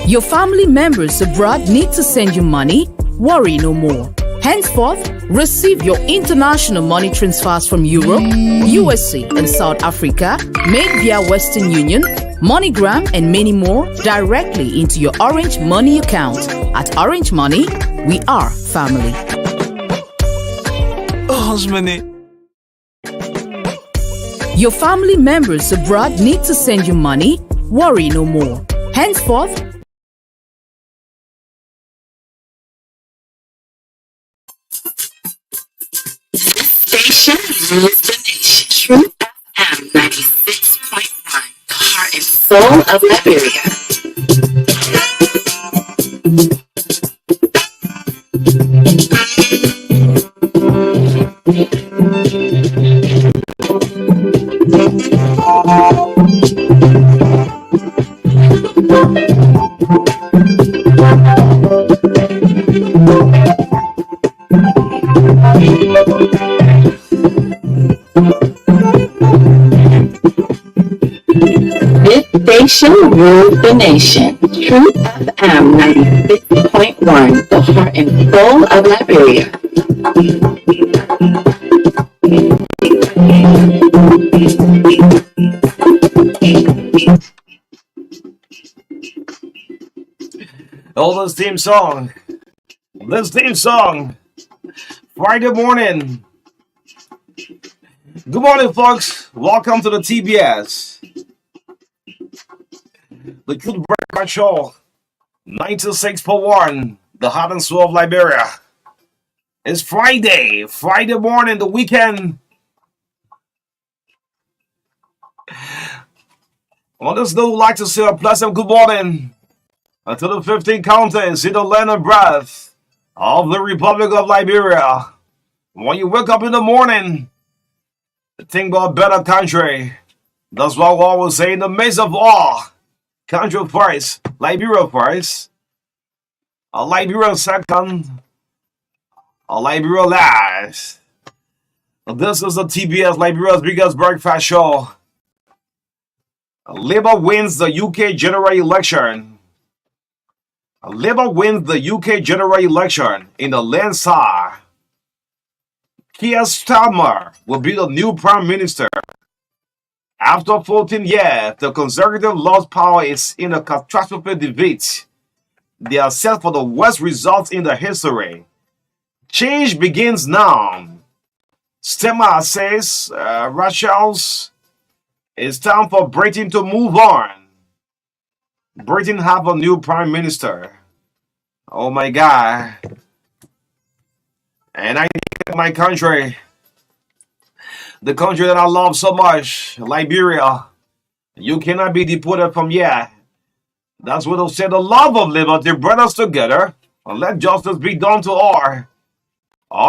Your family members abroad need to send you money? Worry no more. Henceforth, receive your international money transfers from Europe, USA, and South Africa made via Western Union, MoneyGram, and many more directly into your Orange Money account. At Orange Money, we are family. Your family members abroad need to send you money? Worry no more. Henceforth, Station rules the nation. True FM 96.1, the heart and soul of Liberia. This station rules the nation. True FM 96.1, the heart and soul of Liberia. Oh, this theme song. Friday morning. Good morning, folks. Welcome to the TBS. The Good Breakfast Show. 96.1. The heart and soul of Liberia. It's Friday morning, the weekend. On this note, we'd like to say a pleasant good morning to the 15 counties in the land and breath of the Republic of Liberia. When you wake up in the morning, think about a better country. That's what we always say in the midst of all. Country first, Liberia first, Liberia second, Liberia last. This is the TBS, Liberia's biggest breakfast show. Labour wins the UK general election. Labour wins the UK general election in the landslide. Keir Starmer will be the new Prime Minister. After 14 years, the Conservative lost power is in a catastrophic defeat. They are set for the worst results in the history. Change begins now. Stemmer says, Rachel's, it's time for Britain to move on. Britain have a new Prime Minister. Oh my God. And I think my country, the country that I love so much, Liberia, you cannot be deported from here. That's what they say, the love of liberty brought us together, and let justice be done to all.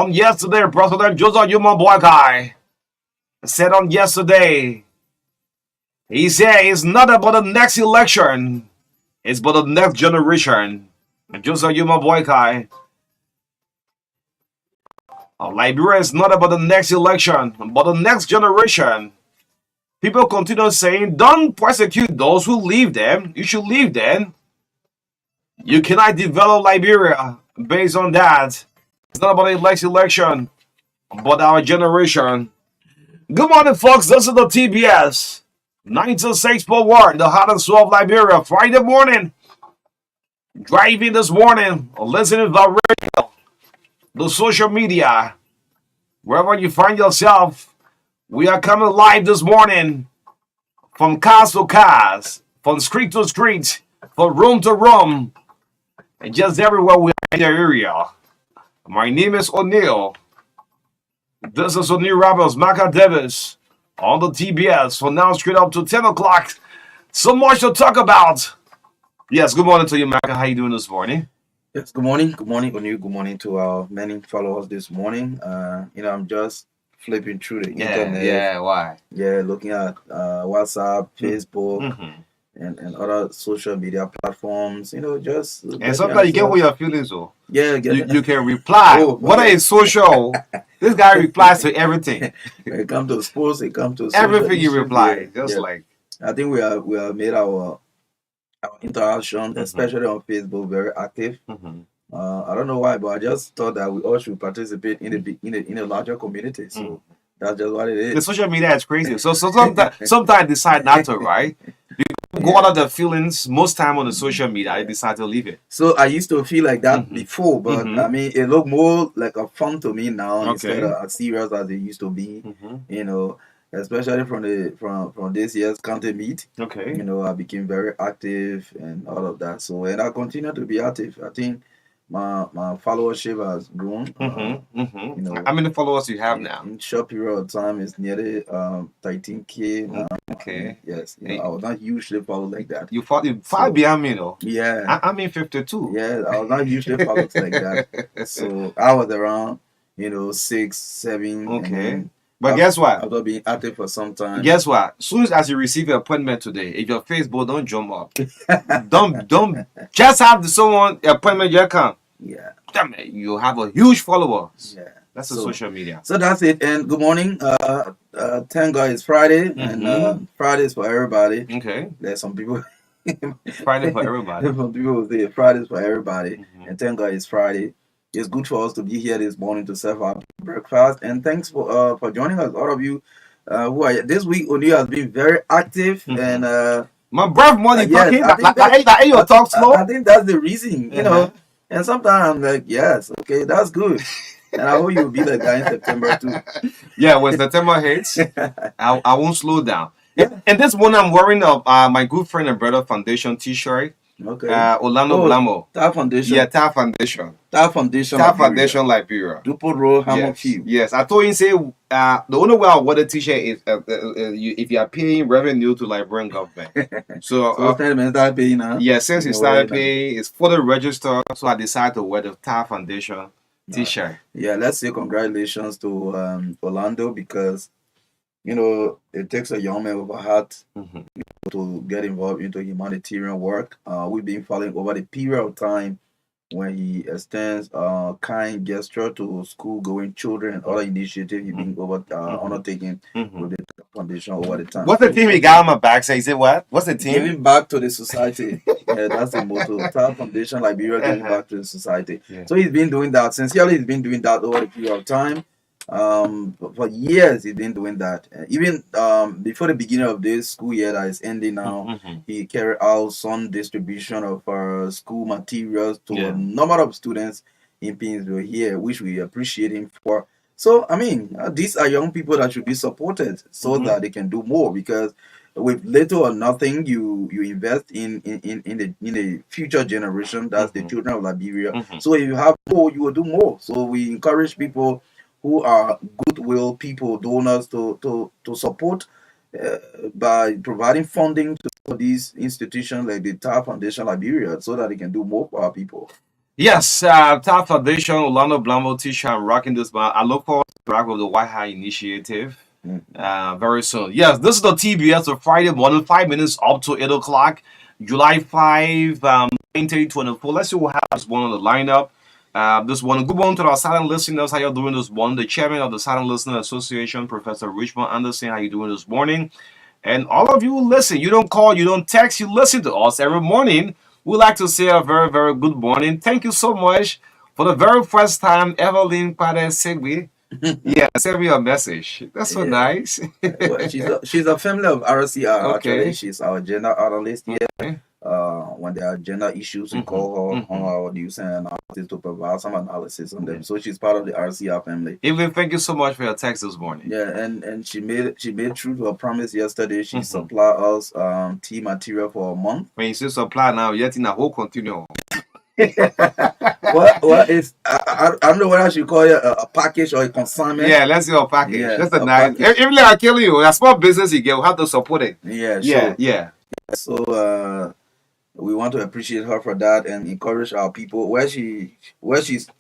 Yesterday, President Joseph Yuma Boakai said on yesterday, he said it's not about the next election, it's about the next generation. Joseph Yuma Boakai. Liberia is not about the next election, but the next generation. People continue saying, don't persecute those who leave them. You should leave them. You cannot develop Liberia based on that. It's not about the next election, but our generation. Good morning, folks. This is the TBS. 96.1, the heart and soul of Liberia. Friday morning. Driving this morning, listening to the radio, the social media. Wherever you find yourself, we are coming live this morning from cars to cars, from street to street, from room to room, and just everywhere we are in the area. My name is O'Neill. This is O'Neill Rebels, Marka Davis on the TBS for now, straight up to 10 o'clock. So much to talk about. Yes, good morning to you, Marka. How you doing this morning? Yes, good morning. Good morning, Onu. Good morning to our many followers this morning. I'm just flipping through the internet. Why? Yeah, looking at WhatsApp, Facebook, Mm-hmm. and other social media platforms. Just And sometimes you get what your feelings are. Yeah, You can reply. Oh, Whether it's social, this guy replies to everything. when it comes to sports, it comes to social Everything you issues, reply. yeah, Just yeah. like, I think we have made our interaction, Mhm. especially on Facebook, very active. mhm. I don't know why, but I just thought that we all should participate in a larger community. So that's just what it The is. social media is crazy. So sometimes I decide not to, right? Go out of the feelings most time on the social media. I decide to leave it. So I used to feel like that Mhm. before, but Mhm. I mean, it looked more like a fun to me now instead Okay. of as serious as it used to be. Mhm. Especially from this year's county meet. Okay. I became very active and all of that. So and I continue to be active. I think my followership has grown. How many followers you have now? In short period of time, it's nearly 13K now. Okay. Yes, Hey. I was not hugely followed like that. You far behind me, though. Yeah, I'm in 52. yeah, I was not hugely followed like that. So I was around, 6, 7. Okay. And then But guess what? after being active for some time. Guess what? Soon as you receive your appointment today, if your Facebook don't jump up, don't just have someone appointment you come. Yeah, Damn it, you have a huge followers. yeah. That's the So- social media. So that's it. And good morning. Thank God it's Friday, and Friday is for everybody. Okay, There's some people. Friday for everybody. Some people will say Friday's for everybody, Mhm. and thank God it's Friday. It's good for us to be here this morning to serve our breakfast. And thanks for joining us, all of you who are this week. O'Neill has been very active, Mhm. and My breath money yes, talking I think like you talk slow. I think that's the reason, Uh-huh. And sometimes I'm like, yes, okay, that's good. And I hope you'll be the guy in September too. Yeah, when September hits, I won't slow down. Yeah. And this one I'm wearing my good friend and brother foundation T-shirt. Okay. Orlando Oh, Blamo. Tar Foundation. Yeah, Tar Foundation. Tar Foundation. Tar Liberia. Foundation Liberia. Dupo Road, Hammer Yes. Field. Yes, I told him say the only way I wear the T-shirt is if you are paying revenue to Liberian government. So So stand the start paying now. yeah, since You you know, started wear it paying, it's for the register. So I decided to wear the Tar Foundation T-shirt. Yeah, let's say congratulations to Orlando because it takes a young man with a heart Mhm. to get involved into humanitarian work. We've been following over the period of time when he extends kind gesture to school-going children and other initiatives he's been undertaking Mhm. with the foundation over the time. What's the team he got on my back? Say, is it what? What's the team? Giving back to the society. Yeah, that's the motto. Tar Foundation Liberia giving Uh-huh. back to the society. Yeah. So he's been doing that. Sincerely, he's been doing that over the period of time. For years, he's been doing that. Even before the beginning of this school year that is ending now, Mhm. he carried out some distribution of school materials to Yeah. a number of students in Painesville here, which we appreciate him for. So, I mean, these are young people that should be supported so Mhm. that they can do more because with little or nothing, you invest in the future generation. That's the Mhm. children of Liberia. Mhm. So if you have more, you will do more. So we encourage people who are goodwill people, donors, to support by providing funding to these institutions like the Tar Foundation Liberia so that they can do more for our people. Yes, Tar Foundation, Orlando Blamo T-shirt. I'm rocking this. But I look forward to rock with the White High Initiative very soon. Yes, this is the TBS of Friday morning, 5 minutes up to 8 o'clock, July 5, 2024. Let's see what happens one on the lineup. This one, good morning to our silent listeners. How you doing this morning? The chairman of the Silent Listener Association, Professor Richmond Anderson. How you doing this morning? And all of you who listen, you don't call, you don't text, you listen to us every morning. We'd like to say a very, very good morning. Thank you so much for the very first time, Evelyn Pade Segui. Yeah, send me a message. That's so Yeah. nice. Well, she's a family of RCR. Okay. Actually, she's our general analyst here. Okay. when there are gender issues, we call her on our news and analysis to provide some analysis on them. So she's part of the RCR family. Evelyn, thank you so much for your text this morning. Yeah, and she made true to her promise yesterday. She supplied us tea material for a month. When you say supply now, yet in a whole continuum. Well, it's I don't know whether I should call it a package or a consignment. Yeah, let's see a package. Yeah, That's a a nice. package. Even like I kill you, a small business you get, we have to support it. Yeah, Yeah, sure. yeah. So we want to appreciate her for that and encourage our people where she's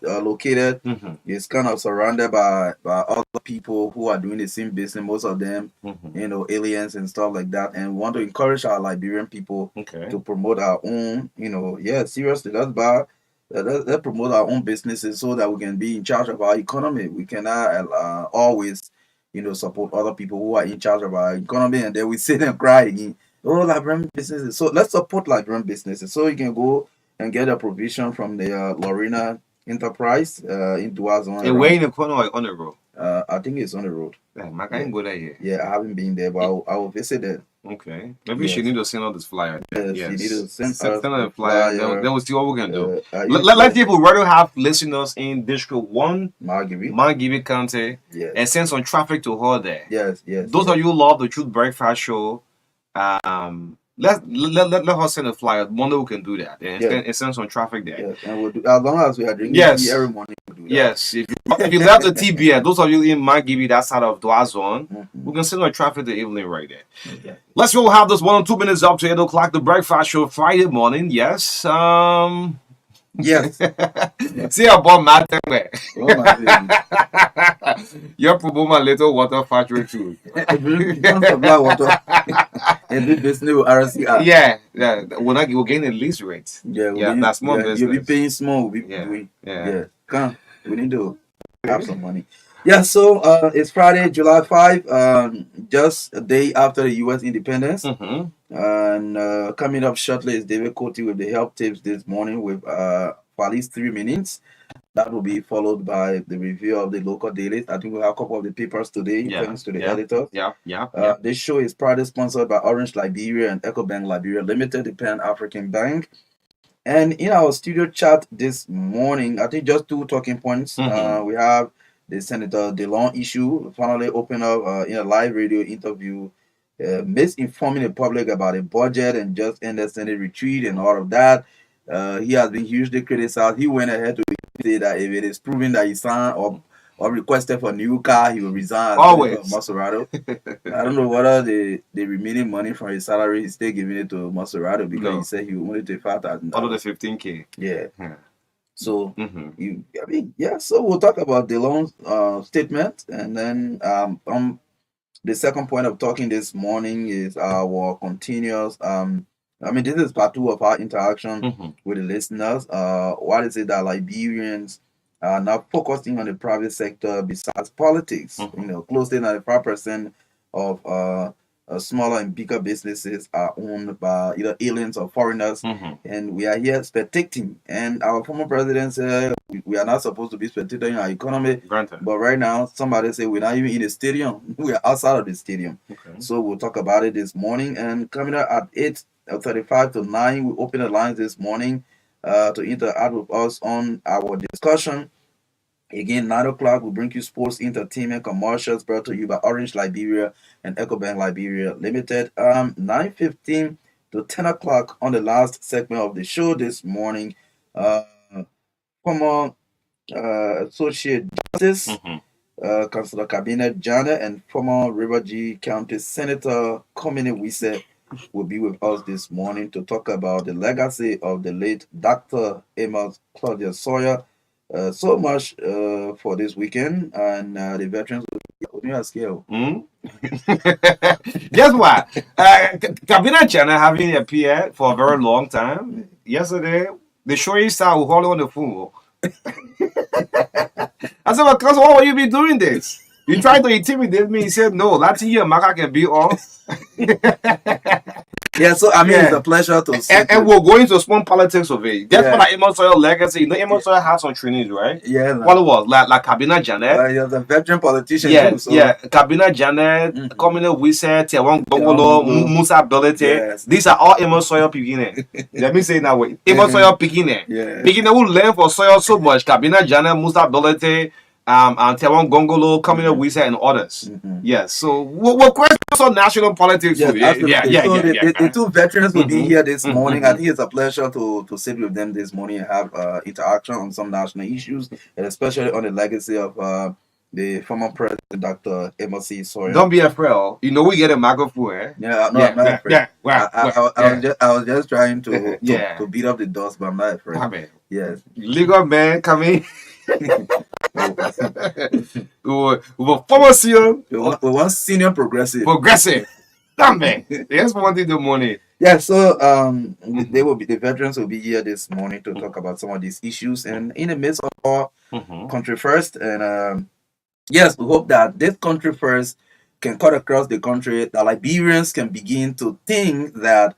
located. Is kind of surrounded by other people who are doing the same business. Most of them, aliens and stuff like that. And we want to encourage our Liberian people to promote our own. Seriously, that's bad. Let's promote our own businesses so that we can be in charge of our economy. We cannot always, support other people who are in charge of our economy, and then we sit and cry again. Oh, Liberian businesses. So let's support Liberian businesses. So you can go and get a provision from the Lorena Enterprise in Duazon. And where in the corner or on the road? I think it's on the road. Yeah, I can't go there yet. Yeah, I haven't been there, but I will visit it. Okay. Maybe she need to send out this flyer. Yes, she need to send Send us out a flyer. Then we'll see what we can do. Let Let people rather have listeners in District 1, Margibi. Margibi County, and send some traffic to her there. Yes. Those of you who love the Truth Breakfast Show, let her send a flyer. Monday we can do that and send some traffic there. Yes, and we'll do as long as we are drinking tea every morning. We'll do that. Yes, if you left the TBS, those of you in Margibi, that side of Duazon, we can send our traffic to Evelyn right there. Okay. Let's go have this 1 or 2 minutes up to 8 o'clock. The Breakfast Show Friday morning. Yes. Yes. See about my thing there. Oh, my goodness. You're promoting my little water factory too. You can't supply water and do business with RCR. Yeah. We're getting a lease rate. Yeah, that's small business. You'll be paying small. We'll be doing. Yeah. Come, we need to have some money. Yeah, so it's Friday, July 5, just a day after the U.S. independence. And coming up shortly is David Coty with the health tips this morning with for at least 3 minutes. That will be followed by the review of the local dailies. I think we have a couple of the papers today, thanks to the editors. This show is proudly sponsored by Orange Liberia and EcoBank Liberia Limited, the Pan-African Bank. And in our studio chat this morning, I think just 2 talking points. We have the Senator DeLong issue, finally opened up in a live radio interview, misinforming the public about the budget and just ended Senate retreat and all of that. He has been hugely criticized. He went ahead to say that if it is proven that he signed or requested for a new car, he will resign as Maserado. I don't know whether the remaining money from his salary he's still giving it to Maserado because he said he will only take $5,000. Out of the 15K. Yeah. So so we'll talk about DeLong's statement, and then the second point of talking this morning is our continuous this is part 2 of our interaction with the listeners. What is it that Liberians are now focusing on the private sector besides politics? Close to 95% of smaller and bigger businesses are owned by either aliens or foreigners, and we are here spectating. And our former president said we are not supposed to be spectating our economy. Granted. But right now, somebody say we're not even in the stadium. We are outside of the stadium. So we'll talk about it this morning. And coming up at 8:35 to 9, we open the lines this morning to interact with us on our discussion. Again, 9 o'clock, we bring you sports, entertainment, commercials brought to you by Orange Liberia and EcoBank Liberia Limited. 9:15 to 10 o'clock on the last segment of the show this morning. Former Associate Justice, Councilor Cabinet Jana, and former River G County Senator Komini Wise will be with us this morning to talk about the legacy of the late Dr. Amos Claudia Sawyer. So much for this weekend, and the veterans will be scale. Guess what? Cabinet Jana having appeared for a very long time. Yesterday, the show is out all on the phone. I said, well, Council, why would you be doing this? You tried to intimidate me. He said, no, Latin here, Marka can be on. Yeah, so I mean, it's Yeah. a pleasure to see. And we're going to spawn politics of it. That's Yeah. what like Amos Sawyer legacy. You know, Amos Sawyer has some trainings, right? Yeah, What it was like Kabina Janet. he was a veteran politician Yeah, too. So yeah. Kabina Janet, Mhm. Communal Wizard, Tiawan Tiawan Gongolo, Gongolo. Musa Ability. Yes. These are all Amos Sawyer beginning. Let me say it that way. Amos Sawyer beginning. Yeah. Beginning who learn for Sawyer so much. Kabina Janet, Musa Ability, and Tiawan Gongolo, Communal Wizard, and others. Mhm. Yes. So we're questioning on national politics. Yes, too. Yeah, absolutely. yeah, So yeah, the, yeah. the two veterans will be Mhm. here this morning. I Mhm. think it's a pleasure to sit with them this morning and have interaction on some national issues, and especially on the legacy of the former president, Dr. Amos Sawyer. Don't be afraid. Oh. You know we get a microphone, eh? Yeah, no, Yeah, I'm not yeah, afraid. yeah, wow, I was just trying to Yeah. to beat up the dust, but I'm not afraid. Come in. Yes. Legal man coming. we were former CEO, We want senior progressive. progressive. Damn man. That's one thing the morning. Yeah, so they will be the veterans will be here this morning to talk about some of these issues, and in the midst of all country first, and yes, we hope that this country first can cut across the country, that Liberians can begin to think that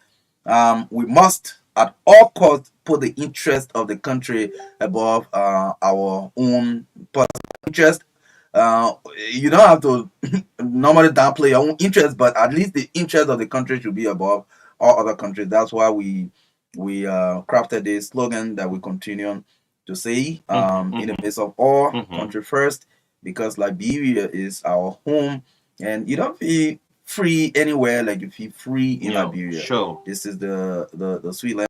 we must at all costs put the interest of the country above our own personal interest. You don't have to normally downplay your own interest, but at least the interest of the country should be above all other countries. That's why we crafted this slogan that we continue to say in the midst of all country first, because Liberia is our home, and you don't feel free anywhere like you feel free in Liberia. Sure. This is the sweet land,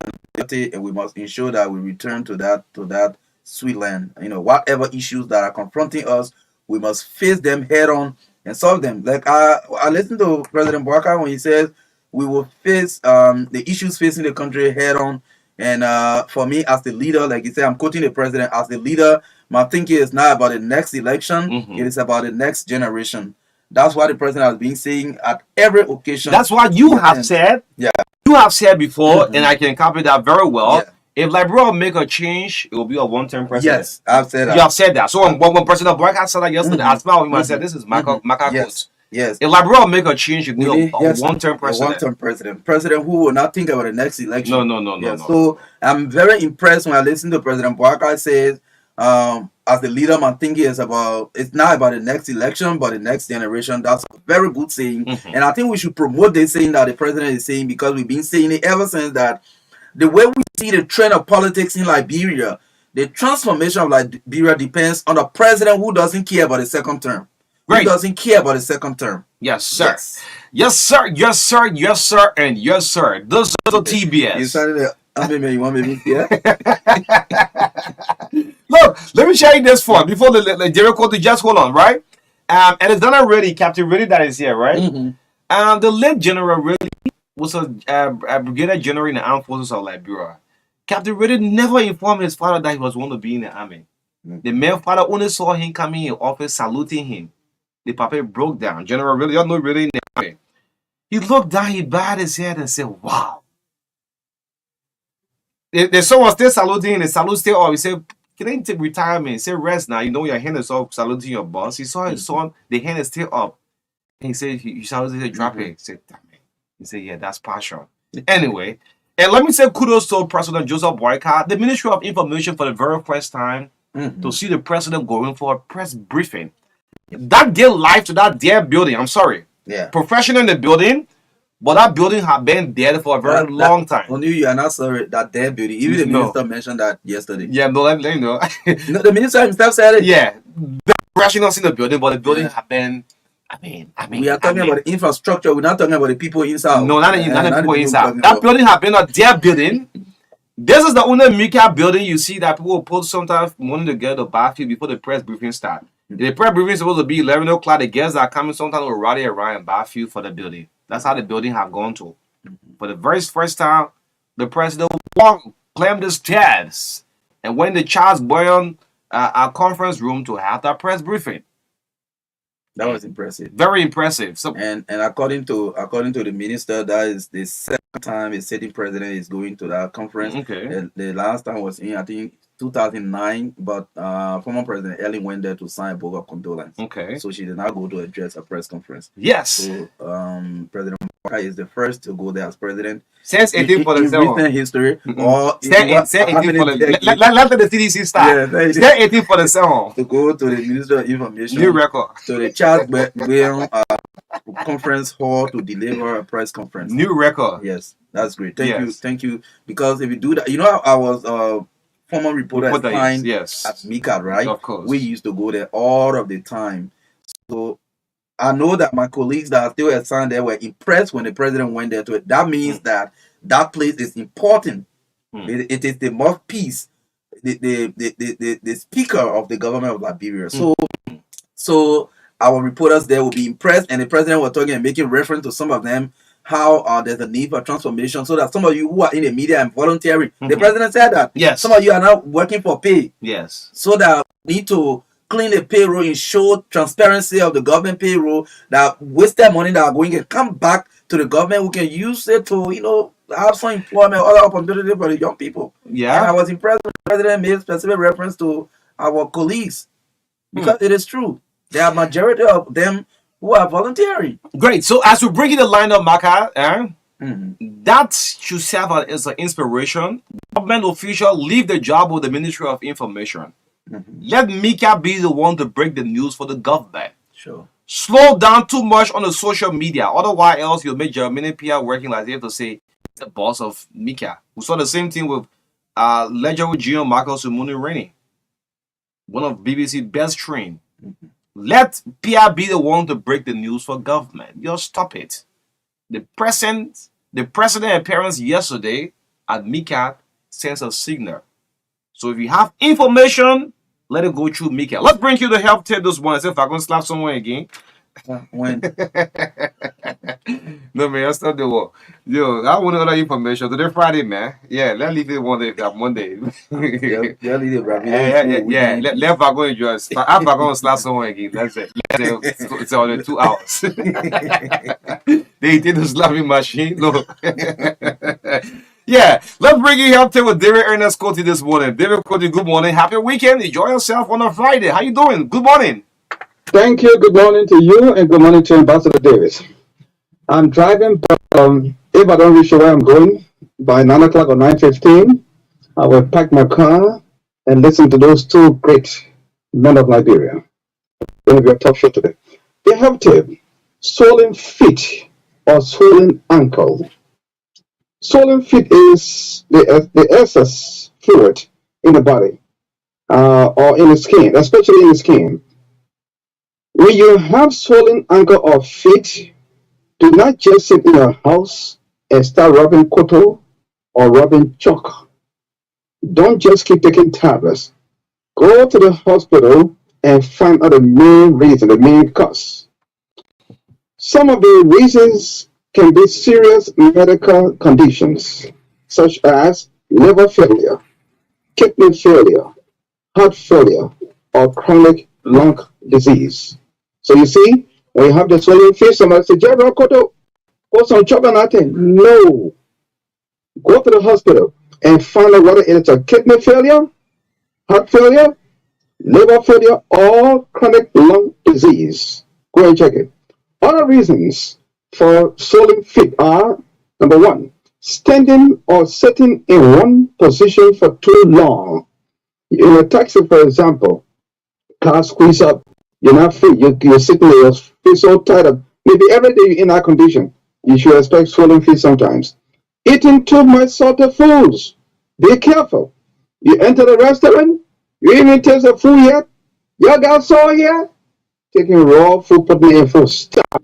and we must ensure that we return to that sweet land. You know, whatever issues that are confronting us, we must face them head on and solve them. Like I listened to President Marka when he says we will face the issues facing the country head on. And for me, as the leader, like you said, I'm quoting the president, as the leader, my thinking is not about the next election, it is about the next generation. That's what the president has been saying at every occasion. That's what you have said. Yeah. You have said before, and I can copy that very well. Yeah. If Liberia will make a change, it will be a one-term president. Yes, I've said that. You have said that. So when President Boyka said that yesterday, I smiled with him and said, this is Marka quotes. Yes. If Liberia will make a change, it will be a Yes, one-term a president. one-term president. President who will not think about the next election. No. Yeah, so I'm very impressed when I listen to President Boyka says, as the leader, my thinking is about, it's not about the next election, but the next generation. That's a very good saying. And I think we should promote this saying that the president is saying, because we've been saying it ever since, that the way we see the trend of politics in Liberia, the transformation of Liberia depends on a president who doesn't care about the second term. Right. Who doesn't care about the second term. Yes, sir. Yes. Yes, sir. Yes, sir. Yes, sir. And yes, sir. This is the TBS. You started you want me to yeah? Look, let me show you this one before the Jericho to just hold on, right? And it's done already, Captain Reddy that is here, right? The late General Reddy was a brigadier general in the armed forces of Liberia. Captain Reddy never informed his father that he was going to be in the army. The man's father only saw him coming in office, saluting him. The papa broke down. General Reddy, y'all know Reddy in the army. He looked down, he bowed his head and said, wow. The son was still saluting him, the salute still off. He said, can I take retirement? He said, rest now. You know your hand is off saluting your boss. He saw his son, the hand is still up. And he said, he saluted, he said, drop it. He said, damn it. He said, yeah, that's passion. Anyway, and let me say kudos to President Joseph Boyka, the Ministry of Information, for the very first time to see the president going for a press briefing. That gave life to that dear building. I'm sorry. Yeah. Professional in the building, but that building had been dead for a very long time. Only you are not sorry that dead building. Even the minister mentioned that yesterday. Yeah, no, let me know. No, the minister himself said it. Yeah. Professionals in the building, but the building had been, I mean, we are talking about the infrastructure. We're not talking about the people inside. No, not the people inside. That building had been a dead building. This is the only Mika building you see that people will put sometimes money together to buy food before the press briefing start. The press briefing is supposed to be 11 o'clock. The guests that are coming sometimes will rally around and buy food for the building. That's how the building have gone to. For the very first time, the president climbed the stairs and went to Charles Boyan our conference room to have that press briefing. That was impressive. Very impressive. So, and according to the minister, that is the second time a sitting president is going to that conference. Okay. The last time was in, I think, 2009, but former President Ellen went there to sign a book of condolence. Okay. So she did not go to address a press conference. Yes. So President Marka is the first to go there as president Since in, 1847. recent history, or Say how many 1847. decades? Let the CDC start. Yeah, Say 1847. to go to the Ministry of Information, New record. to the Charles Brown conference hall to deliver a press conference. New record. Yes, that's great. Yes. Thank you. Because if you do that, you know, I was former reporter Reporter, assigned yes. at Mika, right? Of course. We used to go there all of the time. So I know that my colleagues that are still assigned there were impressed when the president went there to it. That means that that place is important. It is the mouthpiece, the speaker of the government of Liberia. So our reporters there will be impressed, and the president was talking and making reference to some of them, how there's a need for transformation, so that some of you who are in the media and volunteering, the president said that Yes. some of you are now working for pay. Yes. So that we need to clean the payroll, ensure transparency of the government payroll, that wasted money that are going to come back to the government, we can use it to, you know, have some employment, other opportunity for the young people. Yeah. And I was impressed when the president made specific reference to our colleagues, because it is true. There are majority of them who are volunteering. Great. So as we bring in the lineup, Marka, that should serve as an inspiration. Government officials leave the job with the Ministry of Information. Let Mika be the one to break the news for the government. Sure. Slow down too much on the social media. Otherwise, else you'll make Germany PR working like they have to say the boss of Mika. We saw the same thing with legendary Geo Marcos Sumuni Rainey, one of BBC best trained. Let PR be the one to break the news for government. Just stop it. The president appearance yesterday at Mika sends a signal. So if you have information, let it go through Mika. Let's bring you the health tip this morning. See if I'm going to slap someone again. When? No, man, that's not the work. Yo, I want other information. Today, Friday, man. Yeah, let's leave it one day, Monday. Yeah. Let go enjoy it. I'm going to slap someone again. That's it. It's only 2 hours. They did the slapping machine. No. Yeah, let's bring you up with David Ernest Coty this morning. David Coty, good morning. Happy weekend. Enjoy yourself on a Friday. How you doing? Good morning. Thank you. Good morning to you, and good morning to Ambassador Davis. I'm driving, but if I don't reach where I'm going by 9 o'clock or 9:15, I will pack my car and listen to those two great men of Liberia. Going to be a tough show today. They have tip: swollen feet or swollen ankle. Swollen feet is the excess fluid in the body or in the skin, especially in the skin. When you have swollen ankle or feet, do not just sit in your house and start rubbing koto or rubbing chalk. Don't just keep taking tablets. Go to the hospital and find out the main reason, the main cause. Some of the reasons can be serious medical conditions, such as liver failure, kidney failure, heart failure, or chronic lung disease. So you see, when you have the swollen feet, somebody say, General Koto, put some chalk on that thing. No. Go to the hospital and find out whether it's a kidney failure, heart failure, liver failure, or chronic lung disease. Go and check it. Other reasons for swollen feet are, number one, standing or sitting in one position for too long. In a taxi, for example, car squeeze up, you're not free, you're sitting there, your feet so tight up. Maybe every day you're in that condition, you should expect swollen feet sometimes. Eating too much salted foods. Be careful. You enter the restaurant, you even taste the food yet? Y'all got salt yet? Taking raw food, putting it in food. Stop.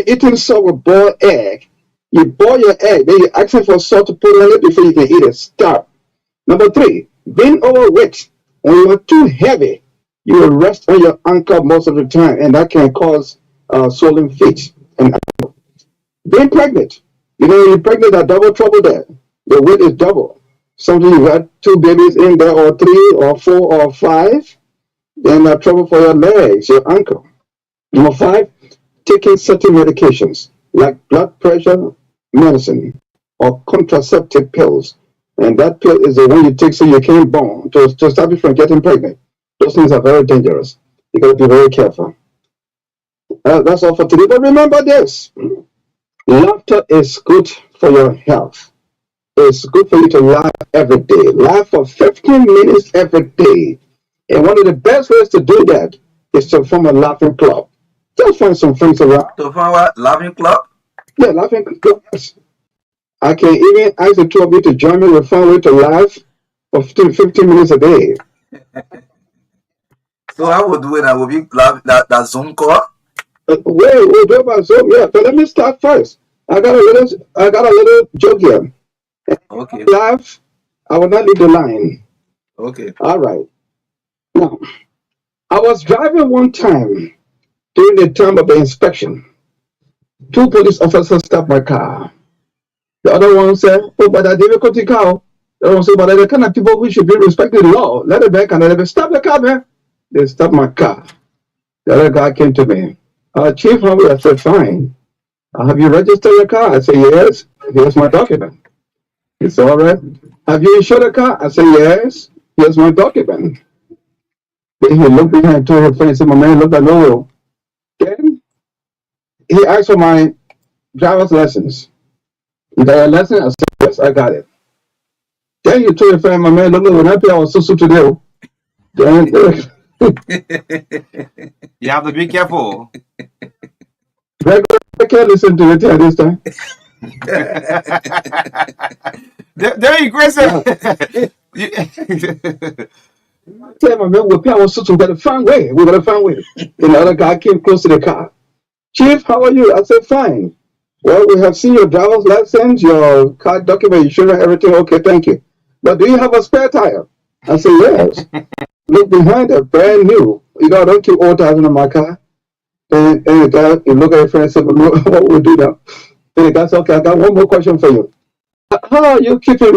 Eating salt with boiled egg. You boil your egg, then you're asking for salt to put on it before you can eat it. Stop. Number three, being overweight. When you're too heavy, you will rest on your ankle most of the time, and that can cause swollen feet. And being pregnant. You know, you're pregnant, that double trouble there. Your weight is double. Sometimes you got 2 babies in there, or 3, or 4, or 5. Then trouble for your legs, your ankle. Number 5, taking certain medications like blood pressure medicine or contraceptive pills. And that pill is the one you take so you can't born to stop you from getting pregnant. Those things are very dangerous. You got to be very careful. That's all for today. But remember this: laughter is good for your health. It's good for you to laugh every day. Laugh for 15 minutes every day. And one of the best ways to do that is to form a laughing club. Just find some friends around. To find what? Laughing club? Yeah, laughing club. Yes. I can even ask the two of you to join me. We'll find a way to laugh for 15 minutes a day. So I will do it. I will be that Zoom call. Wait, we'll do it by Zoom. Yeah, but let me start first. I got a little joke here. Okay. Laugh. I will not leave the line. Okay. All right. Now, I was driving one time during the time of the inspection. Two police officers stopped my car. The other one said, "Oh, but I didn't go to car." The other one said, "But the kind of people who should be respecting the law. Let it back and let it stop the car, man." They stopped my car. The other guy came to me. Chief, how I said, "Fine. Have you registered your car?" I said, "Yes. Here's my document." He said, "All right. Have you insured the car?" I said, "Yes. Here's my document." Then he looked behind and told his friend, said, "My man, look at no." Then he asked for my driver's license. You got a license? I said, "Yes, I got it." Then he told his friend, "My man, look, when I pay, I was so today." Then, You have to be careful. I can't listen to it this time. There you go, sir. Say, "My man, we'll pay our suit. We got to find way. We got to find way." Then the other guy came close to the car. "Chief, how are you?" I said, "Fine. Well, we have seen your driver's license, your car document, insurance, everything. Okay, thank you. But do you have a spare tire?" I said, "Yes." Look behind it, brand new. I don't keep old tires in my car. Then the guy, you look at your friend and said, "Well, what will we do now?" Then the guy said, "Okay, I got one more question for you. How are you keeping,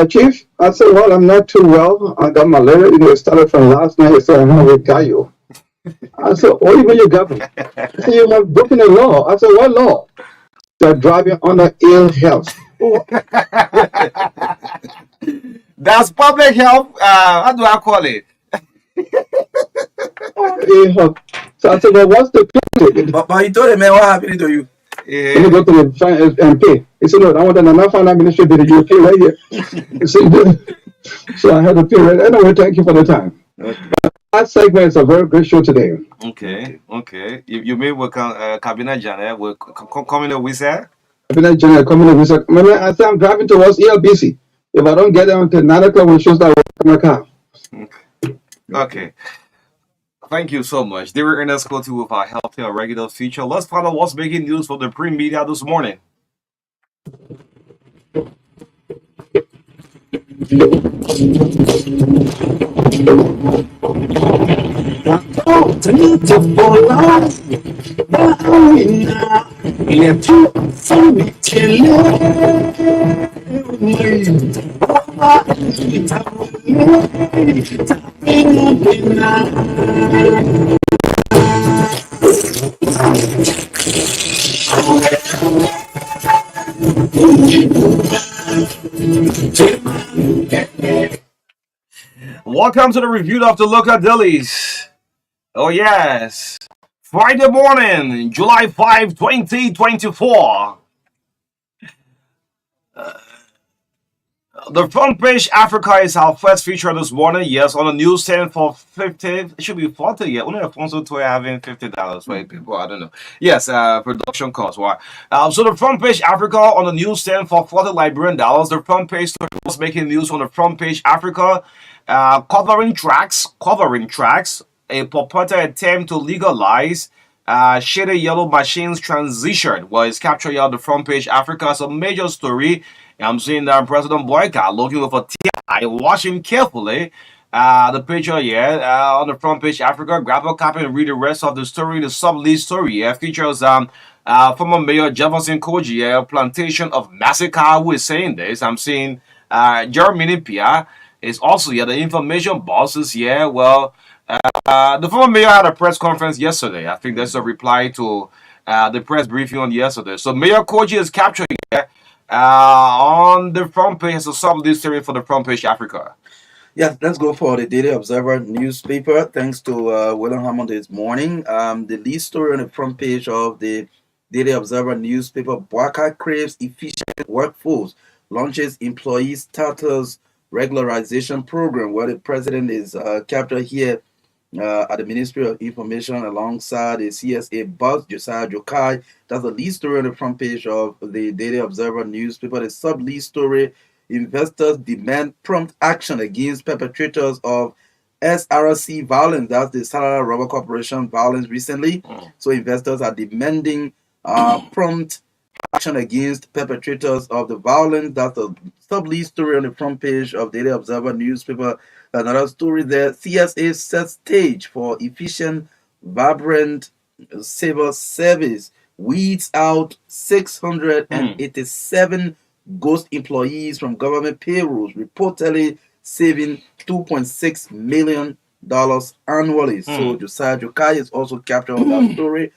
Chief?" I said, "Well, I'm not too well. I got malaria. It started from last night. He said, "How we got you?" I said, "What do you mean you got me?" I said, "You have broken the law." I said, "What law?" They're driving under ill health. That's public health. How do I call it? Ill health. So I said, "Well, what's the penalty?" But you told the man what happened to you. Let me go to the fine and pay. He said, "No, I want another finance ministry to you pay right here." So I had to pay right. Anyway, thank you for the time. Okay. That segment is a very great show today. Okay. You mean with Cabinet Janet will coming up with that? Cabinet General coming in. I said, "I'm driving towards ELBC. If I don't get there until 9 o'clock, when shows that my car." Okay. Thank you so much. They were in us go to with our healthcare regular feature. Let's find out what's making news for the print media this morning. Welcome to the review of the local dailies. Oh yes. Friday morning, July 5, 2024. The front page Africa is our first feature this morning. Yes, on the newsstand for 50. It should be 40. Yeah, only Alfonso Toy having $50 for people. I don't know. Yes, production cost. Why? So the front page Africa on the newsstand for 40 Liberian dollars. The front page story was making news on the front page Africa, covering tracks, a purported attempt to legalize shaded yellow machines transition was captured here on the front page Africa. It's a major story. I'm seeing that President Boyka looking with a TI, watching carefully the picture here on the front page Africa. Grab a copy and read the rest of the story. The sub-lead story here features former Mayor Jefferson Koji, plantation of massacre, who is saying this. I'm seeing Jeremy Pia is also here. The information boss is here. Well, the former mayor had a press conference yesterday. I think that's a reply to the press briefing on yesterday. So Mayor Koji is captured here on the front page as a sub-lead story for the front page Africa. Yeah, let's go for the Daily Observer newspaper. Thanks to William Hammond this morning. The lead story on the front page of the Daily Observer newspaper: Bwaka craves efficient workforce, launches employee status regularization program. Where the president is captured here at the Ministry of Information alongside the CSA boss, Josiah Jokai. That's the lead story on the front page of the Daily Observer newspaper. The sub lead story: investors demand prompt action against perpetrators of SRC violence. That's the Salala Rubber Corporation violence recently. So investors are demanding prompt action against perpetrators of the violence. That's a sub-lead story on the front page of Daily Observer newspaper. Another story there: CSA sets stage for efficient, vibrant civil service. Weeds out 687 ghost employees from government payrolls, reportedly saving $2.6 million annually. So Josiah Jokai is also captured on that story.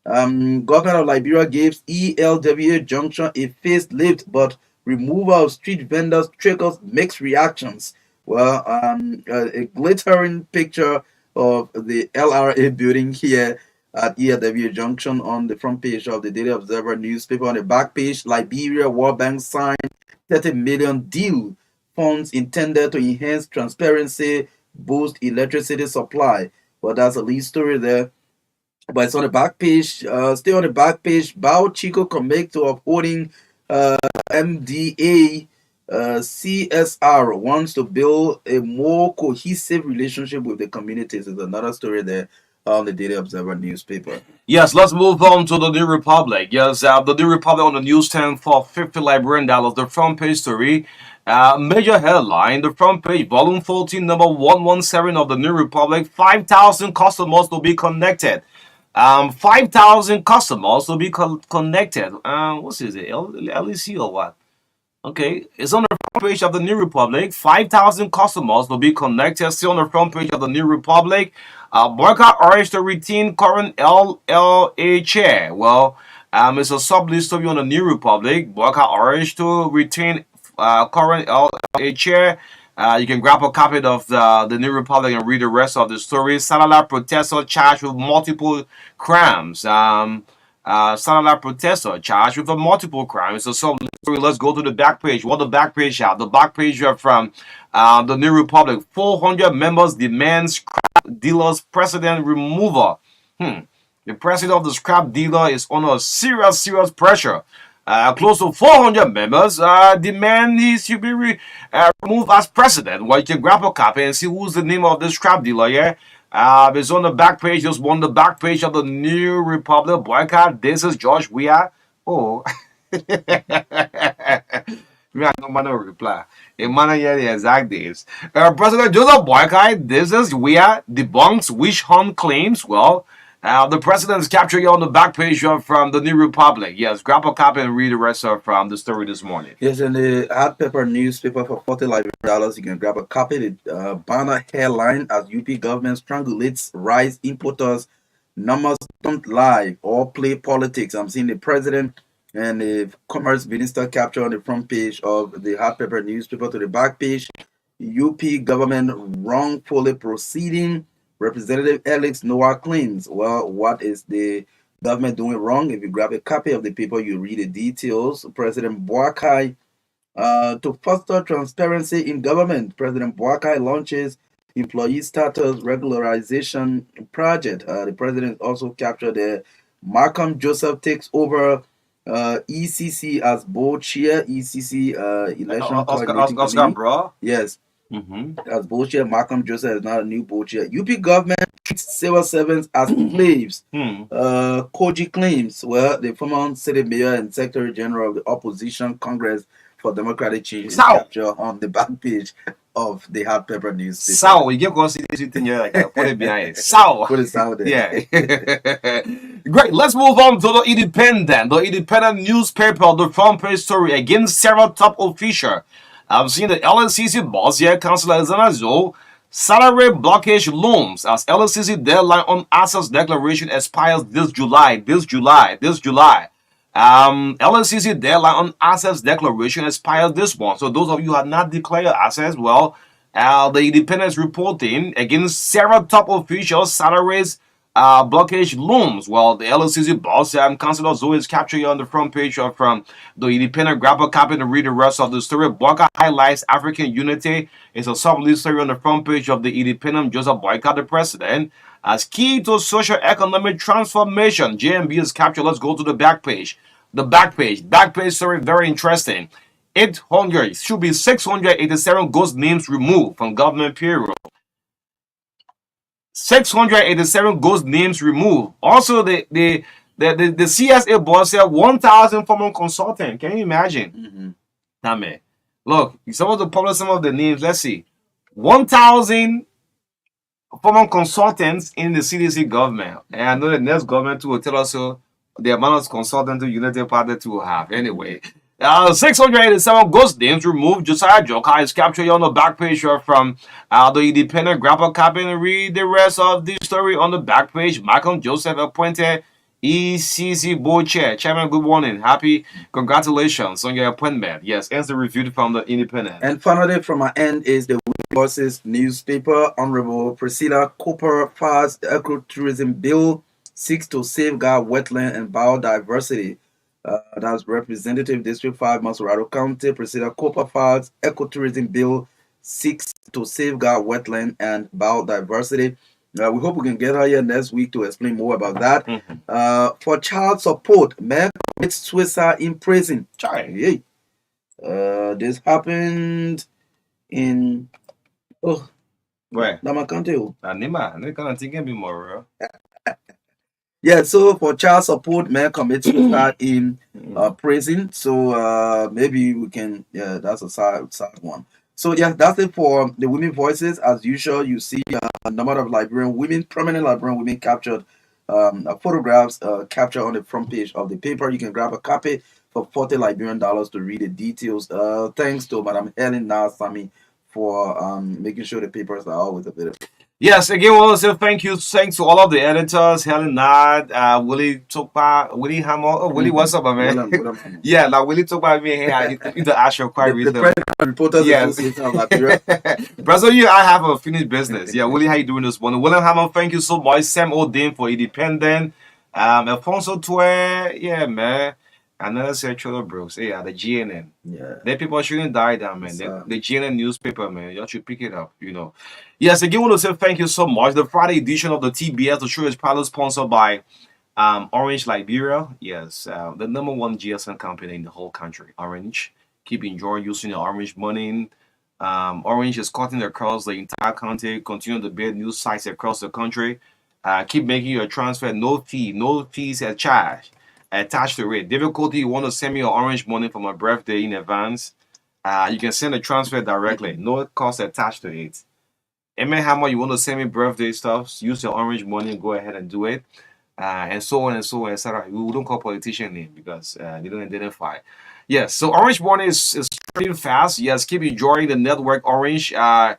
Government of Liberia gives ELWA Junction a facelift, but removal of street vendors triggers mixed reactions. Well, a glittering picture of the LRA building here at ELWA Junction on the front page of the Daily Observer newspaper. On the back page, Liberia World Bank signed 30 million deal, funds intended to enhance transparency, boost electricity supply. Well, that's a lead story there. But it's on the back page. Still on the back page, Bao Chico commit to upholding MDA. CSR wants to build a more cohesive relationship with the communities. Is another story there on the Daily Observer newspaper. Yes, let's move on to the New Republic. Yes, the New Republic on the newsstand for 50 Liberian dollars. The front page story. Major headline, the front page, volume 14, number 117 of the New Republic. 5,000 customers to be connected. 5,000 customers will be connected. What's it? LEC or what? Okay, it's on the front page of the New Republic. 5,000 customers will be connected. Still on the front page of the New Republic. Marka urged to retain current LLA chair. Well, it's a sub-list story on the New Republic. Marka urged to retain current LLA chair. You can grab a copy of the New Republic and read the rest of the story. Salala protester charged with multiple crimes. Salala protester charged with multiple crimes. So let's go to the back page. What the back page have? The back page from the New Republic. 400 members demand scrap dealers president removal. The president of the scrap dealer is under serious pressure. Close to 400 members demand he should be removed as president. Well, you can grab a copy and see who's the name of this scrap dealer, yeah? It's on the back page, just on the back page of the New Republic. Boycott, this is George Weah. Oh. Me, I don't want to reply. A man here the exact days. President Joseph Boycott, this is Weah, debunks witch hunt claims. Well, the president is capturing on the back page from the New Republic. Yes, grab a copy and read the rest of the story this morning. Yes, in the hard paper newspaper for $40, you can grab a copy. The banner headline: as UP government strangulates rice importers, numbers don't lie or play politics. I'm seeing the president and the commerce minister capture on the front page of the hard paper newspaper. To the back page, UP government wrongfully proceeding. Representative Alex Noah claims. Well, what is the government doing wrong? If you grab a copy of the paper, you read the details. President Boakai, to foster transparency in government, President Boakai launches employee status regularization project. The president also captured the Markham Joseph takes over ECC as board chair. ECC election coordinating Oscar, bro. Yes. As board chair, Malcolm Joseph is now a new board chair. UP government treats civil servants as slaves. Koji claims, well, the former city mayor and secretary general of the opposition Congress for Democratic Change is captured on the back page of the hard paper newspaper. Sao, you can see this thing here, like put it behind. Sao. Put it Sao there. Yeah. Great. Let's move on to the Independent. The Independent newspaper, the front page story against several top officials. I've seen the LNCC boss here, Councillor Zanazo, salary blockage looms as LNCC deadline on assets declaration expires this July. LNCC deadline on assets declaration expires this month. So those of you who have not declared assets, well, The Independence reporting against several top officials' salaries blockage looms. Well, the LCC boss, Councillor Zoe, is capturing on the front page of from the Independent. Grab a copy and read the rest of the story. Boycott highlights African unity. It's a sub-lead story on the front page of the Independent. Joseph Boycott, the president, as key to socio-economic transformation. JMB is captured. Let's go to the back page. The back page. Back page story, very interesting. 800 should be 687 ghost names removed from government payroll. 687 ghost names removed. Also, the CSA boss said 1,000 former consultant. Can you imagine? Nah, man. Look, some of the publish some of the names. Let's see. 1,000 former consultants in the CDC government. And I know the next government too will tell us the amount of consultants the United Party to have. Anyway. 687 ghost names removed. Josiah Joka is captured on the back page from the Independent. Grab a copy and read the rest of the story on the back page. Michael Joseph appointed ECC board chair. Chairman, good morning. Happy congratulations on your appointment. Yes, answer reviewed from the Independent. And finally, from my end is the Voices newspaper. Honorable Priscilla Cooper files ecotourism bill seeks to safeguard wetland and biodiversity. That's Representative District 5, Masurado County. Priscilla Cooper files ecotourism bill seeks to safeguard wetland and biodiversity. We hope we can get her here next week to explain more about that. For child support, man commits suicide in prison. Yay. This happened in Where? Nama County. Nima, they kind of thinking bit more. Yeah, so for child support, man commits suicide in prison. So maybe we can, yeah, that's a side one. So yeah, that's it for the women voices. As usual, you see a number of Liberian women, prominent Liberian women captured photographs captured on the front page of the paper. You can grab a copy for $40 to read the details. Thanks to Madam Helen Nasami for making sure the papers are always available. Yes, again, we want to say thanks to all of the editors, Helen Nad, Willie Tokpa, Willie Hammer, Willie, what's up, my man? William. Yeah, like Willie Tokpa, me, hey, I need to ask you quite The recently. President Reporters Yes. Association of Liberia. Brazil, you, I have a finished business. Yeah, Willie, how you doing this morning? William Hammer, thank you so much. Sam Odin for Independent. Alfonso Tue, yeah, man. Another Central Brooks, yeah, the GNN. Yeah. The people shouldn't die down, man. Yes, The, sir. the GNN newspaper, man. Y'all should pick it up, you know. Yes, again, we want to say thank you so much. The Friday edition of the TBS, the show is proudly sponsored by Orange Liberia. Yes, the number one GSM company in the whole country. Orange. Keep enjoying using your Orange money. Orange is cutting across the entire country. Continue to build new sites across the country. Keep making your transfer. No fees are charged attached to it. Difficulty, you want to send me your Orange money for my birthday in advance. You can send a transfer directly. No cost attached to it. Amen. How much you want to send me birthday stuff? Use your Orange money and go ahead and do it. And so on and so on, etc. We don't call politician name because they don't identify. Yes, so Orange money is trading fast. Yes, keep enjoying the network Orange. You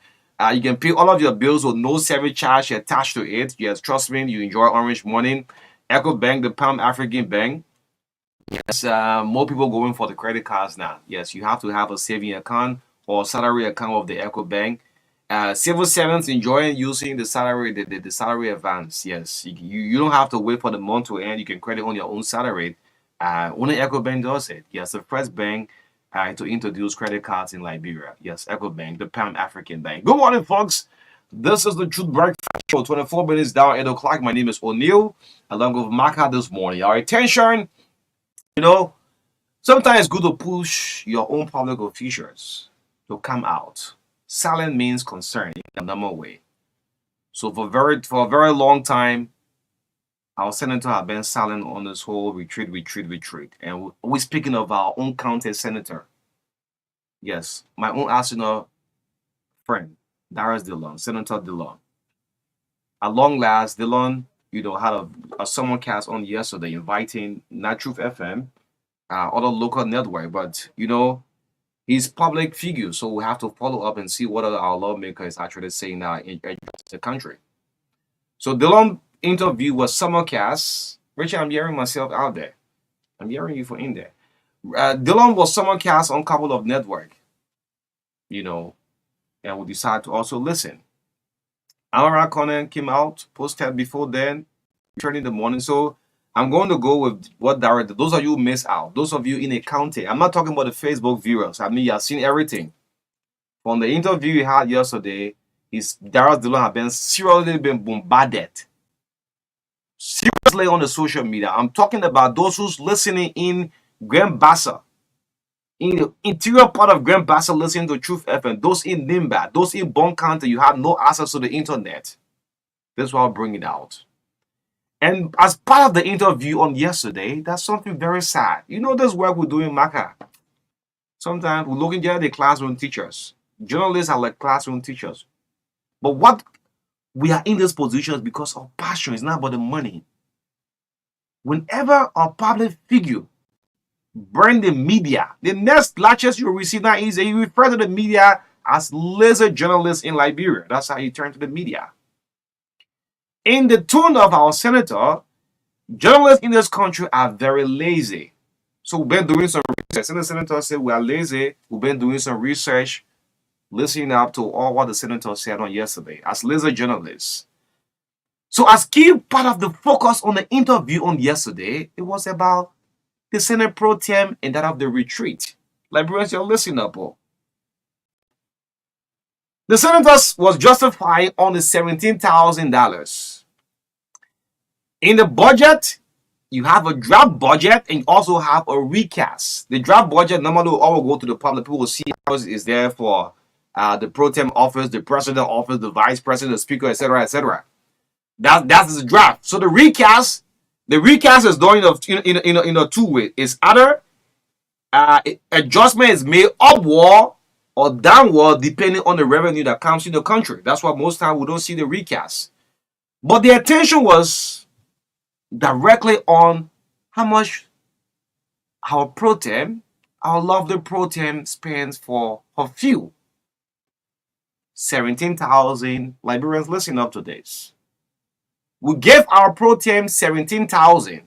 can pay all of your bills with no service charge attached to it. Yes, trust me, you enjoy Orange money. Echo Bank, the Pan African Bank. Yes, more people going for the credit cards now. Yes, you have to have a saving account or salary account of the Echo Bank. Civil servants enjoying using the salary, the salary advance. Yes, you don't have to wait for the month to end. You can credit on your own salary. Only Echo Bank does it. Yes, the first bank to introduce credit cards in Liberia. Yes, Echo Bank, the Pan African Bank. Good morning, folks. This is the Truth Breakfast Show. 24 minutes down, 8 o'clock. My name is O'Neill, along with Marka this morning. Our attention, you know, sometimes it's good to push your own public officials to come out. Silent means concern in a normal way. So for a very long time, our senator have been silent on this whole retreat. And we're speaking of our own county senator. Yes, my own Arsenal friend, Darius Dillon, Senator Dillon. At long last, Dillon, had a summer cast on yesterday inviting Not Truth FM, other local network, but he's public figure, so we have to follow up and see what our lawmakers actually saying now in the country. So Dillon interview was summercast. Richard, I'm hearing myself out there. I'm hearing you for in there. Dillon was summercast on a couple of network, and and we decided to also listen. Amara Conan came out, posted before then, returning the morning. So I'm going to go with what director. Those of you who miss out, those of you in a county. I'm not talking about the Facebook viewers. I mean, you have seen everything. From the interview we had yesterday, Darius Dillon have been seriously been bombarded. Seriously on the social media. I'm talking about those who's listening in Grand Bassa, in the interior part of Grand Bassa, listening to Truth FM. Those in Nimba, those in Bon County, you have no access to the internet. That's why I'll bring it out. And as part of the interview on yesterday, that's something very sad. You know, this work we do in Marka. Sometimes we're looking at the classroom teachers. Journalists are like classroom teachers. But what we are in this position because our passion is not about the money. Whenever a public figure bring the media, the next lectures you receive now is you refer to the media as lazy journalists in Liberia. That's how you turn to the media. In the tone of our senator, journalists in this country are very lazy. So we've been doing some research. And the senator said we are lazy. We've been doing some research, listening up to all what the senator said on yesterday as lazy journalists. So as key part of the focus on the interview on yesterday, it was about the Senate pro tem and that of the retreat. Liberians, you're listening up. The senator was justifying on the $17,000. In the budget, you have a draft budget and you also have a recast. The draft budget normally will all go to the public. People will see how it is there for the pro tem office, the president office, the vice president, the speaker, etc., etc. That's the draft. So the recast is done in a two way. It's either adjustment is made upward or downward depending on the revenue that comes in the country. That's why most times we don't see the recast. But the attention was directly on how much our lovely pro tem spends for her fuel. 17,000 Liberians, listen up to this. We gave our pro tem 17,000.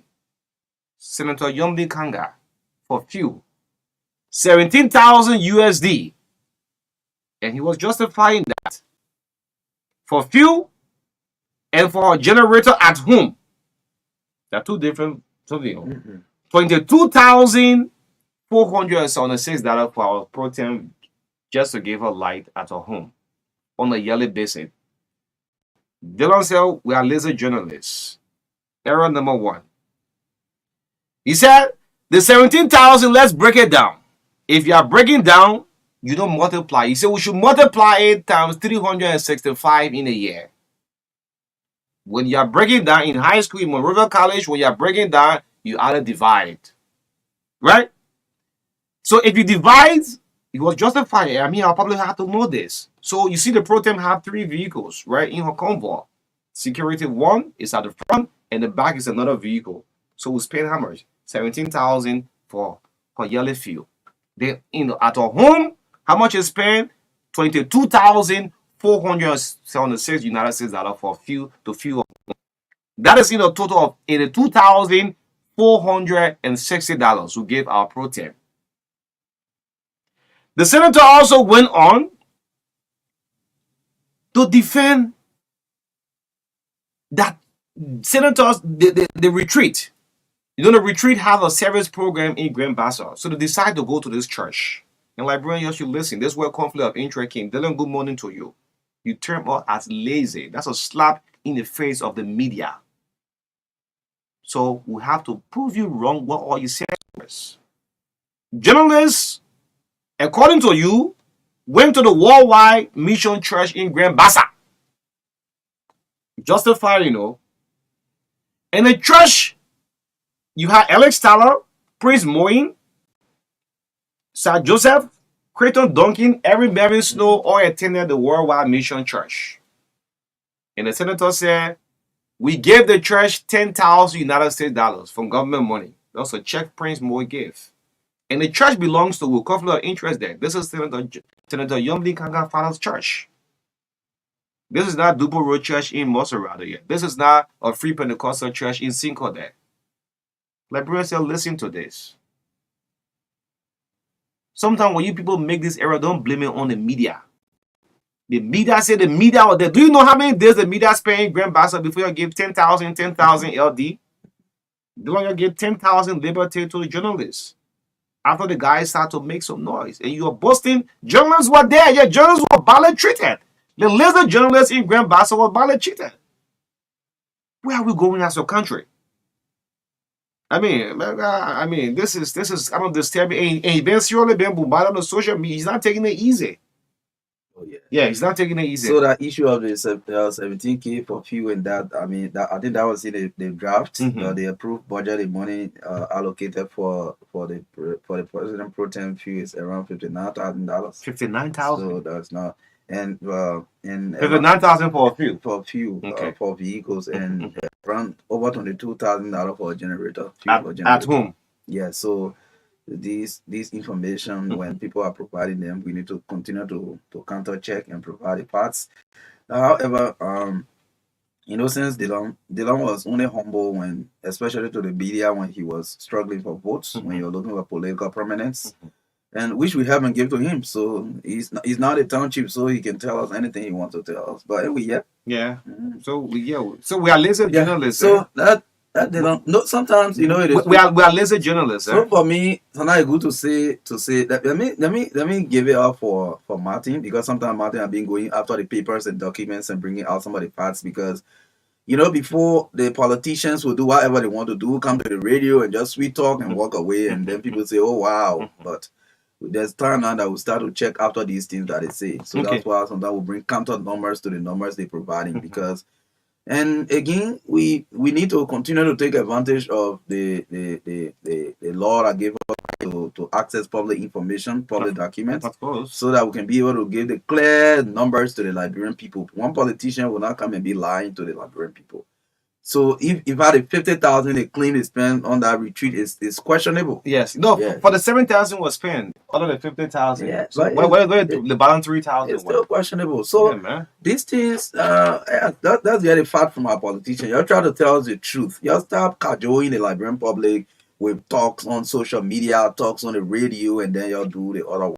Senator Yomdi Kanga for fuel. 17,000 USD. And he was justifying that for fuel and for a generator at home. There are two different something. $22,476 for our pro tem just to give her light at her home on a yearly basis. Dillon said we are lazy journalists. Error number one. He said the 17,000, let's break it down. If you are breaking down, you don't multiply. He said we should multiply it times 365 in a year. When you are breaking down in high school, in Monrovia College, when you are breaking down, you either divide. Right? So if you divide, it was justified. I mean, I'll probably have to know this. So you see the pro tem have 3 vehicles, right, in her convoy. Security 1 is at the front, and the back is another vehicle. So we spend how much? 17,000 for her yearly fuel. Then at her home, how much is spent? 22,476 United States dollars for fuel to fuel. That is in a total of $82,460 we gave our pro tem. The senator also went on to defend that senators, the retreat. You know, the retreat have a service program in Grand Bassa. So they decide to go to this church. And Liberian, you should listen. This is where conflict of interest came. Dylan, good morning to you. You term us as lazy. That's a slap in the face of the media. So we have to prove you wrong what all you said was. Journalists, according to you, went to the Worldwide Mission Church in Grand Bassa. Justified, you know. In the church, you had Alex Tyler, Prince Moying, Sir Joseph, Creighton Duncan, Eric Mervyn Snow all attended the Worldwide Mission Church. And the senator said, we gave the church 10,000 United States dollars from government money. That's a check Prince Moy gave. And the church belongs to a conflict of interest there. This is Senator Yomdi Kanga Father's church. This is not Dupo Road Church in Moserado yet. This is not a Free Pentecostal church in Cinco there. Liberians, listen to this. Sometimes when you people make this error, don't blame it on the media. The media said the media was there. Do you know how many days the media spent Grand Bassa before you give 10,000 LD? They want you give 10,000 liberty to the journalists. After the guys start to make some noise, and you're boasting, journalists were there. Yeah, journalists were badly treated. The lizard journalists in Grand Bassa were badly treated. Where are we going as a country? I mean, this is kind of disturbing. And he's been surely been bombarded on social media. He's not taking it easy. Oh yeah. Yeah, he's not taking it easy. So that issue of the 17K for fuel and that, I mean, that I think that was in the draft. The approved budget, the money allocated for the president pro tem fuel is around $59,000. 59,000. So that's not and 59,000 for fuel. For fuel Okay. for vehicles and around over $22,000 for a generator. At home. Yeah. So these information when people are providing them, we need to continue to counter check and provide the parts. However, since Dylan was only humble when, especially to the media, when he was struggling for votes, when you're looking for political prominence, and which we haven't given to him. So he's not a township, so he can tell us anything he wants to tell us. But anyway, yeah. So we are lazy journalists. So that they don't. No, sometimes it is. We are lazy journalists. So for me, it's not good to say that. Let me give it up for Martin, because sometimes Martin have been going after the papers and documents and bringing out some of the facts, because before the politicians will do whatever they want to do, come to the radio and just sweet talk and walk away, and then people say, "Oh wow," but there's time now that we start to check after these things that they say. So that's why sometimes we bring counter numbers to the numbers they're providing, because. And again, we need to continue to take advantage of the law that gave us to access public information, public documents, so that we can be able to give the clear numbers to the Liberian people. One politician will not come and be lying to the Liberian people. So if out of 50,000 they claim they spent on that retreat is questionable. Yes. No, for the 7,000 was spent out of the 50,000. Yeah. So where the balance 3,000? It's still questionable. So these things, that's the other fact from our politicians. You're trying to tell us the truth. You stop cajoling the Liberian public with talks on social media, talks on the radio, and then you'll do the other one.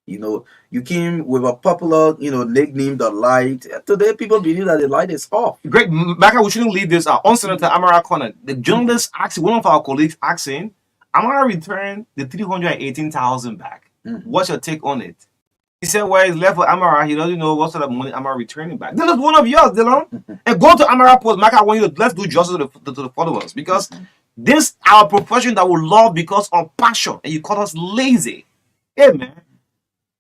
You came with a popular, nickname, the light. Today, people believe that the light is off. Great, Marka, we shouldn't leave this out. On Senator Amara Corner, the journalist asked, one of our colleagues asking, Amara returned the 318,000 back. What's your take on it? He said, well, it's left for Amara. He doesn't know what sort of money Amara returning back. This is one of yours, Dylan. And go to Amara Post. Marka, I want you to let's do justice to the followers, because this our profession that we love because of passion, and you call us lazy. Hey, man.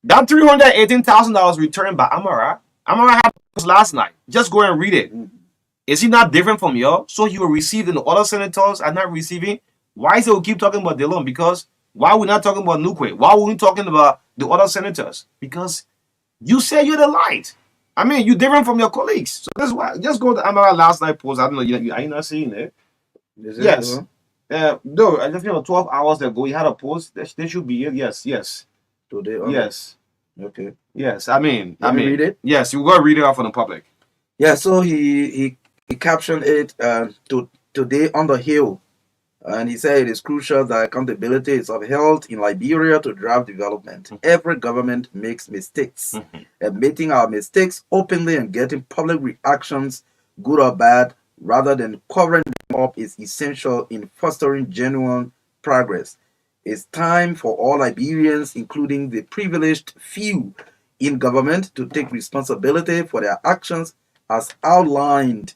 That $318,000 returned by Amara had this last night. Just go and read it. Is he not different from you? So you will receive and the other senators are not receiving? Why is it we keep talking about Dylan? Because why are we not talking about Nukwe? Why are we talking about the other senators? Because you say you're the light. I mean, you're different from your colleagues. So that's why. Just go to Amara last night post. I don't know. Are you not seeing it? Yes. No, I just 12 hours ago, he had a post. They should be it. Yes. Today. Yes. Okay. Yes. I mean, read it. Yes, you go read it out for the public. Yeah. So he captioned it today on the Hill, and he said it is crucial that accountability is upheld in Liberia to drive development. Every government makes mistakes. Admitting our mistakes openly and getting public reactions, good or bad, rather than covering them up, is essential in fostering genuine progress. It's time for all Liberians, including the privileged few in government, to take responsibility for their actions as outlined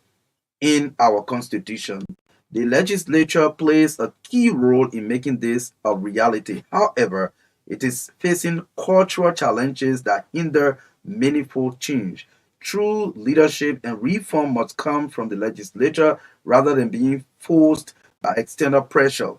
in our Constitution. The legislature plays a key role in making this a reality. However, it is facing cultural challenges that hinder meaningful change. True leadership and reform must come from the legislature rather than being forced by external pressure.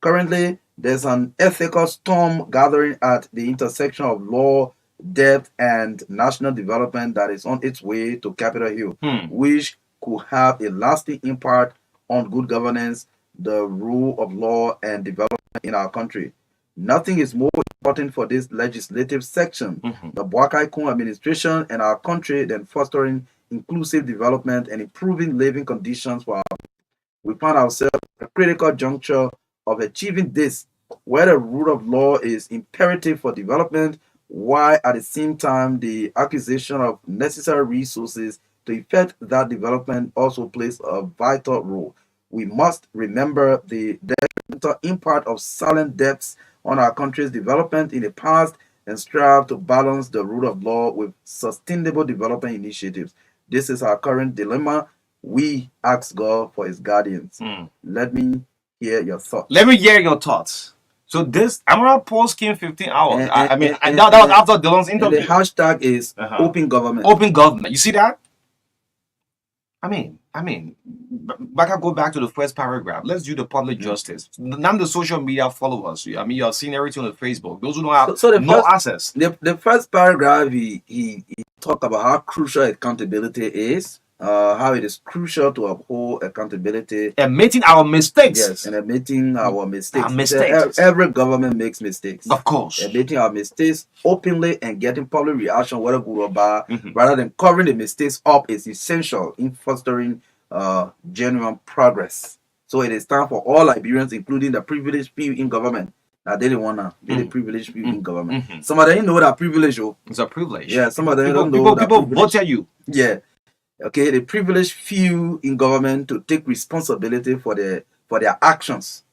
Currently, there's an ethical storm gathering at the intersection of law, depth, and national development that is on its way to Capitol Hill, which could have a lasting impact on good governance, the rule of law, and development in our country. Nothing is more important for this legislative section, the Boakai Kun administration, and our country than fostering inclusive development and improving living conditions for our people. We find ourselves at a critical juncture of achieving this, where the rule of law is imperative for development, while at the same time the acquisition of necessary resources to effect that development also plays a vital role. We must remember the detrimental impact of silent debts on our country's development in the past and strive to balance the rule of law with sustainable development initiatives. This is our current dilemma. We ask God for his guardians. Let me hear your thoughts. Let me hear your thoughts. So this Amaral post came 15 hours. And That was after Dylan's and the interview. hashtag is open government. Open government. You see that? Back I go back to the first paragraph. Let's do the public justice. None of the social media follow us. I mean, you're seeing everything on the Facebook. Those who don't have no access. The first paragraph, he talk about how crucial accountability is, how it is crucial to uphold accountability. Admitting our mistakes. Yes, and admitting our mistakes. Our mistakes. Every government makes mistakes. Of course. Admitting our mistakes openly and getting public reaction, whether good or bad, rather than covering the mistakes up, is essential in fostering genuine progress. So it is time for all Liberians, including the privileged few in government. Now they don't wanna be the privileged few in government. Some of them know that privilege. It's a privilege. Yeah, some of them don't know that people privilege. vote you. Yeah. Okay, the privileged few in government to take responsibility for their actions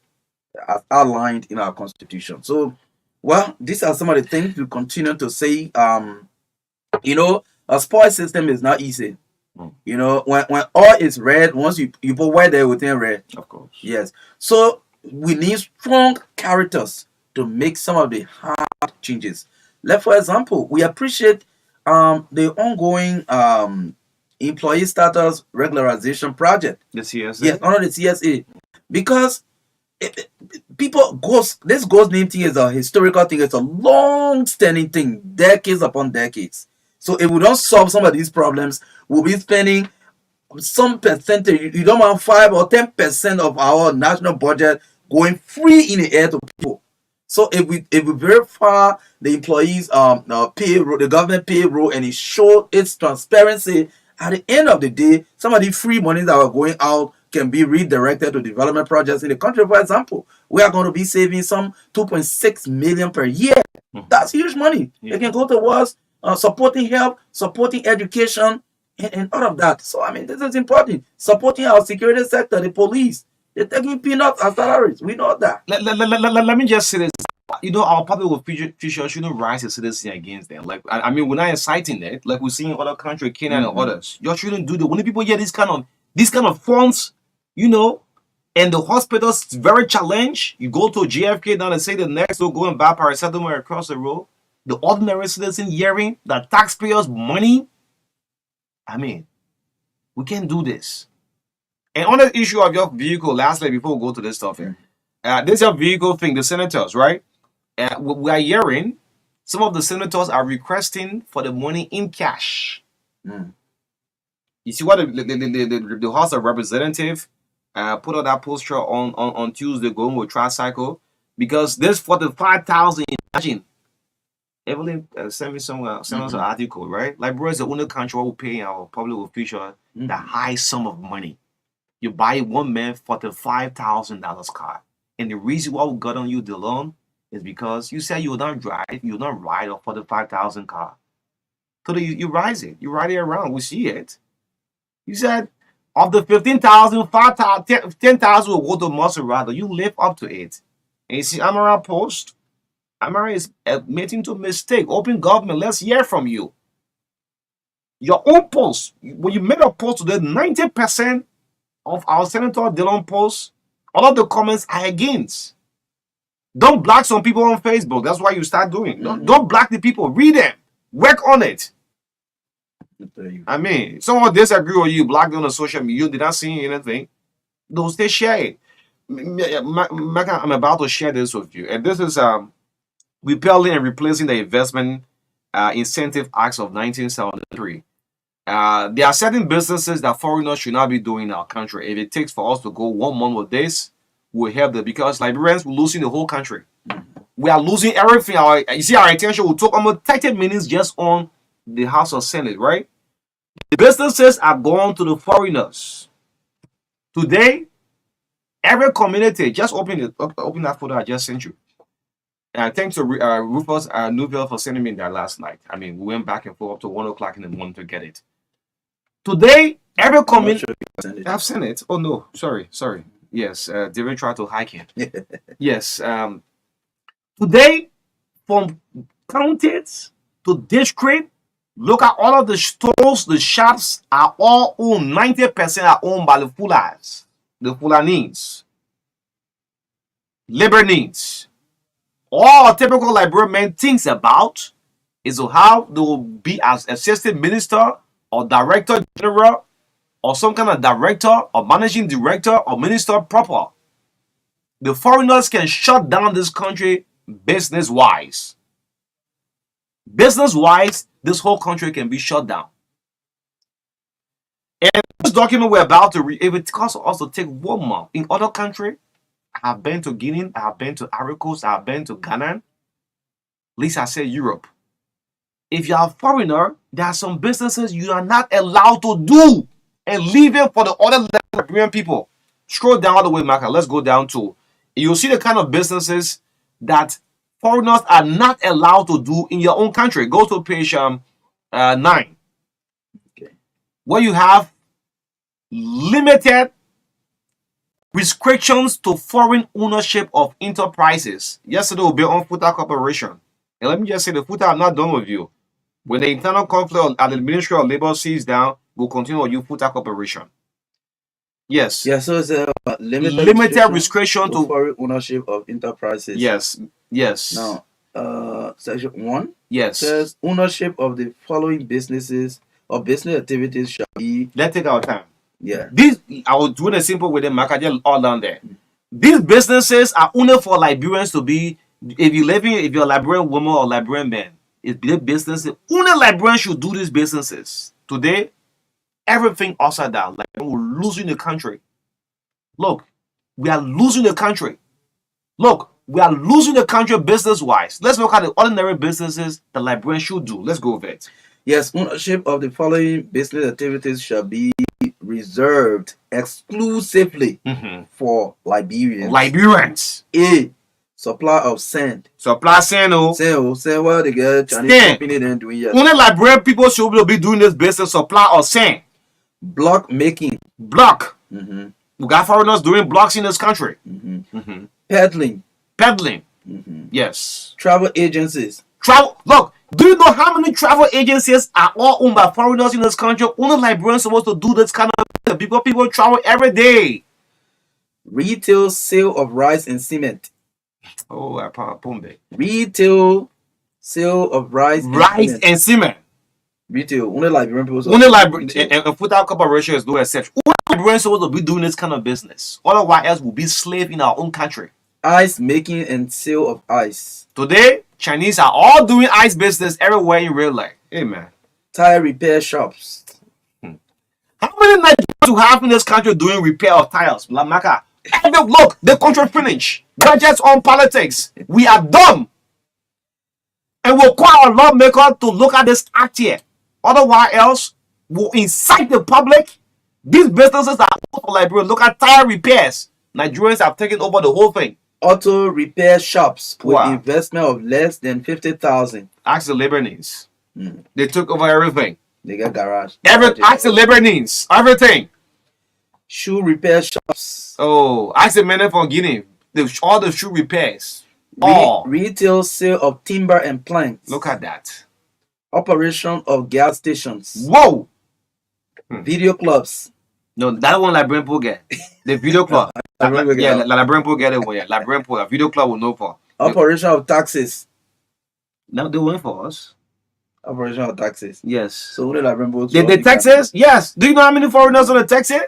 as outlined in our constitution. So, well, these are some of the things we continue to say. A spoil system is not easy. You know, when all is red, once you put white there within red. Of course. Yes. So we need strong characters to make some of the hard changes. Like for example, we appreciate the ongoing employee status regularization project. The CSA. Yes, under the CSA, because this ghost name thing is a historical thing. It's a long-standing thing, decades upon decades. So if we don't solve some of these problems, we'll be spending some percentage. You don't want 5 or 10% of our national budget going free in the air to people. So if we verify the employees payroll, the government payroll, and it shows its transparency, at the end of the day, some of the free money that are going out can be redirected to development projects in the country. For example, we are going to be saving some 2.6 million per year. That's huge money. It can go towards supporting health, supporting education, and all of that. So I mean, this is important. Supporting our security sector, the police. They're taking peanuts as salaries. We know that. Let me just say this. You know, our public officials shouldn't rise a citizen against them. Like, I mean, we're not inciting it. Like we see in other countries, Kenya and others. You shouldn't do that. When people hear this kind of funds, you know, and the hospitals very challenged. You go to JFK down and say the next will go and buy paracetamol across the road. The ordinary citizen hearing that taxpayers' money. I mean, we can't do this. And on the issue of your vehicle, lastly, before we go to this stuff here, this your vehicle thing, the senators, right? We are hearing some of the senators are requesting for the money in cash. You see what the House of Representatives put out that poster on Tuesday going with tricycle, because this 45,000, imagine. Evelyn sent me some article, right? Like, bro, it's the only country where we pay our public official the high sum of money. You buy one man $45,000 car. And the reason why we got on you the loan is because you said you don't drive, you don't ride a $45,000 car. So you ride it around. We see it. You said of the 15,000, 10,000 will go to Maserati. You live up to it. And you see Amara post. Amara is admitting to mistake. Open government. Let's hear from you. Your own post. When you made a post today, 90% of our Senator Dylan posts, all of the comments are against. Don't block some people on Facebook. That's why you start doing. Don't block the people. Read them. Work on it. I mean, someone disagree with you, block them on social media. You did not see anything. Don't stay share it. Marka, I'm about to share this with you. And this is repealing and replacing the investment incentive acts of 1973. There are certain businesses that foreigners should not be doing in our country. If it takes for us to go 1 month with this, we'll help them, because Liberians, we're losing the whole country. We are losing everything. You see, our attention will took almost 30 minutes just on the House of Senate, right? The businesses are gone to the foreigners. Today, every community, just open that photo I just sent you. Thanks to Rufus Newville for sending me that last night. I mean, we went back and forth up to 1 o'clock in the morning to get it. Today, every community. I've seen it. Oh no, sorry. Yes, David tried to hike it. Yes. Today, from counties to district, look at all of the stores, the shops are all owned. 90% are owned by the Fulas, the Fulanese, Lebanese. All a typical Liberian man thinks about is how they will be as assistant minister or director general or some kind of director or managing director or minister proper. The foreigners can shut down this country business-wise. Business-wise, this whole country can be shut down. And this document we're about to read, if it costs us to take 1 month in other countries, I have been to Guinea, I have been to Ivory Coast, I have been to Ghana. At least I say Europe. If you are a foreigner, there are some businesses you are not allowed to do and leave it for the other Liberian people. Scroll down all the way, Marka. Let's go down to, you'll see the kind of businesses that foreigners are not allowed to do in your own country. Go to page 9. Okay. Where you have limited restrictions to foreign ownership of enterprises. Yesterday will be on FUTA Corporation. And let me just say, the FUTA, I'm not done with you. When the internal conflict at the Ministry of Labor sees down, we'll continue with you FUTA Corporation. Yes. Yeah, so it's a limited restriction to foreign ownership of enterprises. Yes. Now, section 1 Yes. says ownership of the following businesses or business activities shall be. Let's take our time. Yeah. These, I will do it simple with them, Marka, just all down there. These businesses are only for Liberians to be, if you're a Liberian woman or Liberian man, it's their business. Only Liberians should do these businesses. Today, everything upside down. Like we're losing the country. Look, we are losing the country. Look, we are losing the country business-wise. Let's look at the ordinary businesses that Liberians should do. Let's go with it. Yes, ownership of the following business activities shall be reserved exclusively for Liberians. Liberians. A. Supply of sand. Supply sand. Sand, well, they get Chinese company then doing yes. Only Liberian people should be doing this business, supply of sand. Block making. Block. We got foreigners doing blocks in this country. Peddling. Yes. Travel agencies. Look, do you know how many travel agencies are all owned by foreigners in this country? Only Liberians supposed to do this kind of thing because people travel every day. Retail sale of rice and cement. Oh, I Pombe. Retail sale of rice and cement. Retail. Only Liberian people. Only Liberian and FUTA Corporation is no exception. Only Liberians supposed to be doing this kind of business. Otherwise, we'll be slave in our own country. Ice making and sale of ice. Today, Chinese are all doing ice business everywhere in real life. Amen. Tire repair shops. How many Nigerians you have in this country doing repair of tires? Marka. Look, the country finish. We're just on politics. We are dumb. And we'll call our lawmaker to look at this act here. Otherwise, else, we'll incite the public. These businesses are for Liberia. Look at tire repairs. Nigerians have taken over the whole thing. Auto repair shops with investment of less than 50,000. Ask the Lebanese. They took over everything. They got garage. Ask the Lebanese. Everything. Shoe repair shops. Oh, ask the men from Guinea. All the shoe repairs. Retail sale of timber and planks. Look at that. Operation of gas stations. Whoa. Video clubs. No, that one Liberian people get. The video club. Liberian people get it. Liberian people. A video club will know for. Operation of taxes. Now they went for us. Operation of taxes. Yes. So the Liberian people. The taxes? Yes. Do you know how many foreigners on the taxes?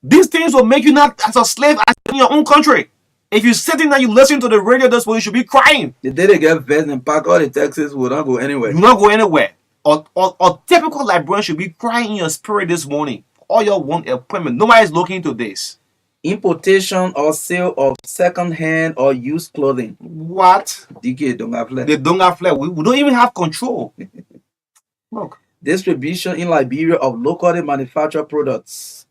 These things will make you not as a slave as in your own country. If you're sitting there, you listen to the radio, that's when you should be crying. The day they get vexed and pack all the taxes will not go anywhere. You not go anywhere. Or typical Liberian should be crying in your spirit this morning. All your one appointment. Nobody's looking into this. Importation or sale of second-hand or used clothing. What? DK don't have flair. They don't have flair. We don't even have control. Look. Distribution in Liberia of locally manufactured products.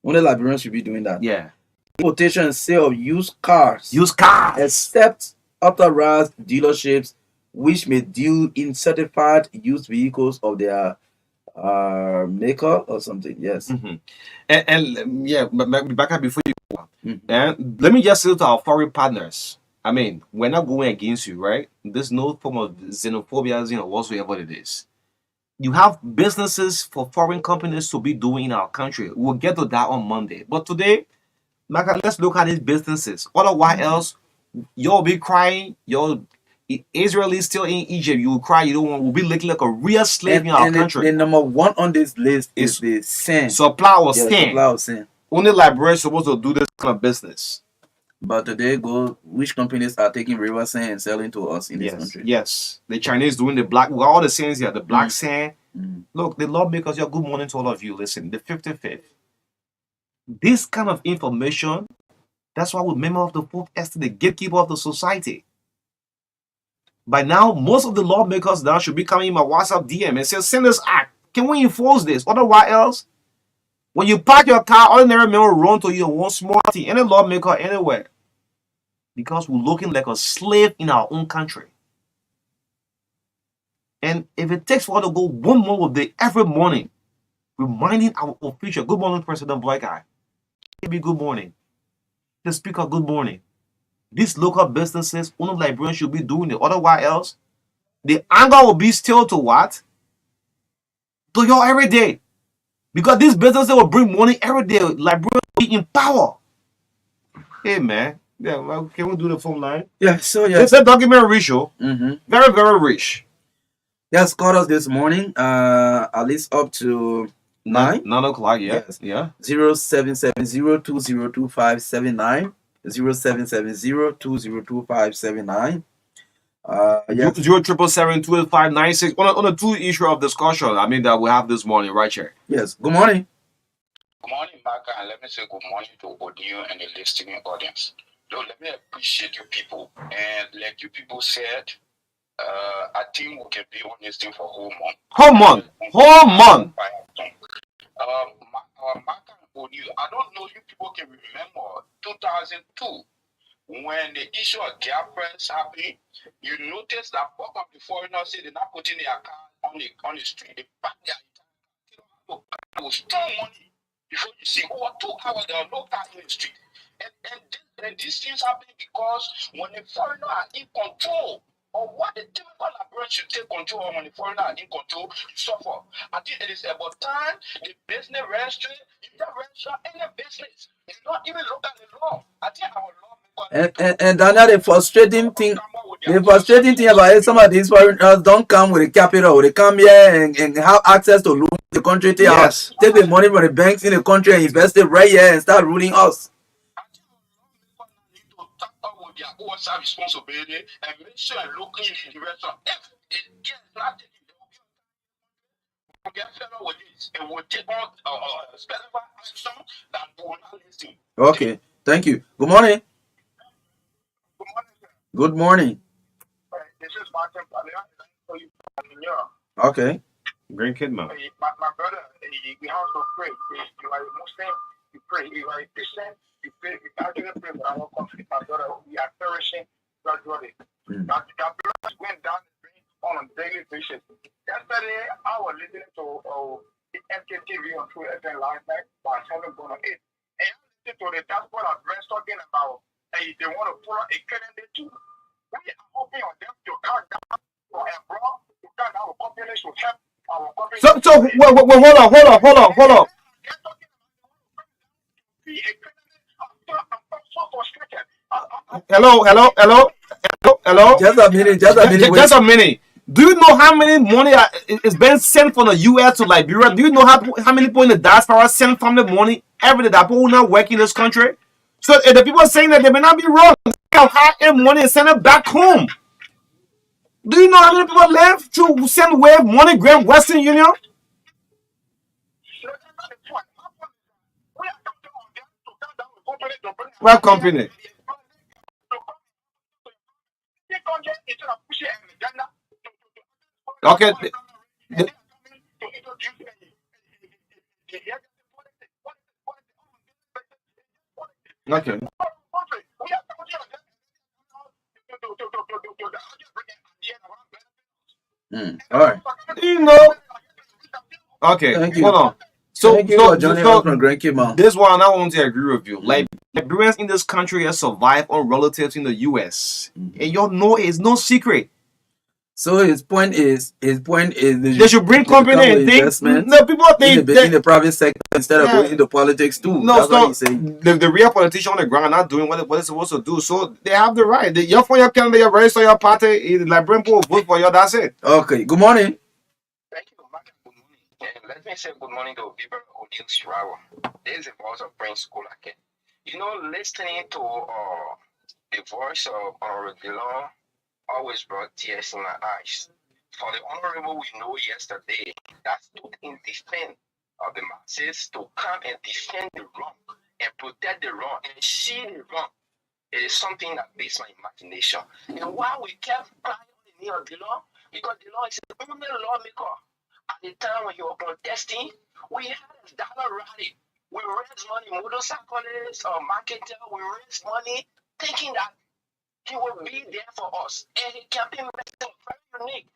Only Liberians should be doing that. Yeah. Importation and sale of used cars. Used cars. Except authorized dealerships which may deal in certified used vehicles of their maker or something. Yes. Mhm. And yeah, but back up before you go. Mhm. And let me just say to our foreign partners. I mean, we're not going against you, right? There's no form of xenophobia, whatsoever it is. You have businesses for foreign companies to be doing in our country. We'll get to that on Monday. But today, Marka, let's look at these businesses. Otherwise, else you'll be crying. Israel is still in Egypt. You will cry. You don't want. We'll be looking like a real slave And in our and country. the number one on this list is Is the sand. supply or Yeah, stand. supply of sand. Only Liberia is supposed to do this kind of business. But today, which companies are taking river sand and selling to us in this Yes, country? yes. The Chinese doing the black. We got all the sands here. The black sand. Mm. Look, the lawmakers. Your good morning to all of you. Listen, the 55th. This kind of information. That's why we member of the fourth estate, the gatekeeper of the society. By now, most of the lawmakers now should be coming in my WhatsApp DM and say, send this act. Can we enforce this? Otherwise, else, when you park your car, ordinary men will run to you and want small thing. Any lawmaker anywhere. Because we're looking like a slave in our own country. And if it takes for us to go 1 more day every morning, reminding our official, good morning, President Black Guy. Maybe good morning. The speaker, good morning. These local businesses, only Liberians should be doing it. Otherwise, else, the anger will be still to what? To your every day. Because these businesses will bring money every day. Liberians will be in power. Hey, man. Yeah, well, can we do the phone line? Yeah, so This is a document rich, oh. Very, very rich. Yes, called us this morning, at least up to 9 o'clock, yeah. Yes. Yeah. 0770-202579, 0770-202579. Yes. 077728596 on the two issue of discussion. I mean that we have this morning right here. Yes. Good morning. Good morning, Marka, and let me say good morning to Odile and the listening audience. So let me appreciate you people. And like you people said, I think we can be on this thing for a whole month. Whole month. Marka and Odile, I don't know if you people can remember 2002 when the issue of gap press happened. You notice that both of the foreigners say they're not putting their car on the street. They pack their car with strong money. Before you see over 2 hours, there are no car in the street. And these things happen because when the foreigner are in control of what the typical Liberian should take control of, when the foreigner are in control, you suffer. I think it is about time the business registry, you can register any business. It's not even look at the law. I think our law. And another frustrating thing. The frustrating thing about it, some of these foreigners don't come with a capital. They come here and have access to loan the country. Yes. Take the money from the banks in the country and invest it right here and start ruling us. With their oversight responsibility and make sure and look in the direction. If it gets not taken, we'll get federal with this and we'll take on special action that will not listen. Okay, thank you. Good morning. Good morning, sir. Good morning. This is Martin Palia. Okay. Great kid, man. My brother, we have to pray. You are a Muslim, you pray. You are a Christian, you pray. We actually pray for our country. My brother, we are perishing gradually. That blood is going down the drain on a daily basis. Yesterday, I was listening to the MKTV on True FM last night by 7:08. And I listened to the dashboard address talking about they want to pull out a calendar too. We are hoping on them to cut down for abroad, to cut down our companies to help our companies. So wait, hold on. Hello. Just a minute. Just a minute. Do you know how many money is being sent from the US to Liberia? Do you know how many people in the diaspora send family money every day that people not work in this country? So if the people are saying that they may not be wrong, high money and send it back home. Do you know how many people left to send wave money, Grand Western Union? What company? Okay. Okay. All right. You know. Okay, Thank you. hold on. So, Thank you so, for joining so us from Grand Cayman. this one I want to agree with you. Like Liberians in this country have survived on relatives in the U.S. And you know it's no secret. So his point is They should bring they should company come and with think. investment No, people in think in that. the private sector instead of going Yeah, into politics too. no, That's what so he's saying. the real politician on the ground not doing what they're supposed to do. So they have the right. You're for your candidate, you register your party. Liberian people vote for you. That's it. Okay. Good morning. Thank you, Marka. Good morning. And let me say good morning to people who need Shirawa. This is the voice of Prince Kulake. You know, listening to the voice of Honorable Dillon always brought tears in my eyes. For the Honorable we know yesterday that stood in defense of the masses to come and defend the wrong and protect the wrong and see the wrong. It is something that beats my imagination. And while we kept crying on the knee of the law, because the law is the only lawmaker. At the time when you were protesting, we had a dollar rally. We raised money, motorcyclists or marketer, we raised money thinking that he will be there for us. And he campaign message was very unique.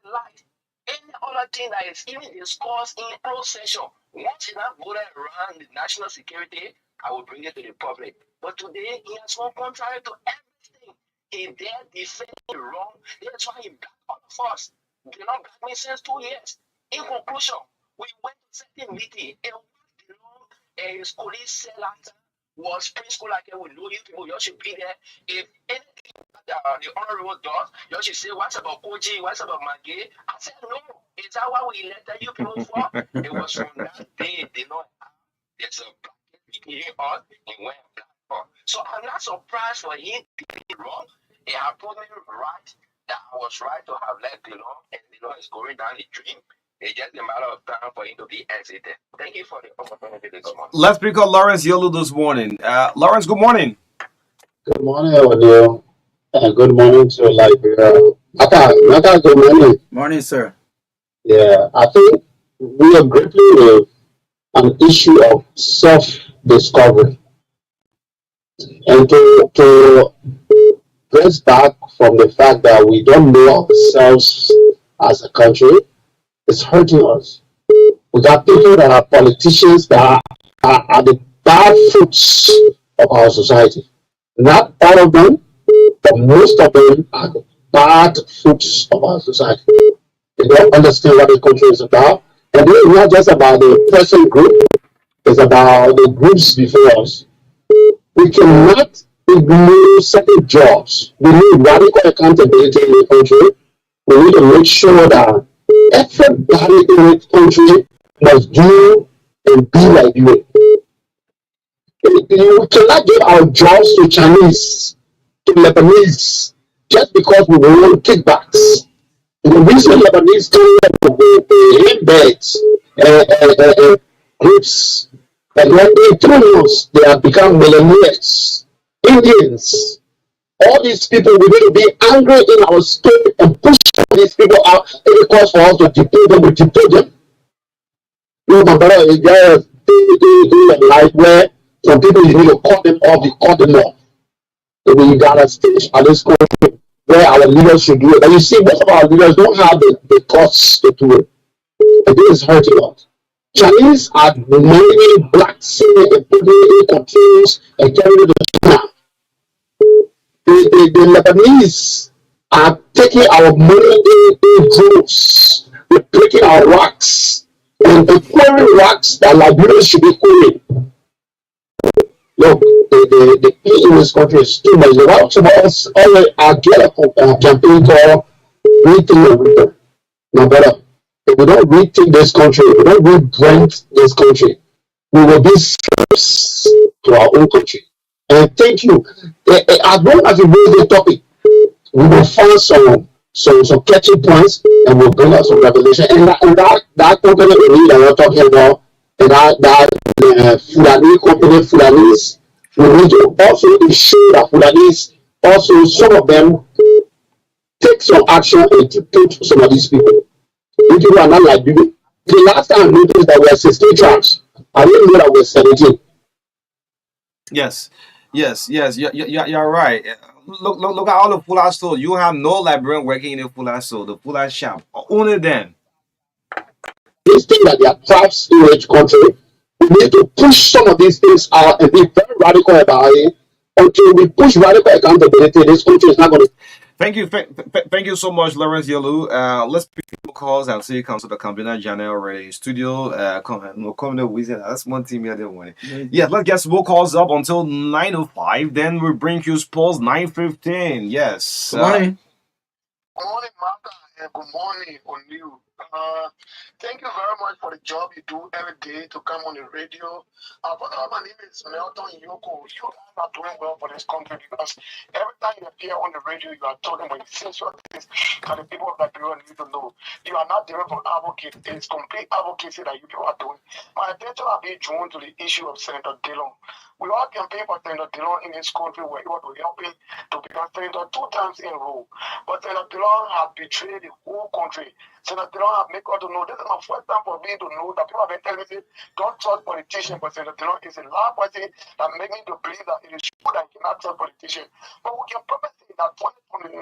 Like any other thing that is even discussed in closed session, once he not voted around the national security, I will bring it to the public. But today he has gone contrary to everything. He dare defend the wrong. That's why he blocked all of us. They not block me since 2 years. In conclusion, we went to certain meeting and what the law and his colleagues said last time was preschool like we know you people, you should be there. If anything the honorable does, you should say, what's about Koji, what's about Maggie? I said, no, is that what we elected you people for? It was from that day, they know there's a black between us and went black for. So I'm not surprised for him to be wrong. He had put me right that I was right to have left the law, and the law is going down the drain. It's just a matter of time for him to be exited. Thank you for the opportunity this morning. Let's pick up Lawrence Yolu this morning. Lawrence, good morning. Good morning, Audio, and good morning to Naka, good morning. Morning, sir. Yeah, I think we are grappling with an issue of self-discovery, and to trace back from the fact that we don't know ourselves as a country, it's hurting us. We got people that are politicians that are the bad fruits of our society. Not all of them, but most of them are the bad fruits of our society. They don't understand what the country is about. And it's not just about the present group, it's about the groups before us. We cannot ignore certain jobs. We need radical accountability in the country. We need to make sure that everybody in the country must do and be like you. We cannot give our jobs to Chinese, to Lebanese, just because we want kickbacks. The reason Lebanese come in beds, groups, and when they 3 months, they have become millionaires. Indians, all these people, we need to be angry in our spirit and push these people out. It cause for us to deport them, we deport them. You know, my brother, is just doing a life where some people you need to cut them off, you cut them off. So we got a stage at this country where our leaders should do it. But you see, most of our leaders don't have the guts to do it. And this is hurting us. Chinese are mining black seed and putting it in containers and carrying it to China. The Lebanese are taking our money in droves. They're breaking our rocks. And the quarrying rocks that Liberians should be quarrying. Look, the pain in this country is too much. A lot of us already are getting a campaign called Rethink the Winter. Now, brother, if we don't rethink this country, if we don't rebrand this country, we will be slaves to our own country. And thank you. As long as we raise the topic, we will find some catchy points and we'll bring out some revelation. And that company that we're talking about, and that Fulani company, Fulanis, we need to also ensure that Fulanis, also some of them take some action and deport some of these people. These people are not like people. The last time I noticed that we are 16 tribes. I didn't know that we are 17. Yes. Yes, yes, you're right. Look at all the full store. You have no librarian working in a full store, the full shop. Only then. This thing that they are traps in each country, we need to push some of these things out and be very radical about it. Until we push radical accountability, this country is not going to. Thank you so much, Lawrence Yelu. Let's pick your calls and see you come to the Campina January already studio. Come to visit. That's one team here. Yeah, let's get more calls up until 9:05. Then we bring you Sports 9:15. Yes. Good morning. Good morning, Marka, and good morning on you. Thank you very much for the job you do every day to come on the radio. My name is Melton Yoko. You guys are doing well for this country because every time you appear on the radio, you are talking about essential things that the people of Liberia need to know. You are not there for advocate. It's complete advocacy that you people are doing. My attention will be drawn to the issue of Senator Dillon. We all campaign for Senator Dillon in this country where he was helping to become senator 2 times in a row. But Senator Dillon has betrayed the whole country. Senator Dillon has made us to know. This is my first time for me to know that people have been telling me, don't trust politicians, but Senator Dillon is a loud person that makes me to believe that it is true that you cannot trust politicians. But we can promise you that 2029,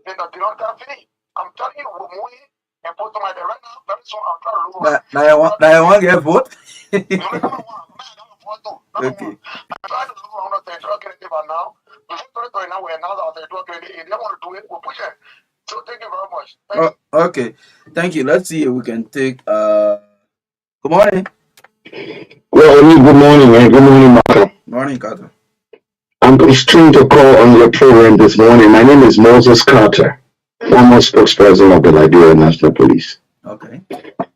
Senator Dillon can finish. I'm telling you, we're moving and put to my right now. Very soon, I'm trying to lose. Now I want to get vote. Okay. I'm trying to lose 100 by now. Before 2029, we're now out there. If they want to do it, we'll push it. So thank you very much. Okay. Thank you. Let's see if we can take. Good morning. Well, good morning, and good morning, Marka. Morning, Carter. I'm constrained to call on your program this morning. My name is Moses Carter, former spokesperson of the Liberia National Police. Okay.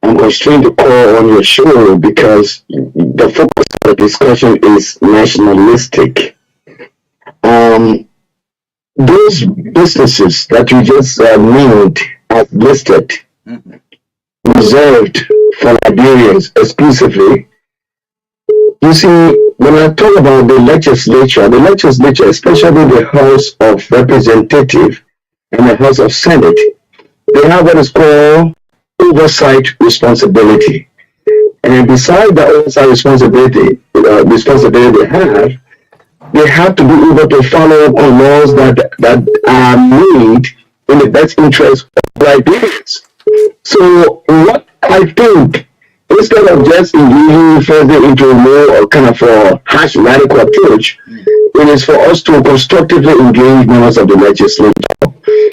I'm constrained to call on your show because the focus of the discussion is nationalistic. Those businesses that you just named as listed, reserved for Liberians exclusively. You see, when I talk about the legislature, especially the House of Representatives and the House of Senate, they have what is called oversight responsibility. And beside the oversight responsibility they have to be able to follow up on laws that are made in the best interest of Liberians. So what I think, instead of just engaging further into a more kind of a harsh radical approach, it is for us to constructively engage members of the legislature.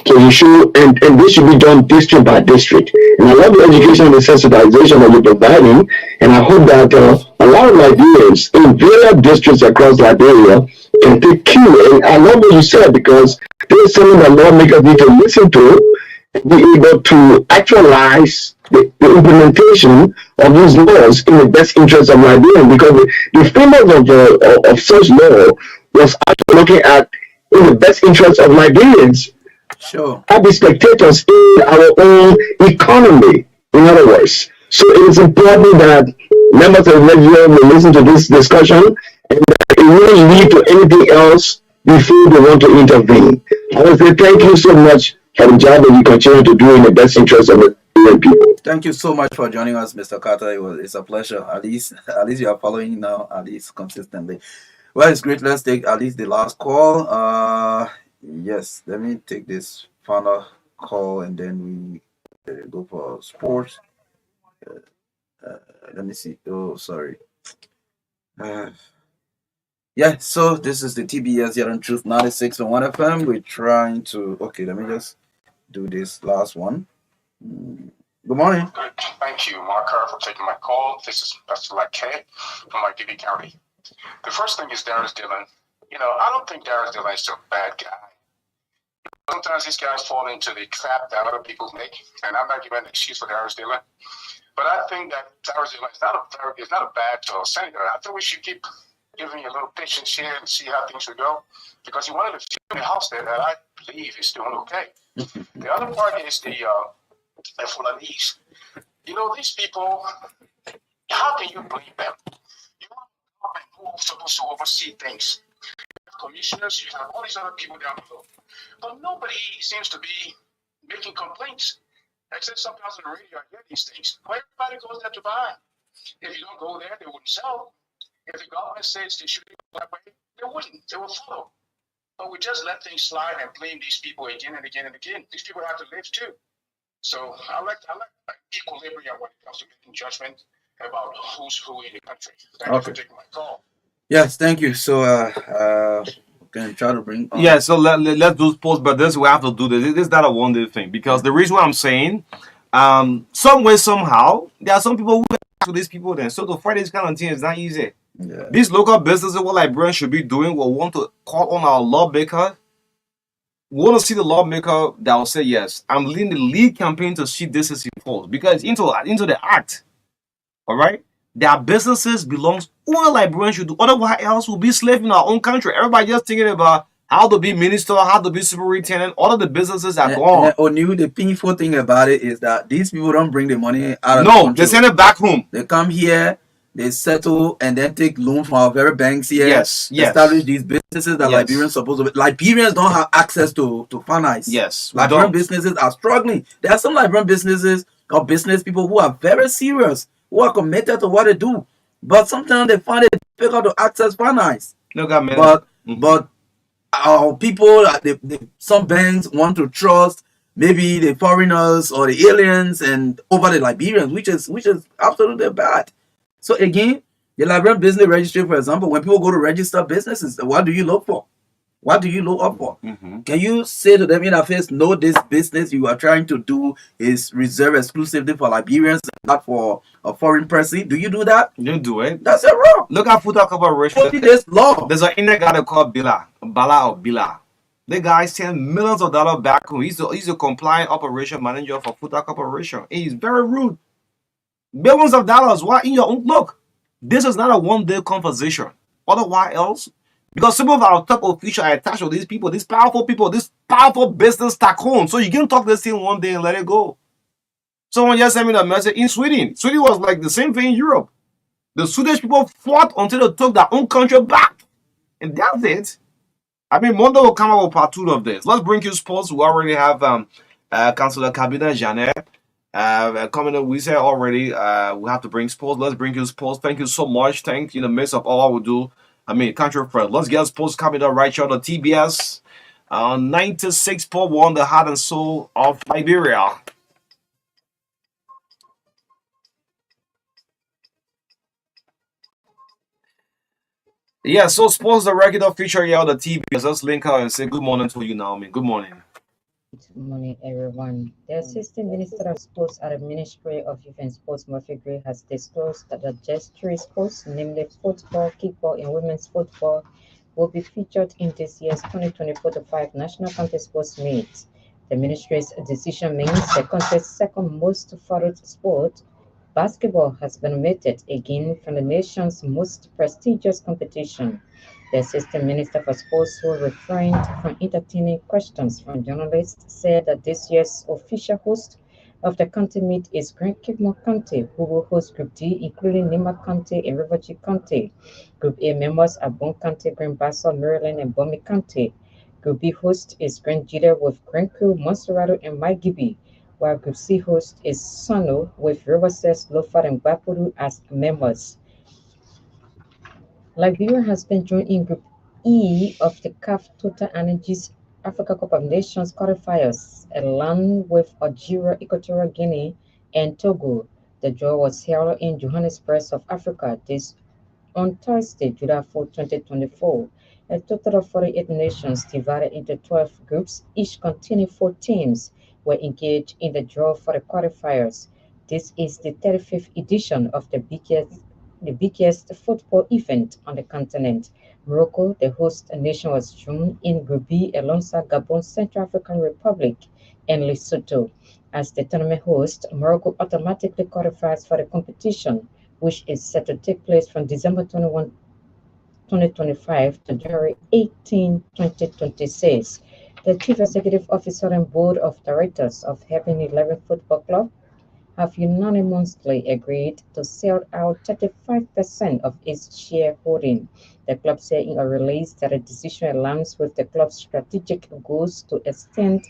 So you should, and this should be done district by district. And I love the education and the sensitization that you're providing, and I hope that a lot of Liberians in various districts across Liberia can take cue. And I love what you said because there's something that lawmakers need to listen to and be able to actualize the implementation of these laws in the best interest of Liberians, because the framework of such law was actually looking at in the best interest of Liberians. Sure. Not be spectators in our own economy, in other words. So it is important that members of the legislature will listen to this discussion and that it will lead to anything else before they want to intervene. I want to say thank you so much for the job that you continue to do in the best interest of the people. Thank you so much for joining us, Mr. Carter. It's a pleasure. At least you are following now, at least consistently. Well, it's great. Let's take at least the last call. Yes, let me take this final call and then we go for sports. Let me see. Oh, sorry. Yeah, so this is the TBS Year and Truth 96.1 FM. We're trying to. Okay, let me just do this last one. Good morning. Good. Thank you, Marka, for taking my call. This is Pastor K from Marka County. The first thing is Darius Dillon. I don't think Darius Dillon is a bad guy. Sometimes these guys fall into the trap that other people make, and I'm not giving an excuse for Darius Dillon. But I think that Darius Dillon is not a bad senator. I think we should keep giving you a little patience here and see how things will go, because he wanted to few in the house there that I believe is doing okay. The other part is the Fulanese. These people, how can you blame them? You have a government who's supposed to oversee things. You have commissioners, you have all these other people down below. But nobody seems to be making complaints. Except sometimes on the radio, I hear these things. Well, everybody goes there to buy. If you don't go there, they wouldn't sell. If the government says they should go that way, they wouldn't. They will follow. But we just let things slide and blame these people again and again and again. These people have to live too. So I like equilibrium when it comes to making judgment about who's who in the country. Thank you for Okay. taking my call. Yes, thank you. So, gonna try to bring on. Yeah, so let's do polls, but this we have to do this. This is not a one day thing because the reason why I'm saying, some way somehow there are some people who to these people then. So to fight this kind of thing is not easy. Yeah. These local businesses, what Liberians should be doing, we want to call on our lawmaker. We want to see the lawmaker that will say yes. I'm leading the lead campaign to see this is enforced because into the act. All right, their businesses belongs only Liberians should do. Otherwise, else we'll be slave in our own country. Everybody just thinking about how to be minister, how to be superintendent. All of the businesses are gone. O'Neil, the painful thing about it is that these people don't bring the money out of the No, country. they send it back home. They come here, they settle, and then take loan from our very banks here. Yes, yes. Establish these businesses that Yes. Liberians supposed to be. Liberians don't have access to finance. Yes, we Liberian don't. businesses are struggling. There are some Liberian businesses or business people who are very serious, who are committed to what they do. But sometimes they find it difficult to access finance. Look at me. But our people, some banks want to trust maybe the foreigners or the aliens and over the Liberians, which is absolutely bad. So again, the Liberian business registry, for example, when people go to register businesses, what do you look for? What do you look up for? Can you say to them in their face, no, this business you are trying to do is reserved exclusively for Liberians and not for a foreign person? Do you do that? You don't do it. That's wrong. Look at Food Corporation. Only this law. There's an Indian guy they call Bala or Bila. The guy sent millions of dollars back home. He's a compliant operation manager for Food Corporation. He's very rude. Millions of dollars. Why in your own look? This is not a one-day conversation. Otherwise, else, because some of our top officials are attached to these people, these powerful business tycoon. So you can talk this thing one day and let it go. Someone just sent me the message in Sweden. Sweden was like the same thing in Europe. The Swedish people fought until they took their own country back. And that's it. I mean, Monday will come up with part 2 of this. Let's bring you sports. We already have Councillor Kabina Janet coming up. We said already we have to bring sports. Let's bring you sports. Thank you so much. Thank you in the midst of all we do. I mean, country friend. Let's get sports coming up right here on the TBS 96.1, the heart and soul of Liberia. Yeah, so sports the regular feature here on the TBS. Let's link out and say good morning to you, Naomi. Good morning. Good morning, everyone. The Assistant Minister of Sports at the Ministry of Youth and Sports, Murphy Gray, has disclosed that the just 3 sports, namely football, kickball, and women's football, will be featured in this year's 2024-5 National County Sports Meet. The ministry's decision means the country's second most followed sport, basketball, has been omitted again from the nation's most prestigious competition. The Assistant Minister for Sports, who refrained from entertaining questions from journalists, said that this year's official host of the county meet is Grand Kigmo County, who will host Group D, including Nima County and Riverview County. Group A members are Bon County, Grand Bassa, Maryland, and Bomi County. Group B host is Grand Jida with Grand Crew, Monserrato, and Maigibi, while Group C host is Sano with Riverside, Lofar, and Bapuru as members. Liberia has been joined in Group E of the CAF Total Energies Africa Cup of Nations qualifiers, along with Algeria, Equatorial Guinea, and Togo. The draw was held in Johannesburg, South Africa, on Thursday, July 4, 2024. A total of 48 nations divided into 12 groups, each containing 4 teams, were engaged in the draw for the qualifiers. This is the 35th edition of the biggest football event on the continent. Morocco, the host nation, was joined in Group B alongside Gabon, Central African Republic, and Lesotho. As the tournament host, Morocco automatically qualifies for the competition, which is set to take place from December 21, 2025 to January 18, 2026. The Chief Executive Officer and Board of Directors of Heaven 11 Football Club have unanimously agreed to sell out 35% of its shareholding. The club said in a release that the decision aligns with the club's strategic goals to extend,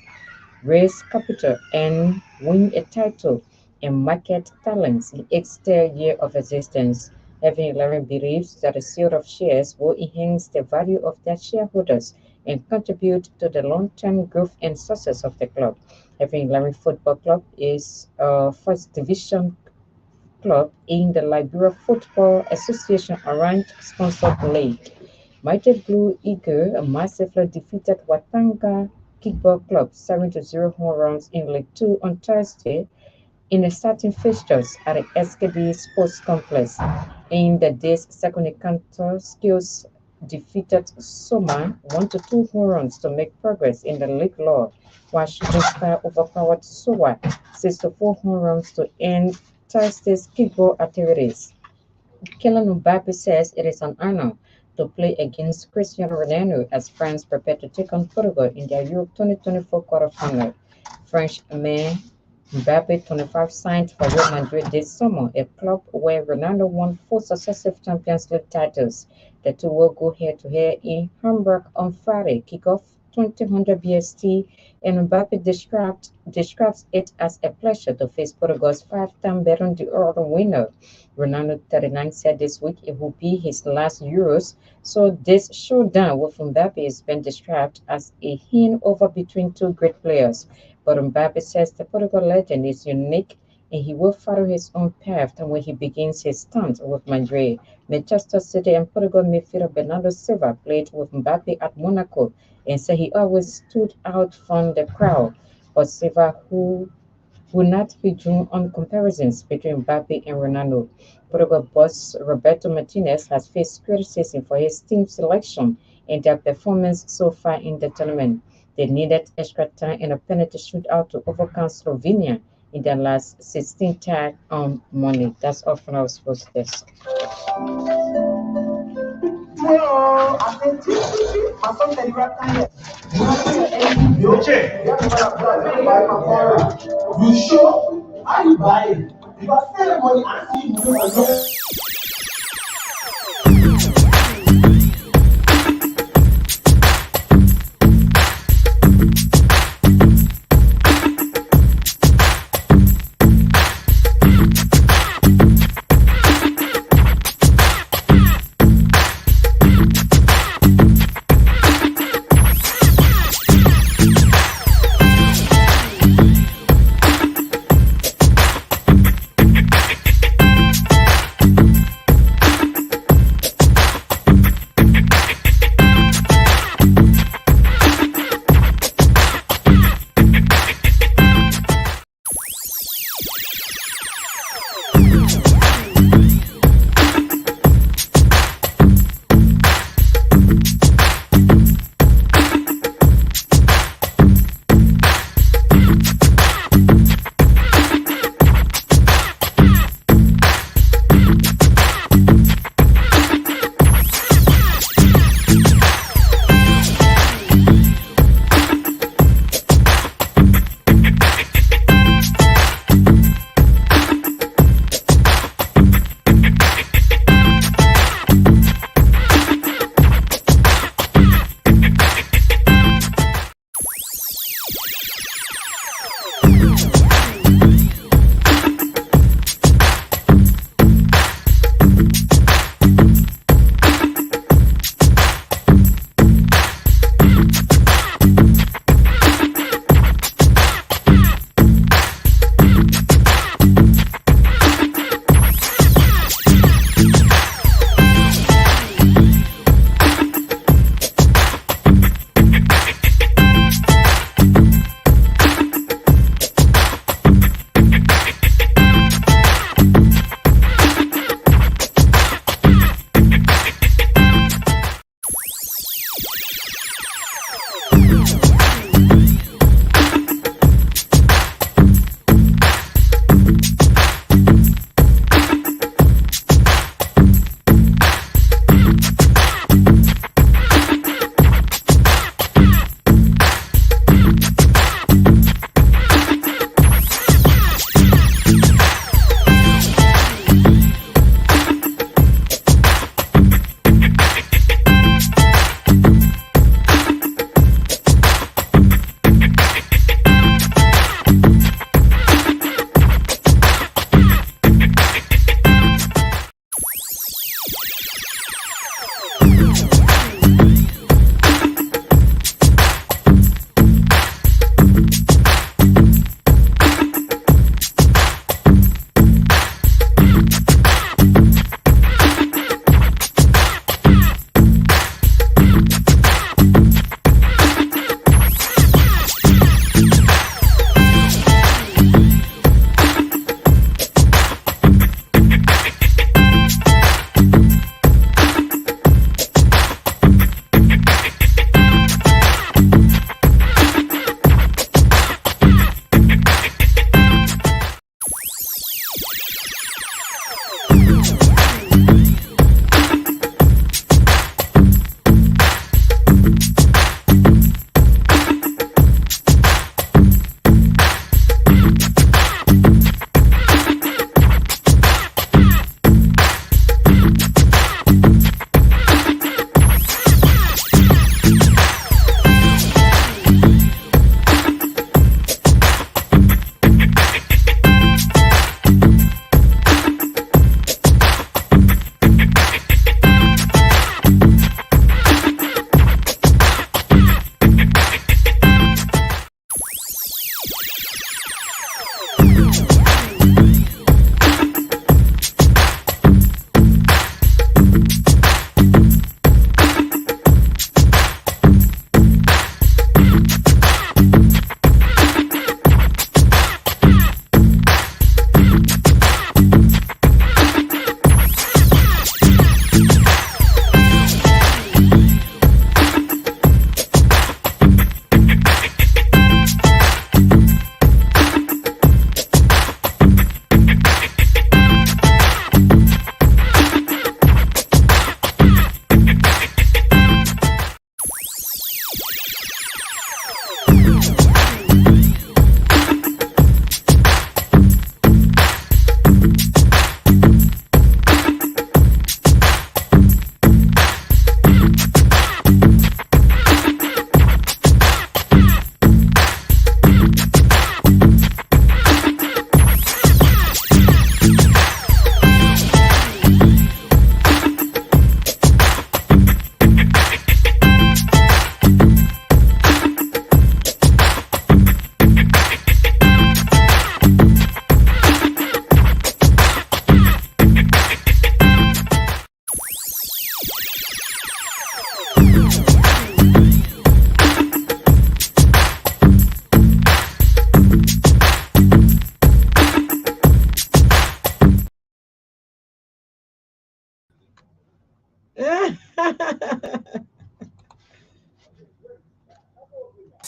raise capital, and win a title and market talents in its third year of existence. Having 11 believes that a sale of shares will enhance the value of their shareholders and contribute to the long-term growth and success of the club. Having 11 Football Club is a first division club in the Liberia Football Association Orange sponsored league. Mighty Blue Eagle massively defeated Watanga Kickball Club 7-0 home runs in League 2 on Thursday in the starting fixtures at the SKD Sports Complex. In the day's second encounter, Skills defeated Soma 1-2 home runs to make progress in the league law, while Shooting Star overpowered Sowa 6-4 home runs to end Thursday's kickball activities. Kylian Mbappe says it is an honor to play against Cristiano Ronaldo as France prepare to take on Portugal in their Euro 2024 quarterfinal. French man Mbappe, 25, signed for Real Madrid this summer, a club where Ronaldo won 4 successive Champions League titles. The two will go head-to-head in Hamburg on Friday, kickoff 2000 BST, and Mbappe describes it as a pleasure to face Portugal's 5-time Ballon d'Or winner. Ronaldo, 39, said this week it will be his last Euros, so this showdown with Mbappe has been described as a handover between two great players. But Mbappe says the Portugal legend is unique and he will follow his own path when he begins his stint with Madrid. Manchester City and Portugal midfielder Bernardo Silva played with Mbappe at Monaco and said he always stood out from the crowd. But Silva, who will not be drawn on comparisons between Mbappe and Ronaldo. Portugal boss Roberto Martinez has faced criticism for his team selection and their performance so far in the tournament. They needed extra time in a penalty shootout to overcome Slovenia in their last 16 tag on Monday. That's all from our sports desk. You show how you buy it. You got spend money and see money.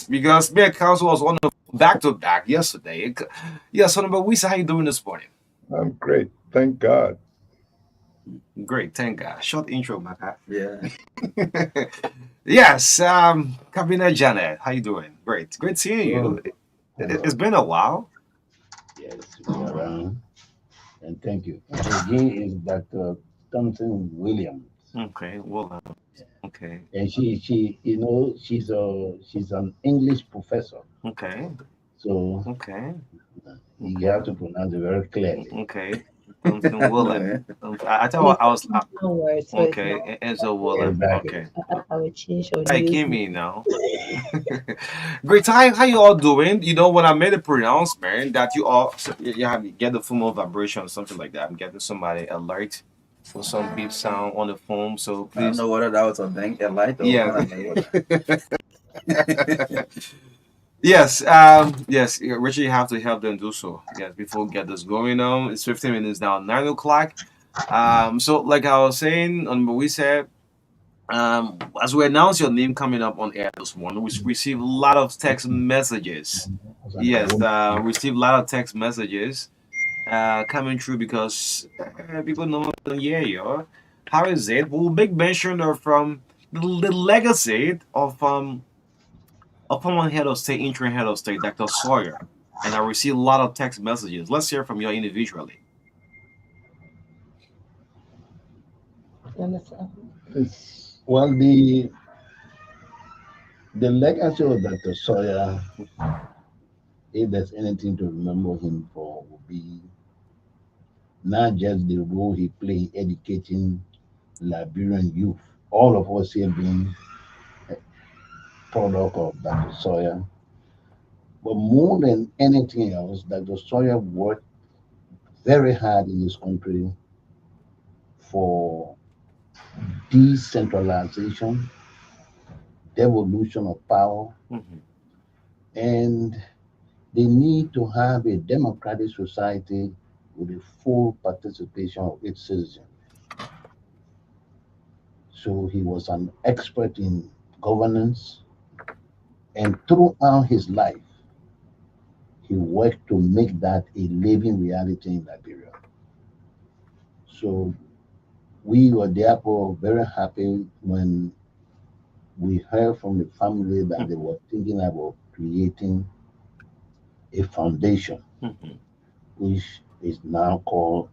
because me and Council was on the back to back yesterday. Yes, so number we how you doing this morning? I'm great. Thank God. Great, thank God. Short intro, Marka. Yeah. Yes, Kabina Janet, how you doing? Great seeing you. Oh, It's been a while. yes, we are around. And thank you. Again is Dr. Thompson Williams. Okay, well, okay, And she's an English professor. okay, So okay, you have to pronounce it very clearly. okay. Thompson No, Willen. eh? I And thought it's I was one word, so it's okay. not Enzo Willen. complicated. Exactly. Okay. I will change or Hey, use Kimmy now. Great. How you all doing? When I made a pronouncement that you all you have get the phone vibration or something like that. I'm getting somebody alert for some beep sound on the phone. So I don't please, know whether that was a light or yeah. what. Yes, yes, yeah, Richard, you have to help them do so. Yes, before we get this going on. It's 15 minutes now, 9 o'clock. So like I was saying on what we said, as we announce your name coming up on air this morning, we received a lot of text messages. Yes, received a lot of text messages coming through because people know yeah, yo. How is it? We'll make mention of the legacy of former head of state, interim head of state, Dr. Sawyer. And I received a lot of text messages. Let's hear from you individually. You understand? Well, the legacy of Dr. Sawyer, if there's anything to remember him for, would be not just the role he played educating Liberian youth. All of us here being product of Dr. Sawyer. But more than anything else, Dr. Sawyer worked very hard in this country for decentralization, devolution of power, Mhm. and the need to have a democratic society with the full participation of its citizens. So he was an expert in governance, and throughout his life, he worked to make that a living reality in Liberia. So we were therefore very happy when we heard from the family that they were thinking about creating a foundation, Mhm. which is now called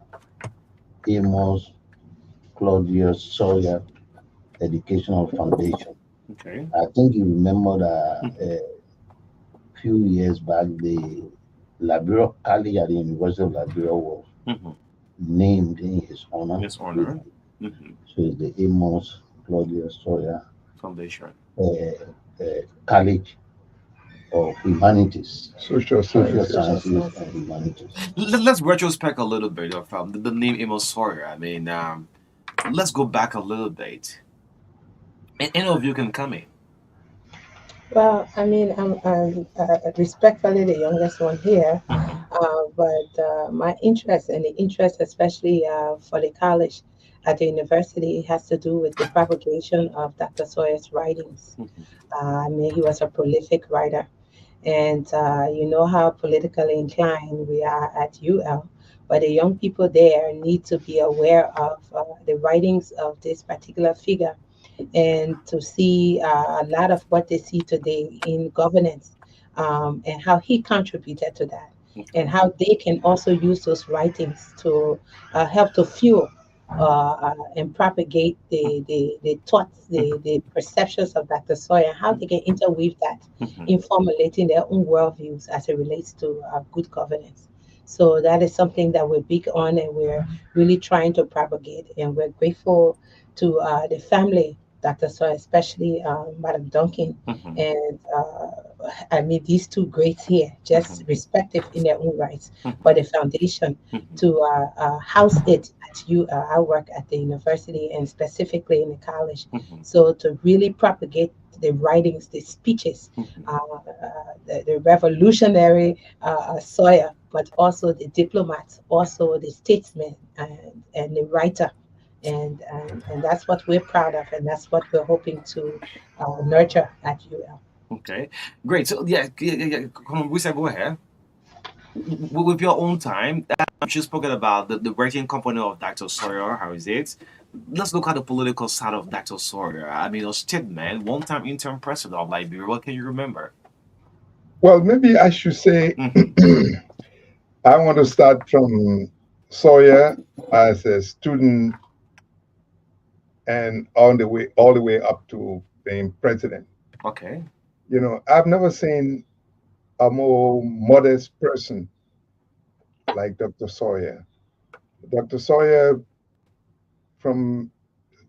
Amos Claudius Sawyer Educational Foundation. Okay. I think you remember that Mhm. a few years back, the Liberia College at the University of Liberia was Mhm. named in his honor. Miss Honor. Mhm. So it's the Amos Claudius Sawyer Foundation. College of Humanities, Social Social Sciences. Sciences and Humanities. Let's retrospect a little bit of the name Amos Sawyer. I mean, let's go back a little bit. And any of you can come in. Well, I mean, I'm respectfully the youngest one here, Mhm. but my interest and the interest, especially for the college at the university, has to do with the propagation of Dr. Sawyer's writings. Mhm. I mean, he was a prolific writer, and you know how politically inclined we are at UL. But the young people there need to be aware of the writings of this particular figure and to see a lot of what they see today in governance and how he contributed to that and Okay. how they can also use those writings to help to fuel and propagate the thoughts, Mhm. the perceptions of Dr. Sawyer, and how they can interweave that Mhm. in formulating their own worldviews as it relates to good governance. So that is something that we're big on and we're really trying to propagate. And we're grateful to the family, Dr. Sawyer, especially Madam Duncan, Mhm. and I mean these two greats here, just Mhm. respective in their own rights, Mhm. but the foundation Mhm. to house it at you. I work at the university and specifically in the college, Mhm. so to really propagate the writings, the speeches, Mhm. the revolutionary Sawyer, but also the diplomat, also the statesman, and the writer. And that's what we're proud of, and that's what we're hoping to nurture at UL. Okay, great. So yeah, come on, Wisa, go ahead. With your own time, you spoken about the working component of Dr. Sawyer. How is it? Let's look at the political side of Dr. Sawyer. I mean, a statement, one-time interim president of Liberia. What can you remember? Well, maybe I should say Mm-hmm. I want to start from Sawyer as a student and on the way all the way up to being president. Okay. I've never seen a more modest person like Dr. Sawyer. Dr. Sawyer from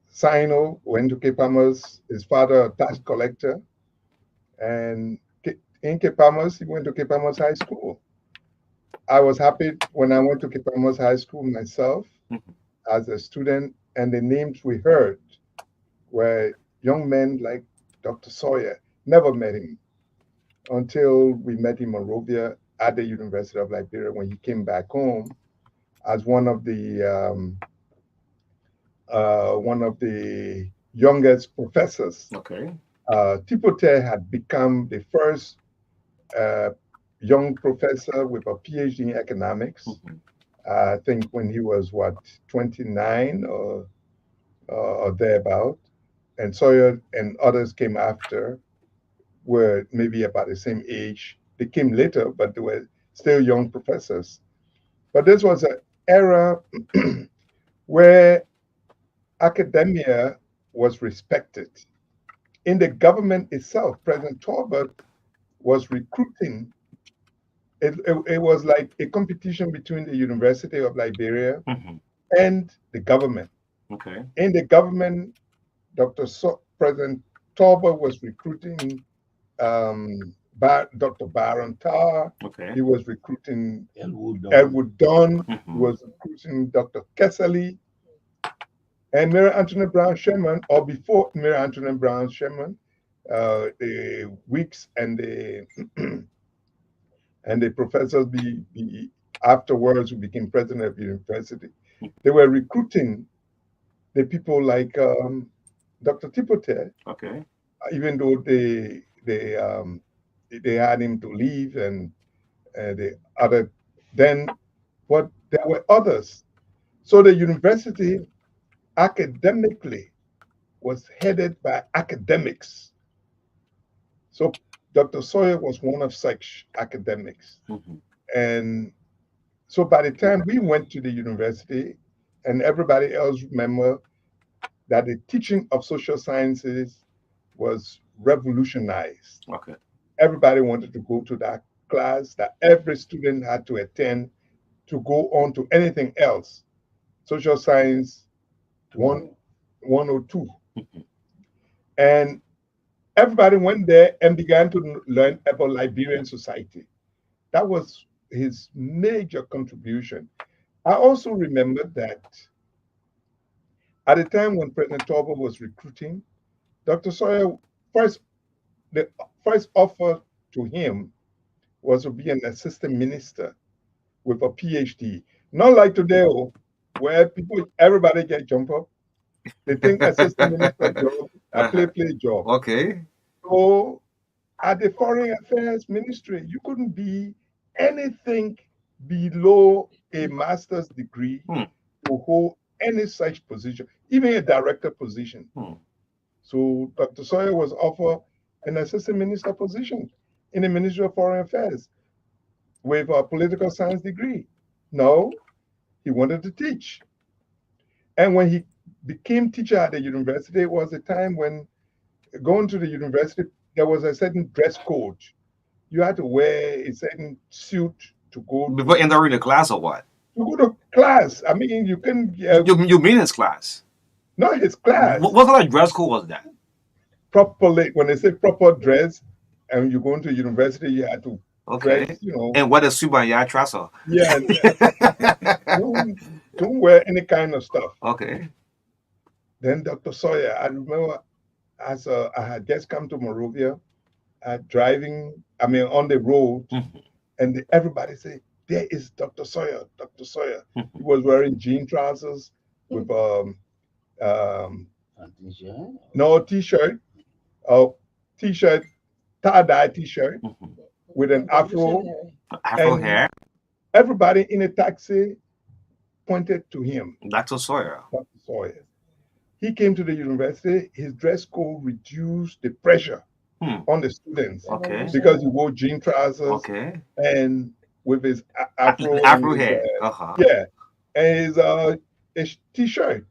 Sino went to Cape Palmas. His father, a tax collector, and in Cape Palmas, he went to Cape Palmas High School. I was happy when I went to Cape Palmas High School myself Mm-hmm. as a student, and the names we heard were young men like Dr. Sawyer. Never met him until we met in Monrovia at the University of Liberia when he came back home as one of the youngest professors. Okay. Tipote had become the first uh, young professor with a PhD in economics. Mm-hmm. I think when he was 29 or thereabout, and Sawyer and others came after, were maybe about the same age. They came later, but they were still young professors. But this was an era where academia was respected. In the government itself, President Talbot was recruiting. It was like a competition between the University of Liberia Mm-hmm. and the government. Okay. In the government, President Talbot was recruiting Dr. Baron Tarr. Okay. He was recruiting Elwood Dunn. Edward Dunn. He Mm-hmm. was recruiting Dr. Kessley and Mary Antoinette Brown Sherman, or before Mary Antoinette Brown Sherman, the Weeks and the and the professors afterwards who became president of the university. They were recruiting the people like Dr. Tipote, Okay. even though they had him to leave and the other then, but there were others. So the university academically was headed by academics. So Dr. Sawyer was one of such academics. Mm-hmm. And so by the time we went to the university, and everybody else remember that the teaching of social sciences was revolutionized. Okay. Everybody wanted to go to that class that every student had to attend to go on to anything else. Social science one, 102. Mm-hmm. And everybody went there and began to learn about Liberian society. That was his major contribution. I also remember that at the time when President Torbo was recruiting, Dr. Sawyer first the first offer to him was to be an assistant minister with a PhD. Not like today, where everybody get jump up. They think assistant minister job a Uh-huh. play job. Okay. So at the Foreign Affairs Ministry, you couldn't be anything below a master's degree Hmm. to hold any such position, even a director position. Hmm. So Dr. Sawyer was offered an assistant minister position in the Ministry of Foreign Affairs with a political science degree. No, he wanted to teach. And when he became teacher at the university, it was a time when going to the university, there was a certain dress code. You had to wear a certain suit to go Before to entering the class or what? class. I mean, you can You mean his class? not his class What kind of dress code was that? properly. When they say proper dress, and you go into university, you had to Okay. dress. You know, And what a suit and ya trouser. yeah, don't wear any kind of stuff. Okay. Then Dr. Sawyer, I remember as I had just come to Monrovia, driving. I mean, on the road, Mhm. and everybody say, "There is Dr. Sawyer, Dr. Sawyer." He Mhm. was wearing jean trousers with um, And this, yeah. no t-shirt, uh, t-shirt, tie-dye T-shirt Mhm. with an afro, Afro and hair. everybody in a taxi pointed to him, Dr. Sawyer. Dr. Sawyer. He came to the university. His dress code reduced the pressure Hmm. on the students Okay. because he wore jean trousers Okay. and with his afro and Afro his hair. Uh-huh. yeah, and his T-shirt.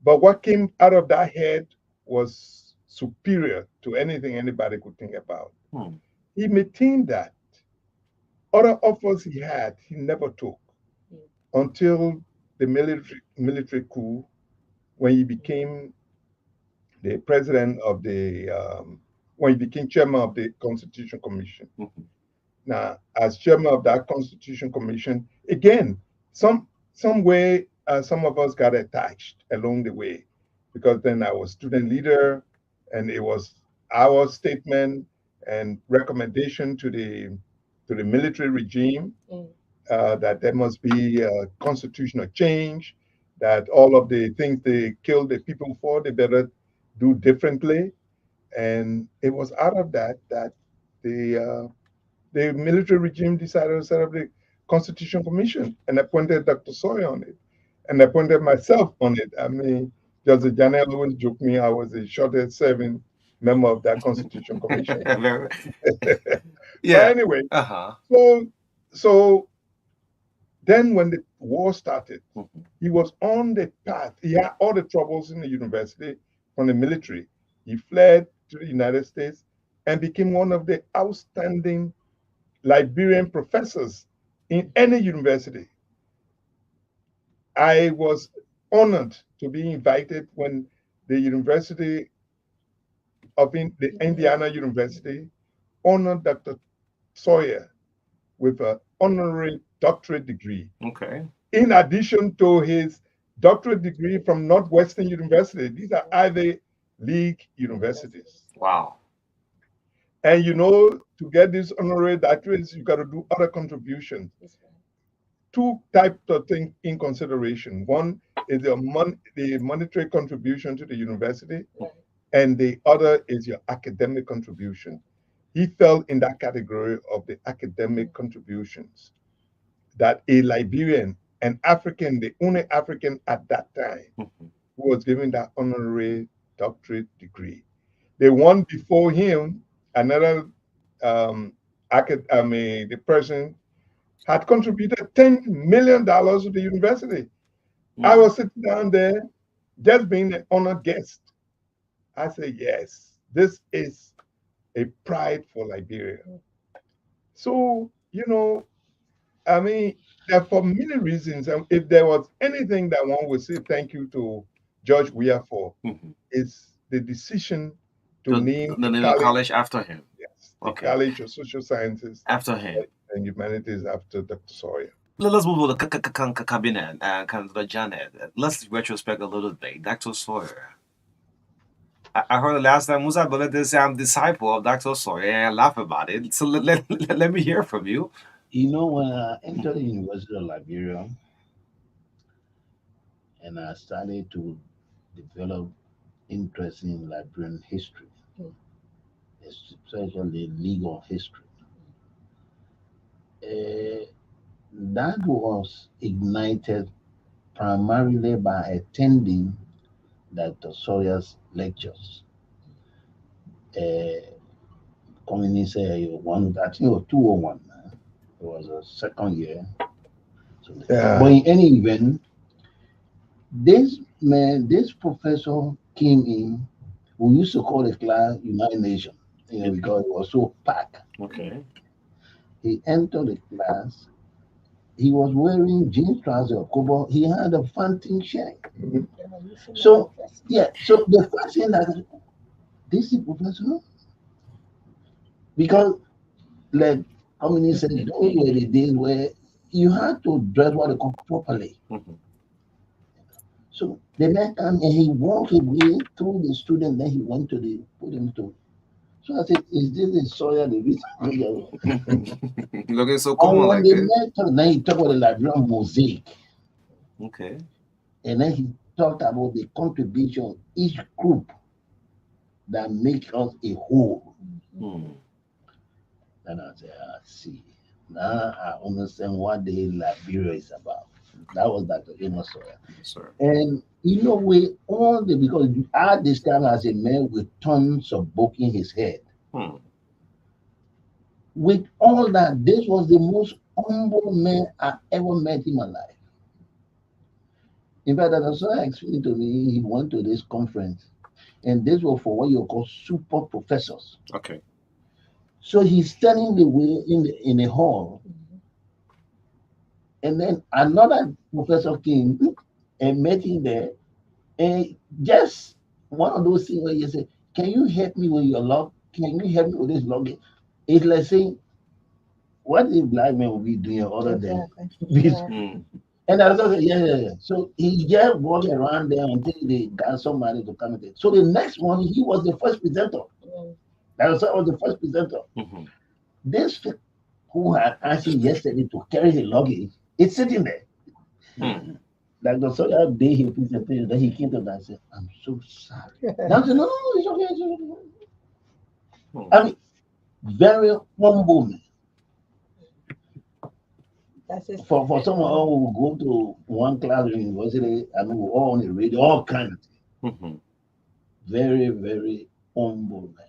But what came out of that head was superior to anything anybody could think about. Hmm. He maintained that. Other offers he had, he never took until the military coup, when he became the president of the, when he became chairman of the Constitution Commission. Mhm. Now, as chairman of that Constitution Commission, again, some way, some of us got attached along the way, because then I was student leader, and it was our statement and recommendation to the military regime that there must be a constitutional change, that all of the things they killed the people for, they better do differently. And it was out of that that the military regime decided to set up the Constitution Commission and appointed Dr. Sawyer on it and appointed myself on it. I mean, Judge Janelle always joked me I was the shortest serving member of that Constitution Commission. Very- But yeah. anyway, Uh-huh. so then when the war started, Mhm. he was on the path. He had all the troubles in the university from the military. He fled to the United States and became one of the outstanding Liberian professors in any university. I was honored to be invited when the University of the Indiana University honored Dr. Sawyer with an honorary doctorate degree, Okay. in addition to his doctorate degree from Northwestern University. These are Ivy League universities. Wow. And you know, to get these honorary doctorates, you got to do other contributions. Two types of things in consideration. One is the monetary contribution to the university, and the other is your academic contribution. He fell in that category of the academic contributions, that a Liberian, an African, the only African at that time, Mhm. who was given that honorary doctorate degree. The one before him, another the person had contributed $10 million to the university. I was sitting down there just being an honored guest. I said, yes, this is a pride for Liberia. So, I mean, for many reasons, if there was anything that one would say thank you to George Weah for, Mhm. is the decision to The, name the the name of college, college after him. yes, the Okay. College of Social Sciences After him. and Humanities after Dr. Sawyer. Let's move to the cabinet and kind of the Janet. Let's retrospect a little bit. Dr. Sawyer. I heard the last time Musa Bullet did say I'm disciple of Dr. Sawyer and I laugh about it. So let me hear from you. You know, when I entered the University of Liberia and I started to develop interest in Liberian history, especially legal history, uh, that was ignited primarily by attending Dr. Sawyer's lectures. Uh, Communist one, I think it was 201. It was a second year. So, Yeah. but in any event, this professor came in. We used to call the class United Nations, because it was so packed. Okay. He entered the class. He was wearing jeans trousers, but he had a fountain chair. So yeah, so the first thing that this is professor, because like communist said, those were the days where you had to dress what they call properly. Mhm. So the man came and he walked his way through the student, then he went to the podium to. So I said, is this the Sawyer the reason? Looking so And common when like the this. man talked, then he talked about the Liberian mosaic. Okay. And then he talked about the contribution of each group that make us a whole. Hmm. And I said, see, now I understand what the Liberia is about. That was Dr. Amos Sawyer. Yes, sir. And you know, because I described as a man with tons of book in his head. Hmm. With all that, this was the most humble man I ever met in my life. In fact, Dr. Sawyer explained to me he went to this conference, and this was for what you call super professors. Okay. So he's standing the way in the hall, and then another professor came and met him there, and just one of those things where you say, "Can you help me with your log? Can you help me with this login?" It's like saying, "What the black man will be doing other than Exactly. this?" Yeah. Hmm. And I was like, yeah. So he just walked around there until they got somebody to come in. So the next morning, he was the first presenter. Mm. That was the first presenter. Hmm. This who had asked him yesterday to carry the luggage, it's sitting there. Hmm. Like the Sawyer day he presented, then he came to that and said, "I'm so sorry." Now I said, no, it's okay. It's okay. Hmm. I mean, very humble man. That's his. For someone who go to one class in university, I mean, we're all on the radio, all kinds of things. Hmm. Very, very humble man.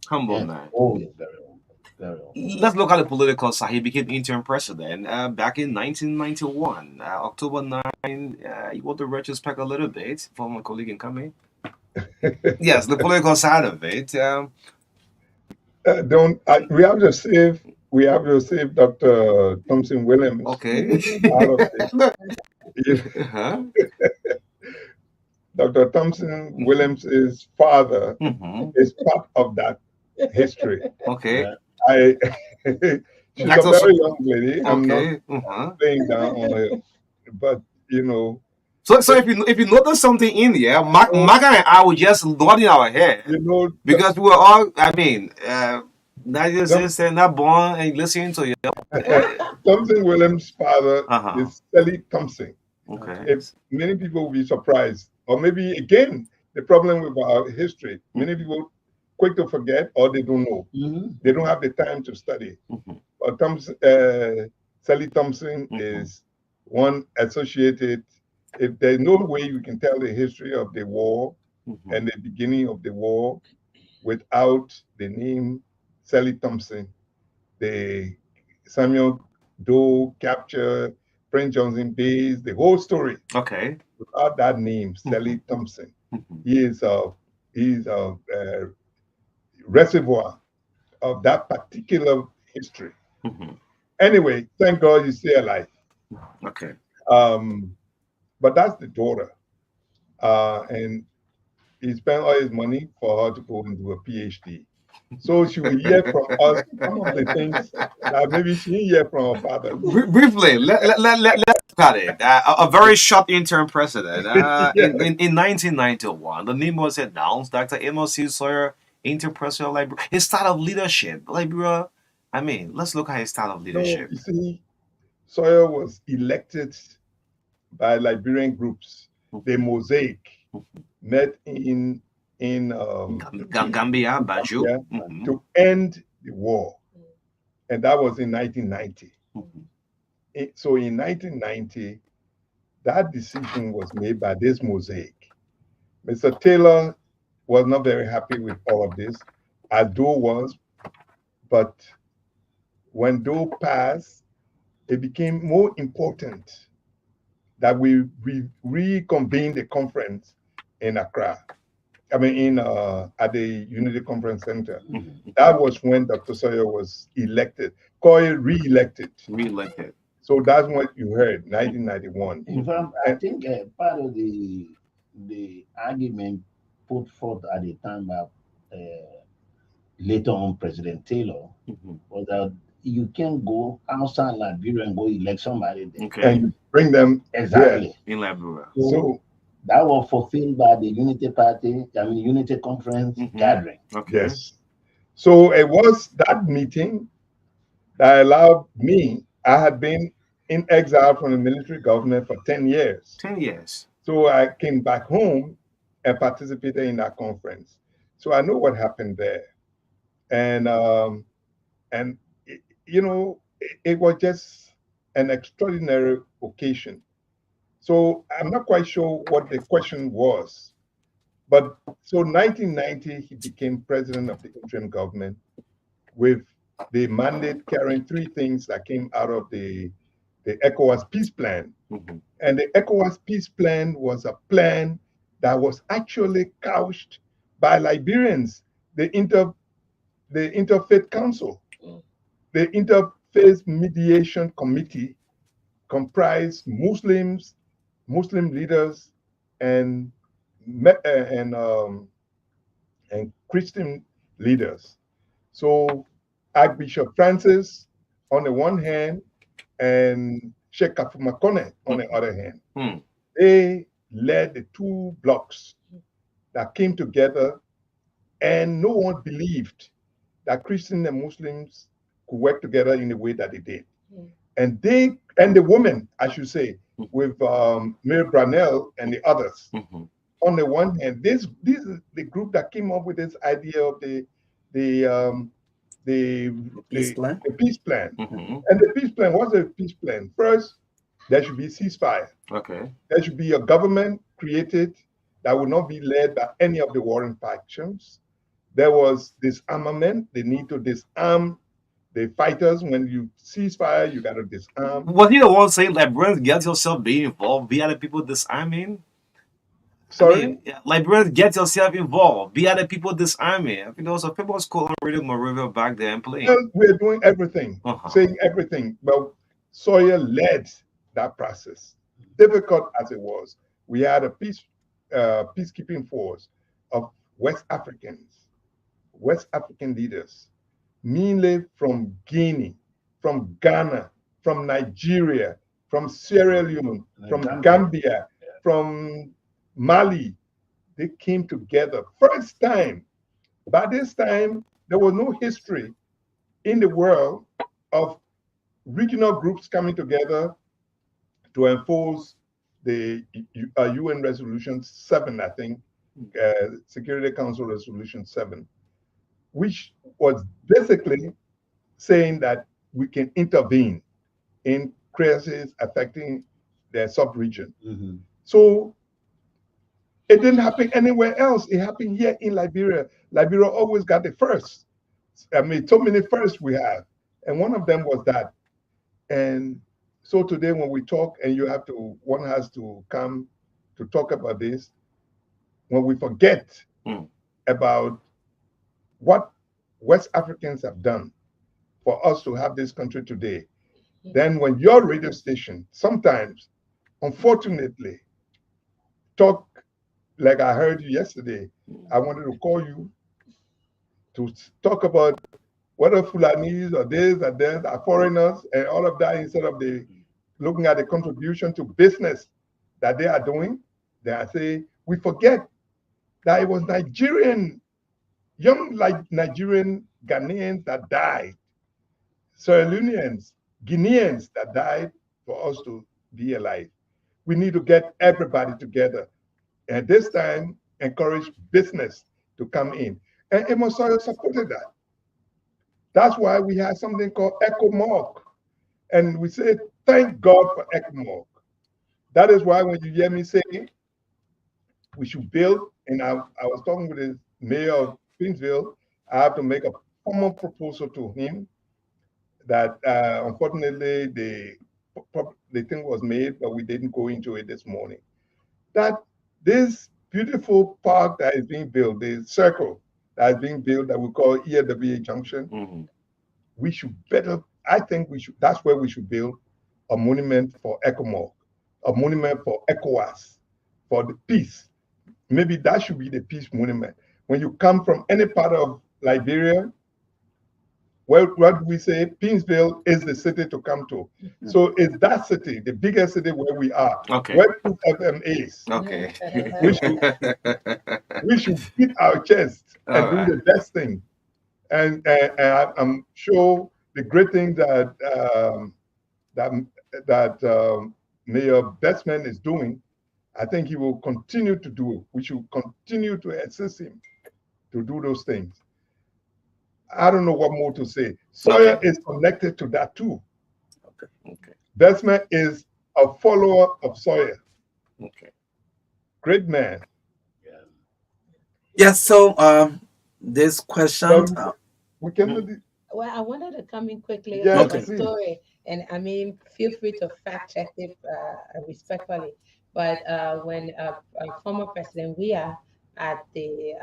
Humble And man. always very humble. Very humble. Let's look at the political side. He became interim president back in 1991, October 9. You want to retrospect a little bit for my colleague in coming? Yes, the political side of it. We have to save Dr. Thompson Williams Okay. out of this. Uh-huh. Dr. Thompson Williams' father Hmm. is part of that history. Okay. Yeah. I she's a That's very young lady. I'm not okay. Uh-huh. playing down on her, but So if you notice something in there, oh, Marka and I were just nodding our head you know, because we were all. I mean, not just Thom- saying not born and listening to you. Thompson Williams' father Uh-huh. is Sally Thompson. Okay. If many people will be surprised, or maybe again the problem with our history, many people quick to forget or they don't know. Mhm. They don't have the time to study. Mhm. But Sally Thompson is one associated. If there's no way you can tell the history of the war Mhm. and the beginning of the war without the name Sally Thompson, the Samuel Doe capture, Prince Johnson base, the whole story. Okay. Without that name, Sally Thompson, Mhm. he is a reservoir of that particular history. Mhm. Anyway, thank God you stay alive. Okay. But that's the daughter, and he spent all his money for her to go and do a PhD. So she will hear from us some of the things that maybe she didn't hear from her father. Briefly, let's look at it. A very short interim president. In 1991, the name was announced. Dr. Amos C. Sawyer, interim president of Liberia. His style of leadership, Liberia. I mean, let's look at his style of No, leadership. you see, Sawyer was elected by Liberian groups. The Mosaic met in Gambia, Banjo. yeah, Mhm. to end the war, and that was in 1990. So in 1990, that decision was made by this Mosaic. Mr. Taylor was not very happy with all of this, as Doe was, but when Doe passed, it became more important that we reconvene the conference in Accra. I mean, at the Unity Conference Center. Mhm. That was when Dr. Sawyer was elected, re-elected. Re-elected. So that's what you heard, 1991. In fact, I think part of the argument put forth at the time by later on President Taylor Mhm. was that you can't go outside Liberia and go elect somebody there. Okay. And bring them Exactly. In Liberia. So that was fulfilled by the Unity Party, Unity Conference Mhm. gathering. Okay. yes. So it was that meeting that allowed me, I had been in exile from the military government for 10 years. 10 years. So I came back home and participated in that conference. So I know what happened there. and and it was just an extraordinary occasion. So I'm not quite sure what the question was, but so 1990 he became president of the interim government with the mandate carrying three things that came out of the ECOWAS peace plan. And the ECOWAS peace plan was a plan that was actually couched by Liberians, the Interfaith Council, the Interfaith Mediation Committee comprised Muslims, Muslim leaders, and and and Christian leaders. So Archbishop Francis on the one hand and Sheikh Kafumakone on the other hand. They led the two blocks that came together, and no one believed that Christians and Muslims could work together in the way that they did. And the women, I should say, with Mary Brownell and the others. On the one hand, this is the group that came up with this idea of the Peace plan. the peace plan. And the peace plan, what's the peace plan? First, there should be ceasefire. Okay. There should be a government created that would not be led by any of the warring factions. There was disarmament. They need to disarm the fighters. When you ceasefire, you got to disarm. Was he the one saying, Liberians, get yourself being involved? Be other people disarming? Sorry? I mean, Liberians, get yourself involved. Be other people disarming. I think there was a famous call on Radio Moravia back then playing. Well, we're doing everything, saying everything. But Sawyer led that process. Difficult as it was, we had a peacekeeping force of West African leaders, mainly from Guinea, from Ghana, from Nigeria, from Sierra Leone, from Gambia, from Mali. They came together. First time. By this time, there was no history in the world of regional groups coming together to enforce the UN Resolution 7, I think, Security Council Resolution 7, which was basically saying that we can intervene in crises affecting the sub-region. So it didn't happen anywhere else. It happened here in Liberia. Liberia always got the first. I mean, so many firsts we have. And one of them was that. And so today when we talk, and one has to come to talk about this, when we forget about what West Africans have done for us to have this country today, then when your radio station sometimes, unfortunately, talk like I heard you yesterday, I wanted to call you to talk about whether Fulanis or this or that are foreigners and all of that, instead of looking at the contribution to business that they are doing, they are saying, we forget that it was young Nigerian Ghanaians that died, Sierra Leoneans, Guineans that died for us to be alive. We need to get everybody together. And this time, encourage business to come in. And Amos Sawyer supported that. That's why we have something called ECOMOG. And we say, thank God for ECOMOG. That is why when you hear me say we should build, and I was talking with the mayor of Queensville, I have to make a formal proposal to him that unfortunately the thing was made, but we didn't go into it this morning. That this beautiful park that is being built, the circle that is being built that we call ELWA Junction, we should that's where we should build a monument for ECOMOG, a monument for ECOWAS, for the peace. Maybe that should be the peace monument. When you come from any part of Liberia, what do we say? Pinsville is the city to come to. So it's that city, the biggest city where we are, where Truth FM is. Okay. We should beat our chest and do the best thing. And I'm sure the great thing that Mayor Bestman is doing, I think he will continue to do. We should continue to assist him to do those things. I don't know what more to say. Sawyer Okay. is connected to that too. Okay. Desmond is a follower of Sawyer. Okay. Great man. Yes. So this question. Well, we can do the, Well, I wanted to come in quickly yes, of a Okay. please. story, and I mean, feel free to fact check it respectfully. But when former President Weah at the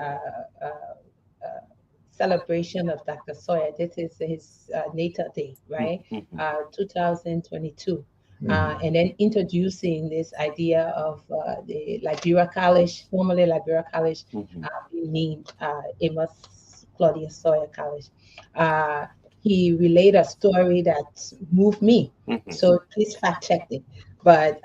celebration of Dr. Sawyer, this is his natal day, right? Mm-hmm. 2022. Mhm. And then introducing this idea of the Liberia College, formerly Liberia College, Mm-hmm. being named Amos Claudius Sawyer College. Uh, he relayed a story that moved me. Mm-hmm. So please fact check it. But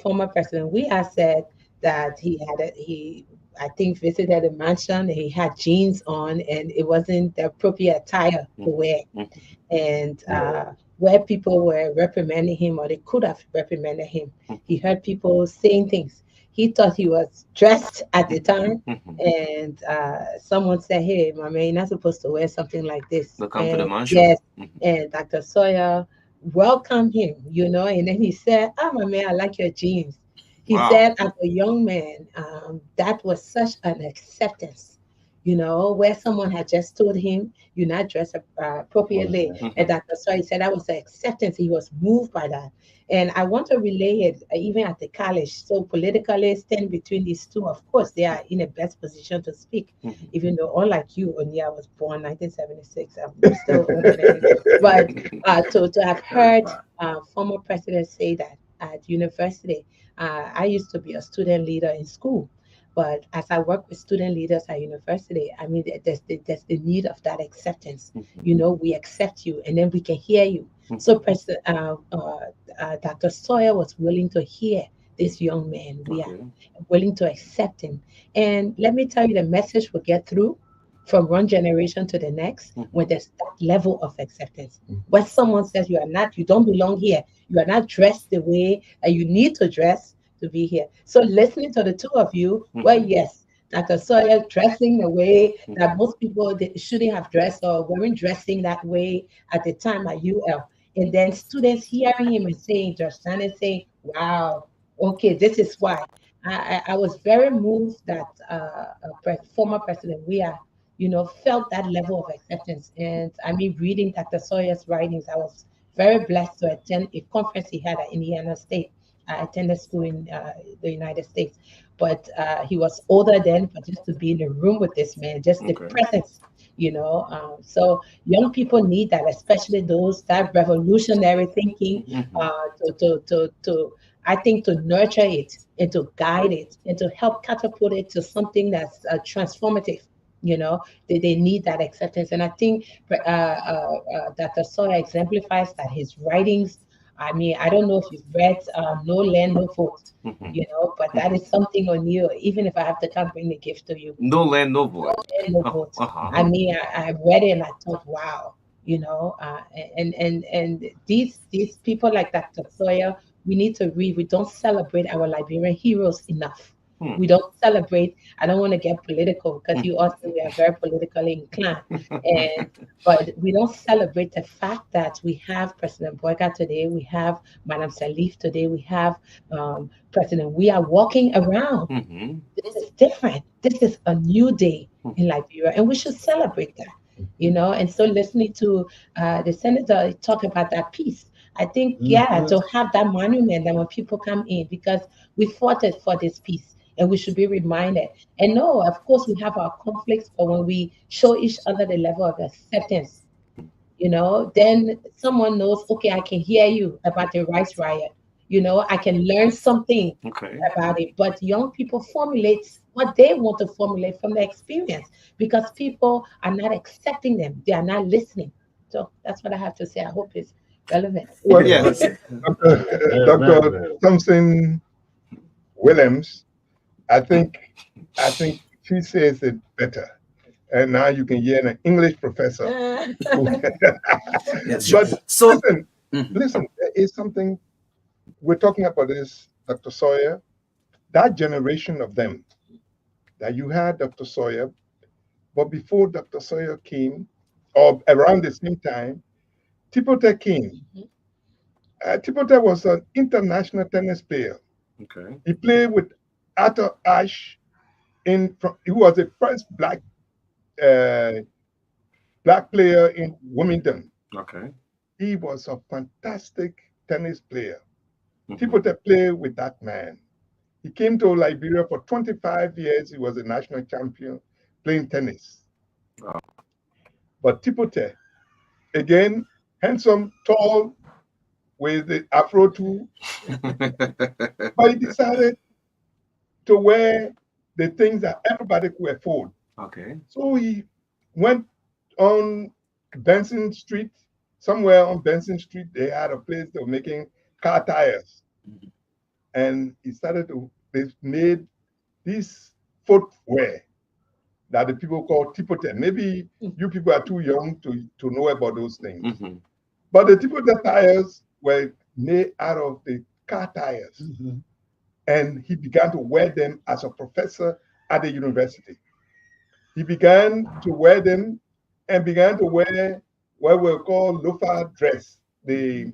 former President Weah said that he I think visited a mansion. He had jeans on, and it wasn't the appropriate attire to wear. Mm-hmm. And where people were reprimanding him, or they could have reprimanded him, he heard people saying things. He thought he was dressed at the time, Mm-hmm. and someone said, "Hey, my man, you're not supposed to wear something like this." They come to the And mansion. yes, Mm-hmm. and Dr. Sawyer welcomed him, and then he said, "Ah, my man, I like your jeans." He Wow. said, as a young man, that was such an acceptance, where someone had just told him, "You're not dressed appropriately." And Mm-hmm. Dr. Sawyer said that was the acceptance. He was moved by that. And I want to relay it even at the college. So politically, stand between these two. Of course, they are in the best position to speak, Mm-hmm. even though, unlike you, Onya, I was born 1976. I'm still older than you. But to have heard former presidents say that at university, I used to be a student leader in school. But as I work with student leaders at university, I mean, there's the need of that acceptance. We accept you, and then we can hear you. So President Dr. Sawyer was willing to hear this young man. We are Okay. willing to accept him. And let me tell you, the message will get through from one generation to the next when there's that level of acceptance. When someone says you don't belong here, you are not dressed the way that you need to dress to be here. So listening to the two of you, well, yes, Dr. Sawyer dressing the way that most people they shouldn't have dressed or weren't dressing that way at the time at UL. And then students hearing him and saying, just standing saying, wow, okay, this is why. I was very moved that former President Weah, felt that level of acceptance. And I mean, reading Dr. Sawyer's writings, I was very blessed to attend a conference he had at Indiana State. I attended school in the United States, but he was older then. But just to be in a room with this man, just the Okay. presence, So young people need that, especially those that revolutionary thinking, to I think to nurture it and to guide it and to help catapult it to something that's transformative. They need that acceptance, and I think Dr. Sawyer exemplifies that. His writings, I mean, I don't know if you've read No Land, No Vote, but that is something on you. Even if I have to come bring the gift to you, No land, no void. Land, No Vote. I mean, I read it and I thought, wow, and these people like Dr. Sawyer, we need to read. We don't celebrate our Liberian heroes enough. We don't celebrate. I don't want to get political because you also we are very politically inclined, and but we don't celebrate the fact that we have President Boyka today, we have Madam Salif today, we have President. We are walking around. This is different. This is a new day in Liberia, and we should celebrate that. And so listening to the senator talk about that peace, I think, yeah, to have that monument that when people come in, because we fought it for this peace, and we should be reminded. And no, of course, we have our conflicts, but when we show each other the level of acceptance, then someone knows, okay, I can hear you about the rights riot. I can learn something Okay. about it. But young people formulate what they want to formulate from their experience because people are not accepting them. They are not listening. So that's what I have to say. I hope it's relevant. Well, Yes. Dr. Thompson Williams, I think she says it better. And now you can hear an English professor. Yes, sure. But So, listen, mhm. listen, there is something we're talking about this, Dr. Sawyer, that generation of them that you had Dr. Sawyer, but before Dr. Sawyer came, or around the same time, Tipote came. Tipote was an international tennis player. Okay. He played with Arthur Ashe. He was the first uh, black player in Wimbledon. Okay. He was a fantastic tennis player. Mhm. Tipote played with that man. He came to Liberia for 25 years. He was a national champion playing tennis. Wow. But Tipote, again, handsome, tall, with the afro too, but he decided to wear the things that everybody could afford. Okay. So he went on Benson Street, somewhere on Benson Street, they had a place they were making car tires. And he they made this footwear that the people call Tipote. Maybe you people are too young to know about those things. Mhm. But the Tipote tires were made out of the car tires. And he began to wear them as a professor at the university. He began to wear them and began to wear what were called loafer dress, the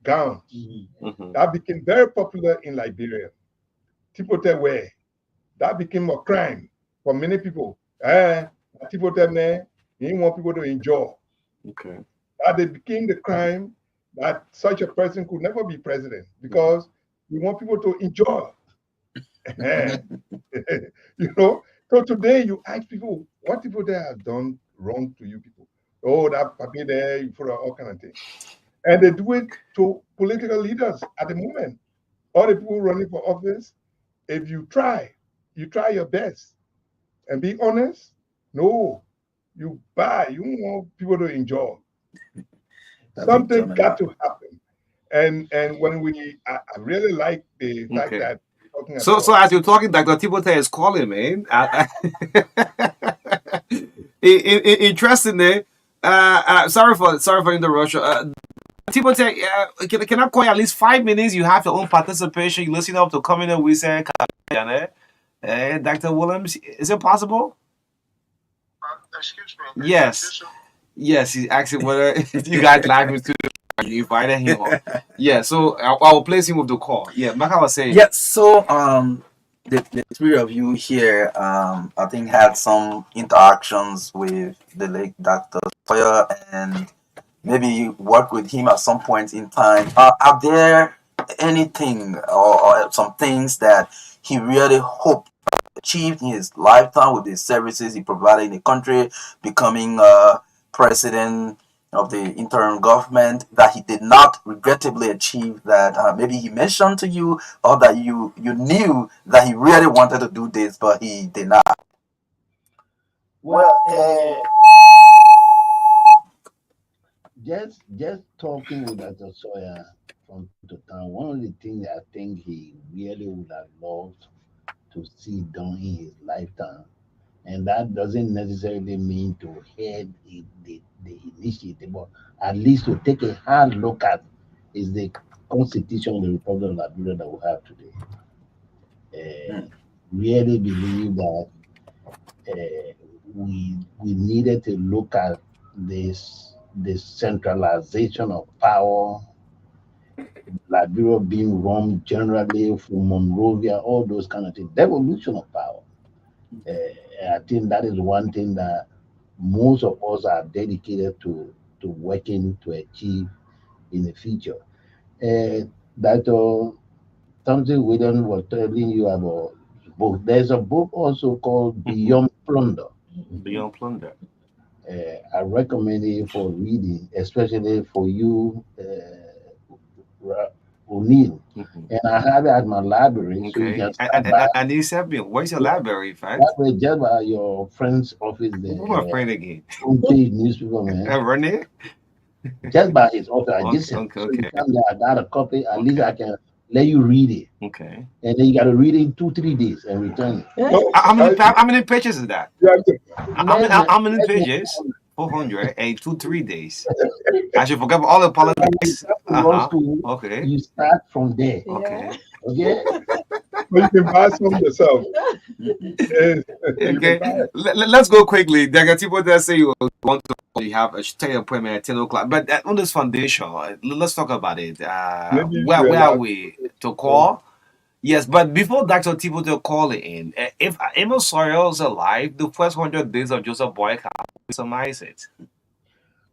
gowns. Mhm. That became very popular in Liberia. Tipote wear. That became a crime for many people. Tipote man, he didn't want people to enjoy. Okay. That it became the crime that such a person could never be president because we want people to enjoy. You know, so today you ask people what people there have done wrong to you people. Oh, that puppy there, you put all kind of things. And they do it to political leaders at the moment. All the people running for office, if you try your best and be honest, no, you want people to enjoy. Something got to happen. And when I really like the fact Okay. that talking So about as you're talking, Dr. Tipote is calling, man. Interestingly, sorry for interruption. Tipote, can I call you at least 5 minutes? You have your own participation. You listen up to coming in. We say, Dr. Williams, is it possible? Excuse me. Yes. Yes, he's asking whether you guys like him to. You invited him on. Yeah, so I'll place him with the call. Yeah, Marka was saying. Yeah, so the three of you here, I think had some interactions with the late Dr. Sawyer and maybe work with him at some point in time. Are there anything or some things that he really hoped to achieve in his lifetime with the services he provided in the country, becoming president of the interim government, that he did not regrettably achieve, that maybe he mentioned to you, or that you knew that he really wanted to do this but he did not? Well, just talking with Dr. Sawyer from time to time, one of the things I think he really would have loved to see done in his lifetime, and that doesn't necessarily mean to head the initiative, but at least to take a hard look at is the Constitution of the Republic of Liberia that we have today. Really believe that we needed to look at this centralization of power, Liberia being run generally from Monrovia, all those kind of things, devolution of power. I think that is one thing that most of us are dedicated to working to achieve in the future. That something William was telling you about book. There's a book also called Beyond Plunder. Beyond Plunder. I recommend it for reading, especially for you, O'Neill. And I have it at my library, so you Okay. can start by. And he said, where's your library, in fact? Library just by your friend's office there. Who's my friend again? Homepage newspaper, man. Renee? Just by his office. I just Okay. so you come there, I got a copy. At least I can let you read it. Okay. And then you got to read it in 2-3 days and return it. How many pages is that? How many pages? 400 and 2-3 days. I should forget all the politics. Okay. You start from there. Okay. Okay. But you can buy some yourself. Okay. Let's go quickly. There are people that say you want to have a stay appointment at 10 o'clock. But on this foundation, let's talk about it. Maybe if Where we are allow we to so call? Yes, but before Dr. Thibodeau call in, if Amos Sawyer is alive, the first 100 days of Joseph Boyka, summarize it.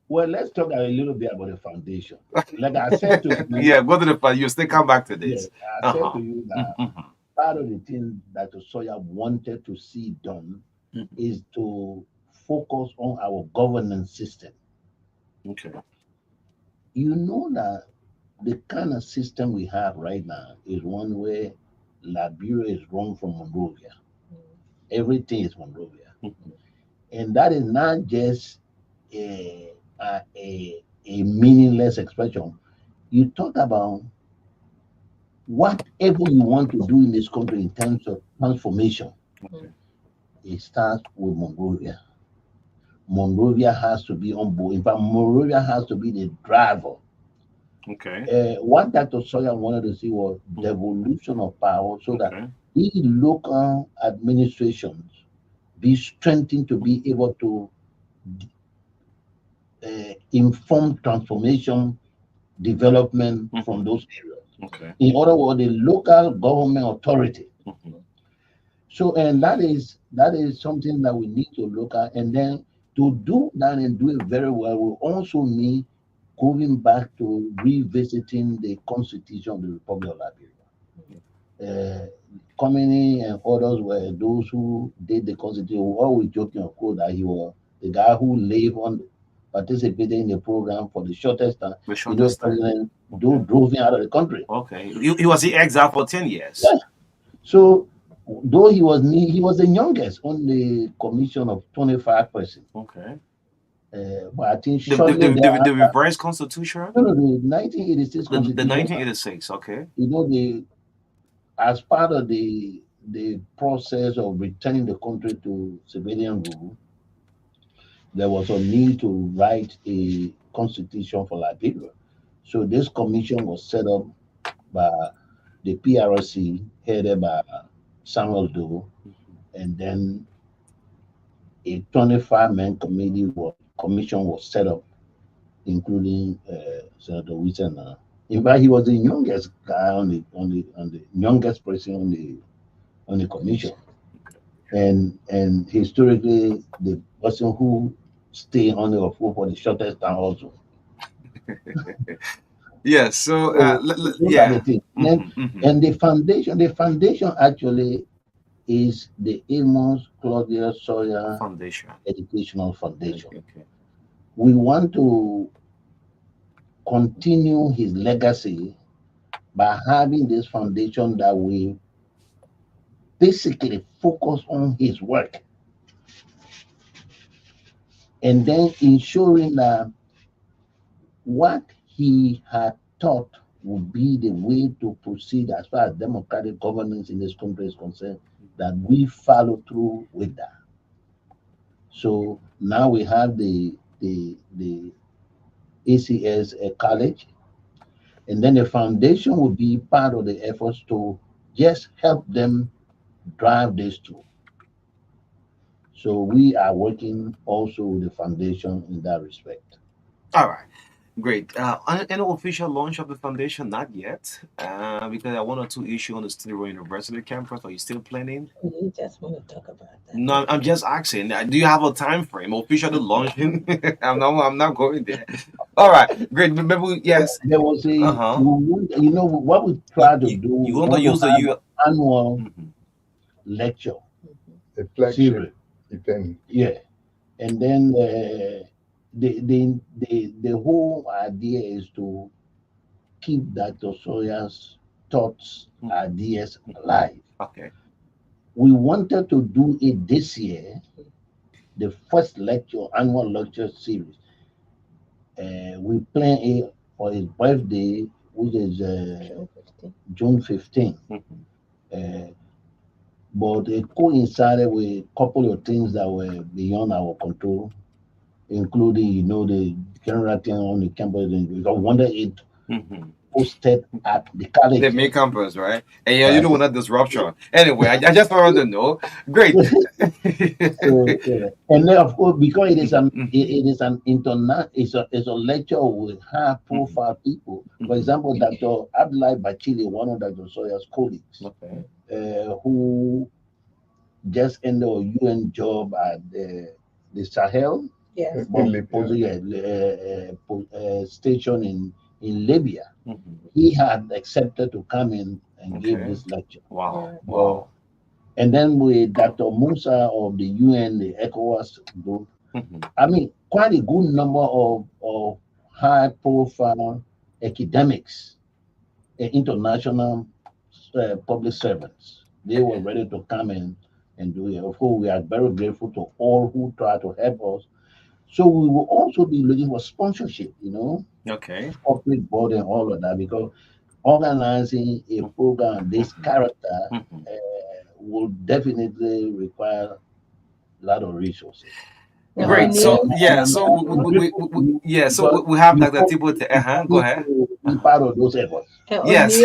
Well, let's talk a little bit about the foundation. Like I said to you, Yeah, go to the fund. You still come back to yeah, this. I said Uh-huh. to you that Mm-hmm. part of the thing that Sawyer wanted to see done is to focus on our governance system. Okay. You know that the kind of system we have right now is one where Liberia is run from Monrovia. Everything is Monrovia. And that is not just a meaningless expression. You talk about whatever you want to do in this country in terms of transformation, Okay. it starts with Monrovia. Monrovia has to be on board. In fact, Monrovia has to be the driver. Okay. What Dr. Sawyer wanted to see was devolution of power so that Okay. these local administrations be strengthened to be able to inform transformation development from those areas. Okay. In other words, the local government authority. So, and that is something that we need to look at. And then to do that and do it very well, we also need going back to revisiting the Constitution of the Republic of Liberia. Khomeini and others were those who did the Constitution. We were always joking, of course, that he was the guy who lived on, participated in the program for the shortest time. The You know, shortest time. President drove him out of the country. Okay. He was in exile for 10 years. Yeah. So, though he was the youngest on the commission of 25 persons. Okay. But I think The, shortly the thereafter, revised constitution? no, the 1986 The constitution, 1986, okay. you know, as part of the process of returning the country to civilian rule, there was a need to write a constitution for Liberia. So this commission was set up by the PRC, headed by Samuel Doe, and then a 25-man commission was set up, including Senator Wilson. In fact, he was the youngest guy on the youngest person on the commission, and historically the person who stayed on the floor for the shortest time also. Yes. So, So those are the yeah. things. And the foundation actually is the Amos Claudia Sawyer Foundation. Educational Foundation. Okay. We want to continue his legacy by having this foundation that will basically focus on his work and then ensuring that what he had taught would be the way to proceed as far as democratic governance in this country is concerned, that we follow through with that. So now we have the ACS college, and then the foundation will be part of the efforts to just help them drive this through. So we are working also with the foundation in that respect. All right. Great. Any official launch of the foundation? Not yet. Because I one or two issues on the Steel University campus. Are you still planning? You just want to talk about that. No, I'm just asking. Do you have a time frame officially launching? I'm not going there. All right. Great. Maybe yes. There was a, Uh-huh. you know, what we try to do, You we want to use the have U. annual lecture a flagship series. event. Yeah. And then the whole idea is to keep Dr. Sawyer's thoughts, ideas alive. Okay. We wanted to do it this year, the first annual lecture series. We plan it for his birthday, which is June 15th. But it coincided with a couple of things that were beyond our control, including, the general thing on the campus. I wonder it hosted at the The college. main campus, right? And yeah, you don't want that disruption. Anyway, I just wanted to know. Great. So, and then of course, because Mhm. it is an internet, it's a lecture with high profile people. For example, Dr. Abdullah Bachili, one of Dr. Sawyer's colleagues, Okay. who just ended a UN job at the Sahel, Yes. station in Libya. Mhm. He had accepted to come in and give Okay. this lecture. Wow. Yeah. Wow. And then with Dr. Musa of the UN, the ECOWAS group, Mhm. I mean, quite a good number of high profile academics, international public servants. They were ready to come in and do it. Of course, we are very grateful to all who try to help us. So we will also be looking for sponsorship, Okay. corporate board and all of that, because organizing a program of this character Mhm. will definitely require a lot of resources. Now, Great. So O'Neill, yeah. And So I'm grateful to you yeah. So because we have you Dr. told Thibault. you told Go me ahead. to be Uh-huh. part of those efforts. and Yes.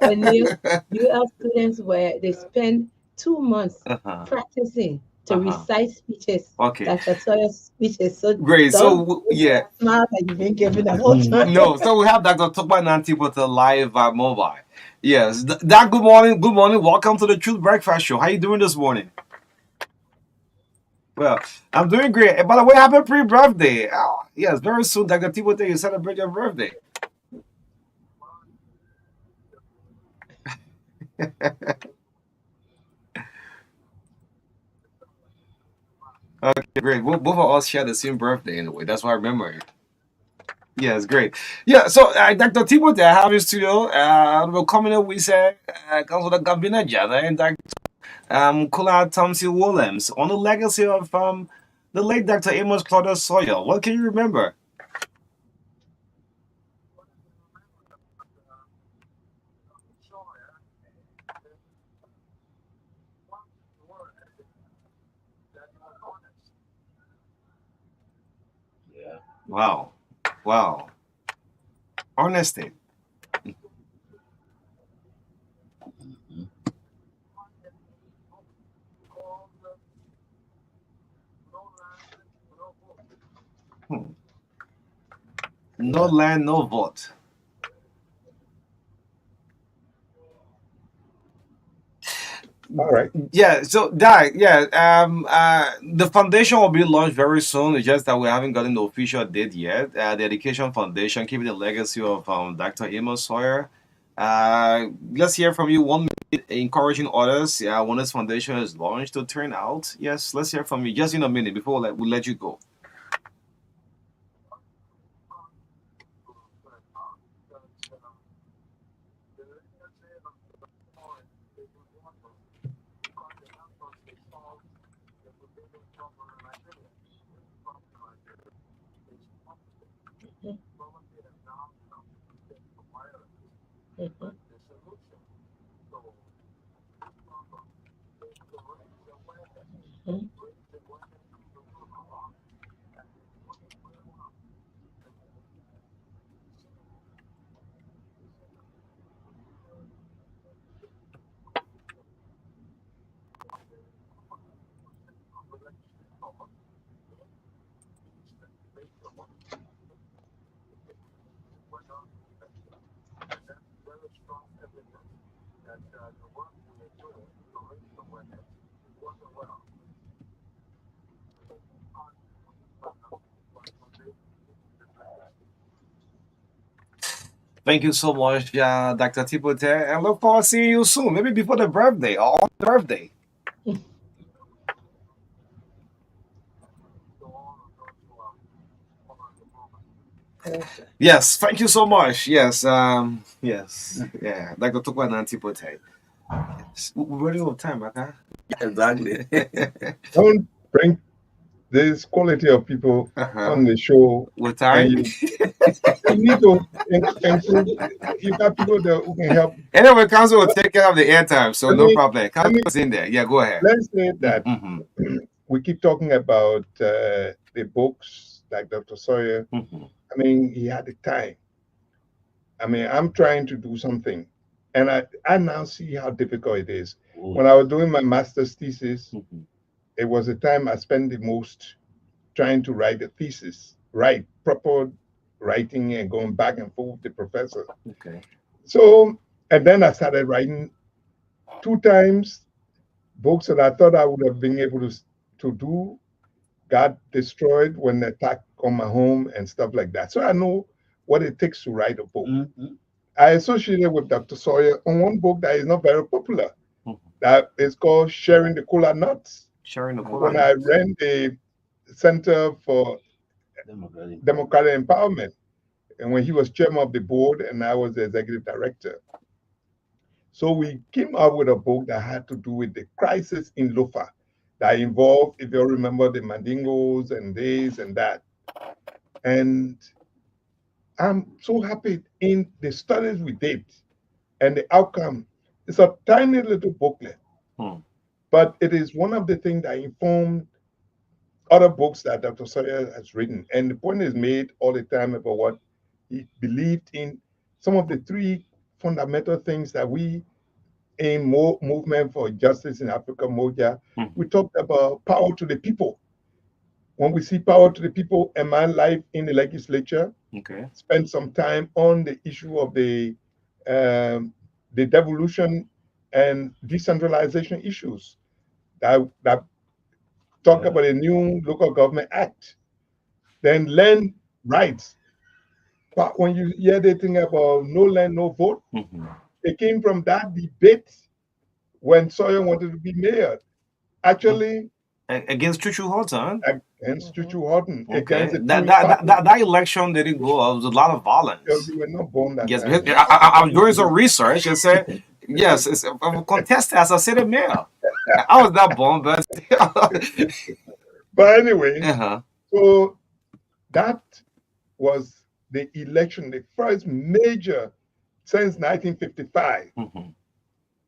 O'Neill, UL students they spend 2 months Uh-huh. practicing to Uh-huh. recite speeches. Okay. Dr. Sawyer's speeches. So Great. don't Yeah. smile that you've been given the whole time. No. So we have Dr. Tukba and Thibault live mobile. Yes. That. Good morning. Good morning. Welcome to the Truth Breakfast Show. How you doing this morning? Well, I'm doing great. And by the way, happy pre-birthday. Oh, yes, very soon, Dr. Thibault, you celebrate your birthday. Okay, great. Both of us share the same birthday anyway. That's why I remember it. Yes, great. Yeah, so Dr. Thibault, I have in studio. We're coming up with Council of Gambina Jada and Dr. Kula Thompson Williams on the legacy of the late Dr. Amos Claudius Sawyer. What can you remember? Yeah. Wow. Wow. Honesty. Mhm. Hmm. No Yeah. land, no vote. All right. Yeah, so that yeah, the foundation will be launched very soon. It's just that we haven't gotten the official date yet. The Education Foundation, keeping the legacy of Dr. Amos Sawyer. Let's hear from you. 1 minute, encouraging others. Yeah, when this foundation is launched to turn out. Yes, let's hear from you. Just in a minute before we let you go. Mhm. Mhm. Thank you so much, Dr. Tipote, and look forward to seeing you soon. Maybe before the birthday or on the birthday. Yes. Yes, thank you so much. Yes, yes, yeah. Dr. Tukwa and Tipote. Yes. We're running out of time, Marka. Exactly. Don't bring this quality of people Uh-huh. on the show, With and time. you need to improve. You got people that who can help. Anyway, Council will take care of the airtime, so Let no me, problem. let me, Council's in there. Yeah, go ahead. let's say that Mm-hmm. we keep talking about the books like Dr. Sawyer. Mm-hmm. I mean, he had the time. I mean, I'm trying to do something, and I now see how difficult it is. When I was doing my master's thesis, it was the time I spent the most trying to write a thesis, write proper writing and going back and forth with the professor. Okay. So, and then I started writing 2 times books that I thought I would have been able to do got destroyed when the attack on my home and stuff like that. So I know what it takes to write a book. I associated with Dr. Sawyer on one book that is not very popular. That is called Sharing the Cola Nuts. Sharing the cola When I nuts. ran the Center for Democratic Empowerment, and when he was chairman of the board and I was the executive director. So we came up with a book that had to do with the crisis in Lofa that involved, if you remember, the Mandingos and this and that. And I'm so happy in the studies we did and the outcome. It's a tiny little booklet, but it is one of the things that informed other books that Dr. Sawyer has written. And the point is made all the time about what he believed in. Some of the three fundamental things that we in movement for justice in Africa, Moja, we talked about power to the people. When we see power to the people, and my life in the legislature, spent some time on the issue of the devolution and decentralization issues that talk about a new local government act, then land rights. But when you hear the thing about no land, no vote, it came from that debate when Sawyer wanted to be mayor. Actually, Against Chuchu Horton. against Chuchu Horton, Okay. against the That election didn't go. There was a lot of violence. You were not born that Yes, time. I was doing some research and said, yes, it's a contested as a city mayor. I was not born, but But anyway, so that was the election, the first major since 1955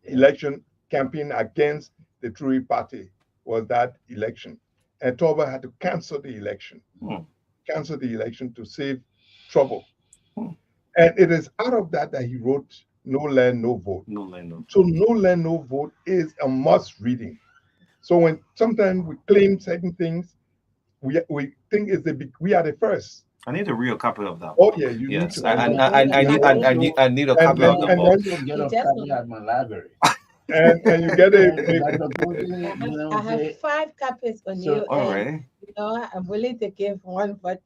election campaign against the True Party was that election. And Torba had to cancel the election, to save trouble. And it is out of that that he wrote No Land, No Vote. No land, no. So No Land, No Vote is a must reading. So when sometimes we claim certain things, we think we are the first. I need a real copy of that. Oh yeah, you Yes, need to. I need a copy of the book. Get a copy at my library. And you get it. I have 5 copies on you. All and, right. I'm willing to give one, but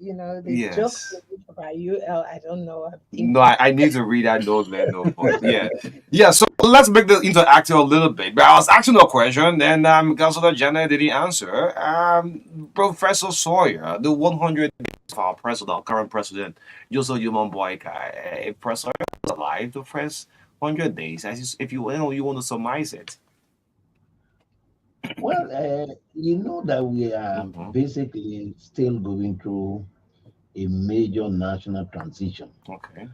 the jokes about UL, I don't know. No, I need to read that No Land, No Vote. Yeah. So let's make this interactive a little bit. But I was asking a question, and Councilor Jenna didn't answer. Professor Sawyer, the 100 days of our president, current president, Joseph Human Boyka, if Professor was alive the first 100 days, if you want to surmise it. Well, you know that we are basically still going through a major national transition. Okay.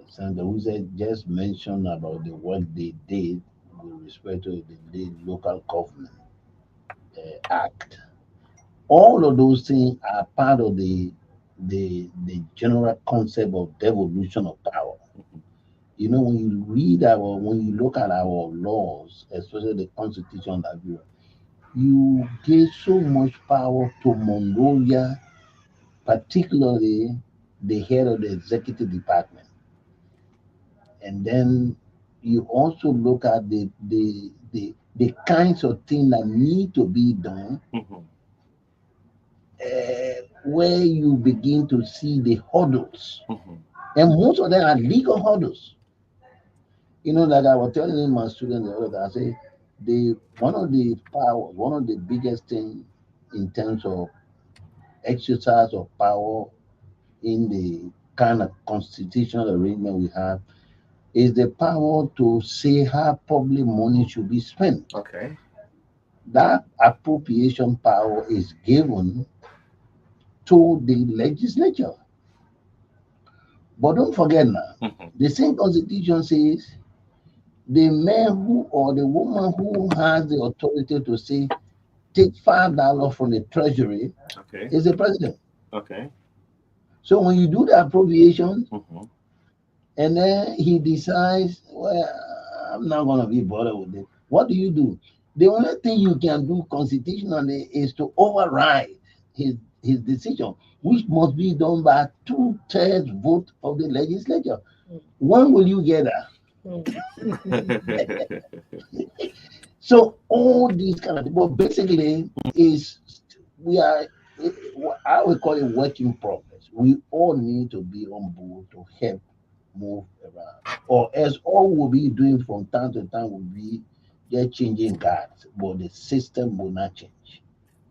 Senator Wuse just mentioned about the work they did with respect to the local government act. All of those things are part of the general concept of devolution of power. When you look at our laws, especially the Constitution that you give so much power to Monrovia, particularly the head of the executive department. And then you also look at the kinds of things that need to be done, where you begin to see the hurdles. And most of them are legal hurdles. Like I was telling my students the other day, I say one of the biggest things in terms of exercise of power in the kind of constitutional arrangement we have is the power to say how public money should be spent. Okay. That appropriation power is given to the legislature. But don't forget now, the same constitution says the man who or the woman who has the authority to say take $5 from the treasury is the president. Okay. So when you do the appropriation Mhm. and then he decides, well, I'm not going to be bothered with it, what do? The only thing you can do constitutionally is to override his his decision, which must be done by two-thirds vote of the legislature. When will you get that? So all these kind of, but basically is we are, I would call it work in progress. We all need to be on board to help move around, or else all we'll be doing from time to time will be just changing guards, but the system will not change.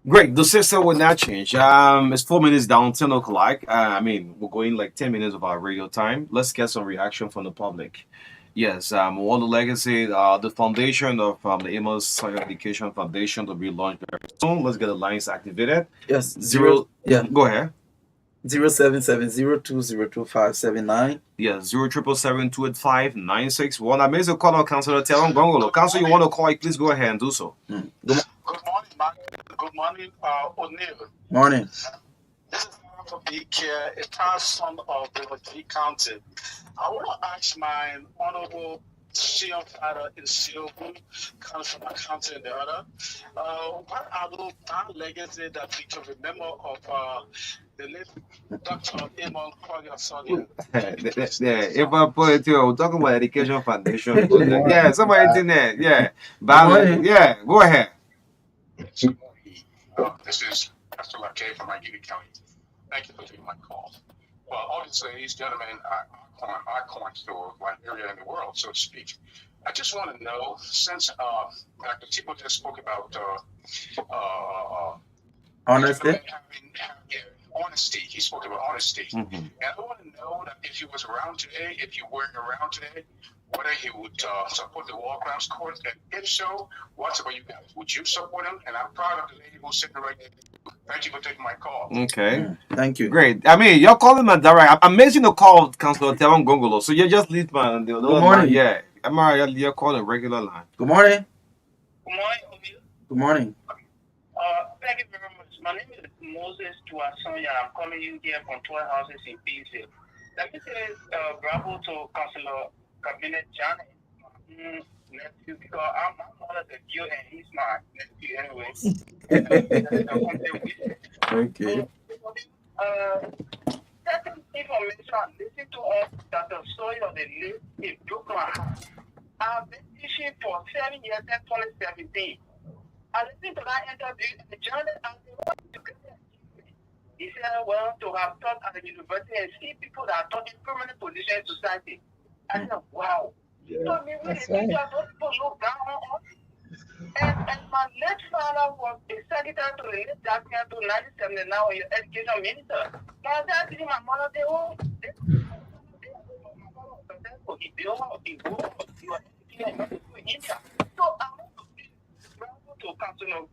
Great. The system will not change. It's 4 minutes down, 10 o'clock. I mean, we're going like 10 minutes of our radio time. Let's get some reaction from the public. Yes, One the Legacy, the foundation of the Amos Higher Education Foundation to be launched very soon. Let's get the lines activated. Yes, Zero. yeah, Go ahead. 0770202579. Yeah, 077728596. I made a call on Councilor Telon Gongolo. Council, you want to call? Please go ahead and do so. Good Good morning, Mark. Good morning, O'Neill. morning. This is for Big Care, a proud son of the G County. I want to ask my honorable CEO father in Silver, comes from my county and the other. What are those bad legacy that we can remember of the late Dr. Amon Kwagya? If I put it to you, we're talking about Education Foundation. Yeah, somebody in there. Yeah. morning. Yeah, go ahead. This is Pastor Lake from Aggie County. Thank you for taking my call. Well, obviously, these gentlemen are cornerstone one area in the world, so to speak. I just want to know, since Dr. Tipo just spoke about Honesty. honesty. He spoke about honesty. Mhm. And I want to know that if he was around today, if you weren't around today, whether he would support the War Crimes Court, and if so, what's about you guys? Would you support him? And I'm proud of the lady who's sitting right there. Thank you for taking my call. Okay. Thank you. Great. I mean, you're calling my direct. I'm amazing to call Councilor Telon Gongolo. So you just leave my the other morning. line. Yeah. You're calling regular line. Good morning. Good morning, O'Neill. Good morning. Thank you very much. My name is Moses Tuasonya. I'm calling you here from 12 houses in Beasley. Let me say bravo to Councilor Cabinet Janet, nephew, because I'm one of the few and he's my nephew anyway. Okay. Certain information, listen to us that the story of the list, it broke my heart. I've been teaching for 7 years since 2017. I listened to that interview and the journalist asked me what to get. He said, well, to have taught at the university and see people that are taught in permanent position in society. I said, wow. Yeah, So me really that's think right. that those people look down on us. And my late father was the secretary to the late Jackson to 1979 now your education minister. My dad did my mother, they all, so I want to be bravo to Councilor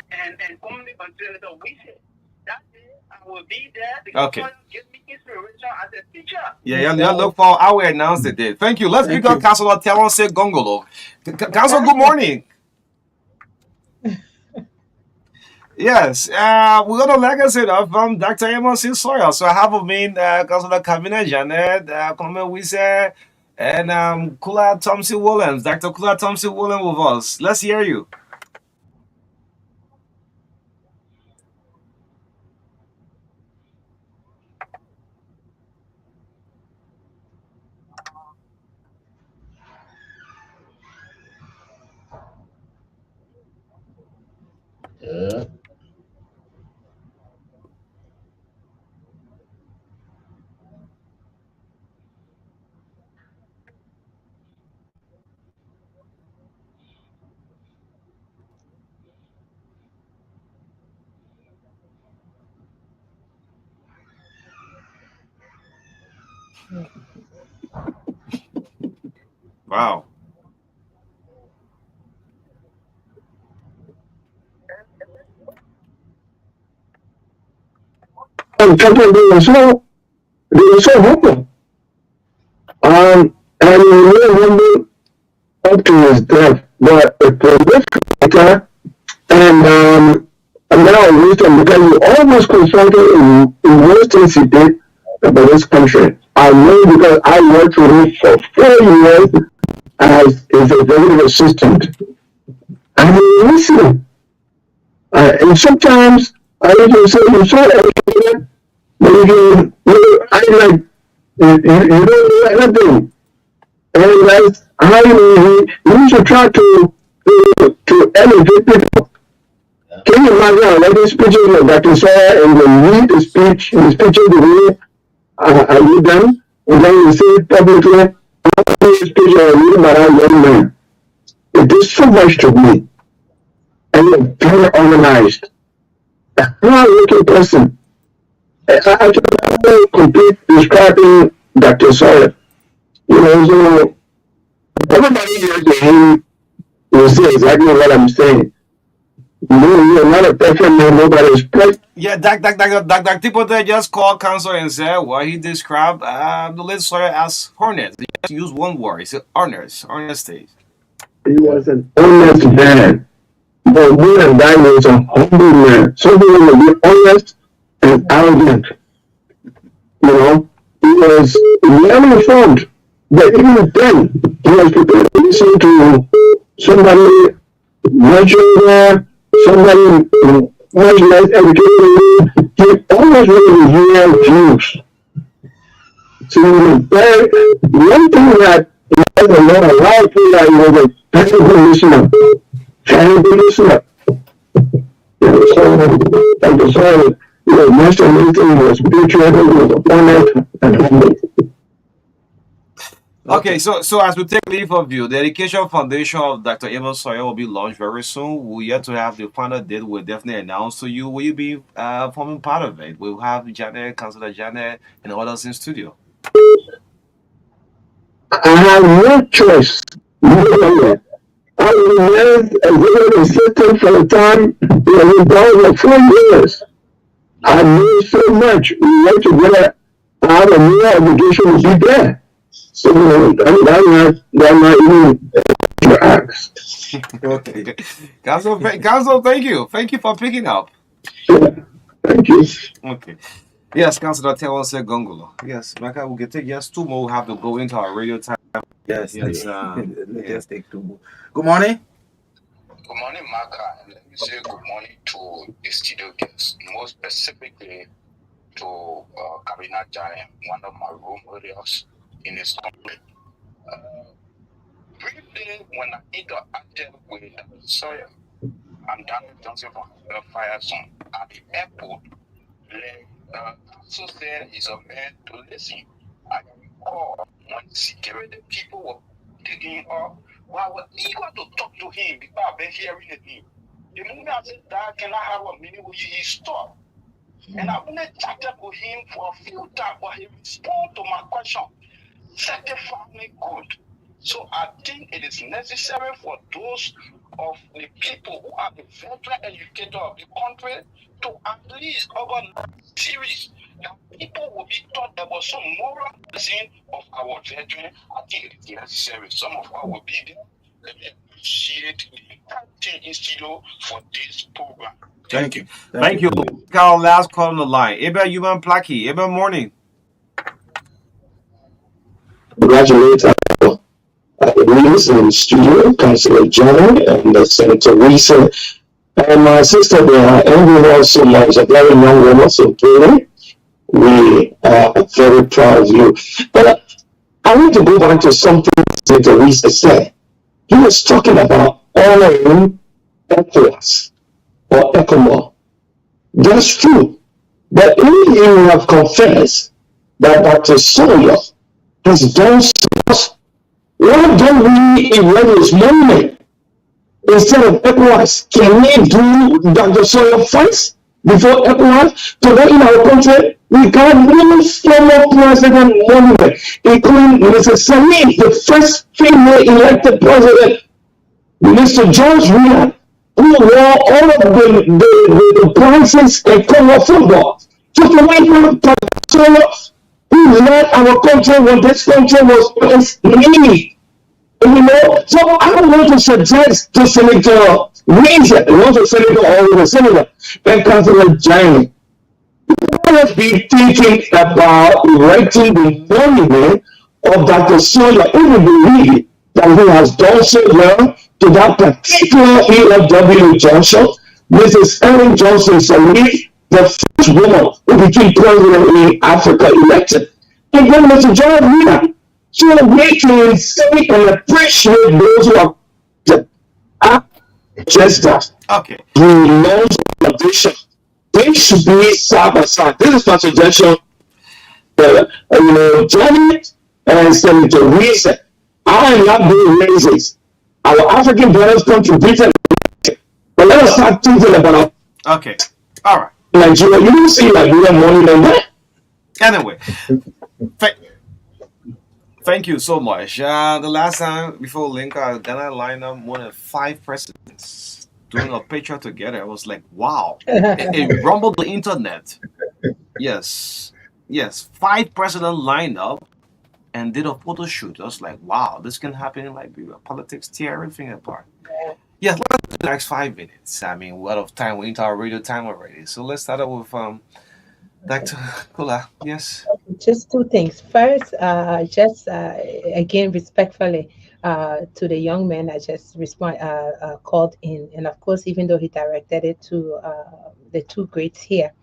and commonly consider the wishes. That day I will be there because Okay. God give me inspiration as a teacher. Yeah, you look for I will announce the date. Thank you. Let's pick up Councilor Telon say Gongolo. Council, good morning. Yes, we're gonna legacy from Dr. Amos Sawyer. So I have a main Councilor Cabinet Janet, Comment Wise, and Kula Thompson Williams. Dr. Kula Thompson Williams with us. Let's hear you. Yeah. Wow. They were so humble. And he really humble up to his death. But a prolific writer and And now I wisdom because you almost consulted in most things he did about this country. I know because I worked with him for 4 years as his executive assistant. And he listened. And sometimes I even say, you're so educated, but I like, you don't know anything. And that's how you should try to elevate people. Can you imagine a lady speeches of Dr. Sawyer and then read the speeches the way I read them, and then you say it publicly, the speech I read about our young man. It is so much to me. And you're very organized. A hard-working person. I just complete describing Dr. Sawyer. So everybody hears the him will say exactly what I'm saying. You're not a perfect man, nobody is perfect. Yeah, Dr. Tipo there just called counsel and said what he described the late Sawyer as honest. He just used one word. He said honest, honesty. He was an honest man. But more than that, he was a humble man. Somebody will be honest and arrogant. He was well informed. But even then, he was prepared to listen to somebody much younger, somebody much less educated. He always wanted to hear views. So one thing that he has a lot of people that he was a very good listener. Very good listener. So, Dr. Sawyer, master meeting was patriotic, was honest, and humble. Okay, so as we take leave of you, the Education Foundation of Dr. Abel Sawyer will be launched very soon. We yet to have the final date. We'll definitely announce to you. Will you be forming part of it? We'll have Janet, Councilor Janet, and others in studio. I have no choice. No. I was executive assistant for the time we done for 4 years. I knew so much. We worked together. I have a new obligation to be there. So that's not even your ask. Okay. Council, thank you. Thank you for picking up. Yeah. Thank you. Okay. Yes, Councilor Tewonse Gongolo. Yes, Marka, we can take just 2 more. We have to go into our radio time. Yes, Yes, let's just take 2 more. Good morning. Good morning, Marka. And let me say good morning to the studio guests, more specifically to Kabina Jaya, one of my role models in this country. Briefly, when I interacted with Sawyer and Daniel Johnson from Firestone at the airport, also said he's a man to listen. I recall when security people were taking off, well, I was eager to talk to him because I've been hearing him. The moment I said that, can I have a minute with you? He stopped. And I only chatted with him for a few times, but he responded to my question. Certified me good. So I think it is necessary for those of the people who are the veteran educators of the country to at least organize a series that people will be taught about some moral lesson of our veterans. I think it is necessary. Some of us will be there. Let me appreciate the Captain Institute for this program. Thank you. Thank you. Our last call on the line. Eba Yuman Plaki. Eba morning. Congratulate our leaders in the studio, Councilor John and Senator Reese. And my sister there, Andrew also is a very young woman, so clearly we are very proud of you. But I want to go back to something Senator Reese said. He was talking about honoring ECOWAS or ECOMO. That's true. But if you have confessed that Dr. Sawyer has done so much, why don't we erect his monument instead of ECOWAS? Can we do Dr. Sawyer first before ECOWAS? Today in our country, we got many former president monument, including Mrs. Salih, the first female elected president, Mr. George Weah, who wore all of the prizes in color football. Just the way Dr. Sawyer, who led our country when this country was in need. So I want to suggest to Senator Reason, and also Senator Oliver Senator and Councilor James. Let us be thinking about erecting the monument of Dr. Sawyer, even believe that he has done so well to that particular EFW junction. Mrs. Ellen Johnson Sirleaf, the first woman who became president in Africa elected. And then Mr. John Wheeler. So we can say and appreciate those who are just that. Okay. He knows foundation. They should be side by side. This is my suggestion. Johnny and Senator Reason. I am not being racist. Our African brothers contributed, but let us start thinking about Okay. All right. Nigeria. You don't see Nigeria money than that. Anyway, thank you so much. The last time before Linka, Ghana lined up more than 5 presidents doing a picture together. I was like, wow. It rumbled the internet. Yes. 5 presidents lined up and did a photo shoot. I was like, wow, this can happen in Liberia. Politics tear everything apart. Yes, let's do the next 5 minutes. I mean, we're out of time. We're into our radio time already. So let's start out with Dr. Kula. Yes. Just two things. First, just again, respectfully to the young man I just called in, and of course, even though he directed it to the two greats here,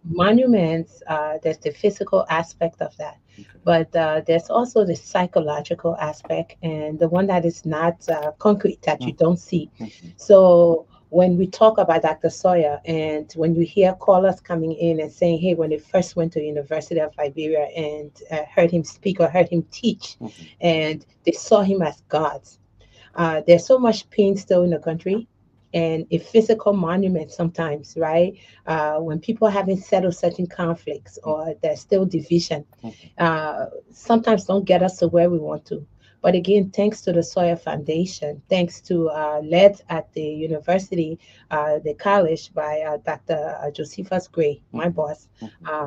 monuments. There's the physical aspect of that, but there's also the psychological aspect, and the one that is not concrete that you don't see. So when we talk about Dr. Sawyer, and when you hear callers coming in and saying, hey, when they first went to University of Liberia and heard him speak or heard him teach, and they saw him as gods, there's so much pain still in the country, and a physical monument sometimes, right? When people haven't settled certain conflicts or there's still division, sometimes don't get us to where we want to. But again, thanks to the Sawyer Foundation, thanks to led at the university, the college by Dr. Josephus Gray, my boss,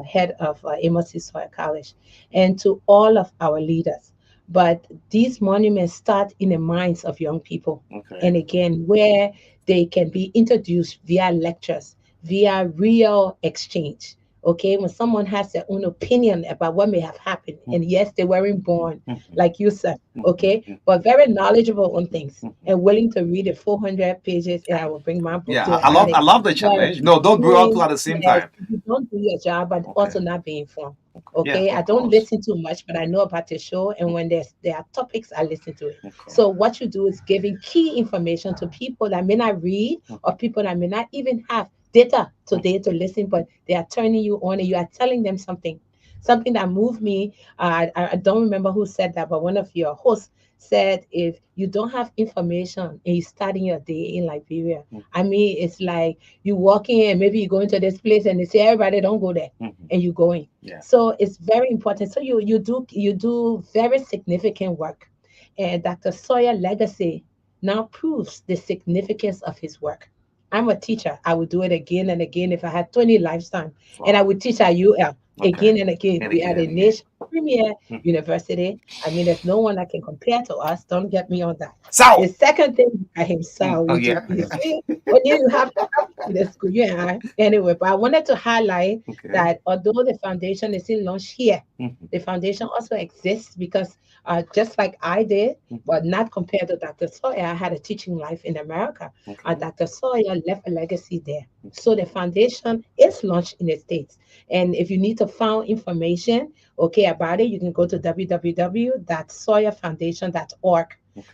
head of Amos Sawyer College, and to all of our leaders. But these monuments start in the minds of young people. And again, where they can be introduced via lectures, via real exchange. Okay, when someone has their own opinion about what may have happened, and yes, they weren't born like you said, okay, but very knowledgeable on things and willing to read the 400 pages, and I will bring my book to I love the challenge. No, don't do all two at the same time. You don't do your job, but also not being informed. Okay, I don't listen too much, but I know about the show, and when there are topics, I listen to it. So what you do is giving key information to people that may not read or people that may not even have data today to listen, but they are turning you on and you are telling them something that moved me. I don't remember who said that, but one of your hosts said, if you don't have information and you starting your day in Liberia, I mean, it's like you walk in, maybe you go into this place and they say, everybody don't go there, and you going. So it's very important. So you do very significant work. And Dr. Sawyer legacy now proves the significance of his work. I'm a teacher. I would do it again and again if I had 20 lifetime. And I would teach at UL again and again. We are a nation premier university. I mean, there's no one that can compare to us. Don't get me on that. The second thing by himself, when you have the school, anyway, but I wanted to highlight that although the foundation is in launch here, the foundation also exists because just like I did, but not compared to Dr. Sawyer, I had a teaching life in America. Dr. Sawyer left a legacy there. So the foundation is launched in the States. And if you need to find information, about it, you can go to www.sawyerfoundation.org.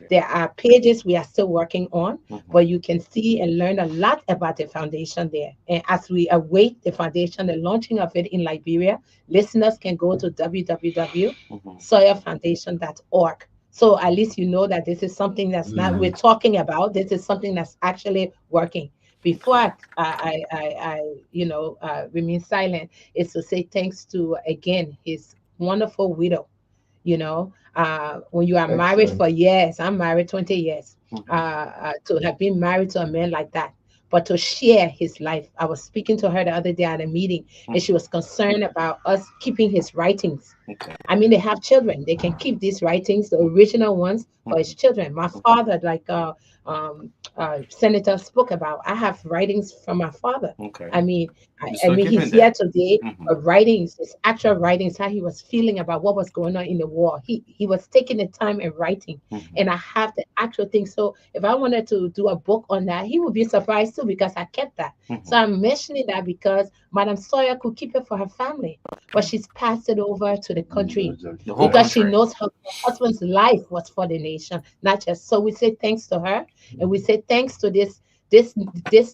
There are pages we are still working on, but you can see and learn a lot about the foundation there. And as we await the foundation, the launching of it in Liberia, listeners can go to www.sawyerfoundation.org. So at least you know that this is something that's not we're talking about. This is something that's actually working. Before I remain silent, is to say thanks to again his wonderful widow. When you are married for years, I'm married 20 years, to have been married to a man like that. but to share his life. I was speaking to her the other day at a meeting, and she was concerned about us keeping his writings. Okay. I mean, they have children. They can keep these writings, the original ones, for his children. My father, like Senator spoke about, I have writings from my father. Okay. I mean, You I still mean, keeping he's here that? today. Mhm. Writings, his actual writings, how he was feeling about what was going on in the war. He was taking the time and writing, Mhm. and I have the actual thing. So if I wanted to do a book on that, he would be surprised too because I kept that. So Mhm. I'm mentioning that because Madam Sawyer could keep it for her family, but she's passed it over to the country The whole because she country. knows her husband's life was for the nation, not just. So we say thanks to her, and we say thanks to this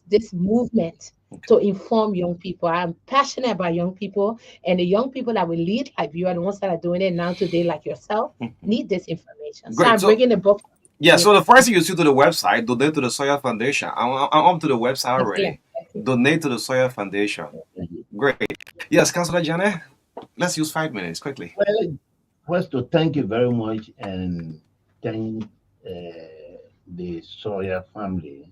this movement to Okay. inform young people. I'm passionate about young people, and the young people that will lead like you are the ones that are doing it now today, like yourself, Mhm. need this information. So Great. I'm So bringing the book. yeah. So the first thing you see to the website, donate to the Sawyer Foundation. I'm up to the website Excellent. already. Donate to the Sawyer Foundation. Great. Yes, Councilor Janet. Let's use 5 minutes quickly. Well, first to thank you very much and thank the Sawyer family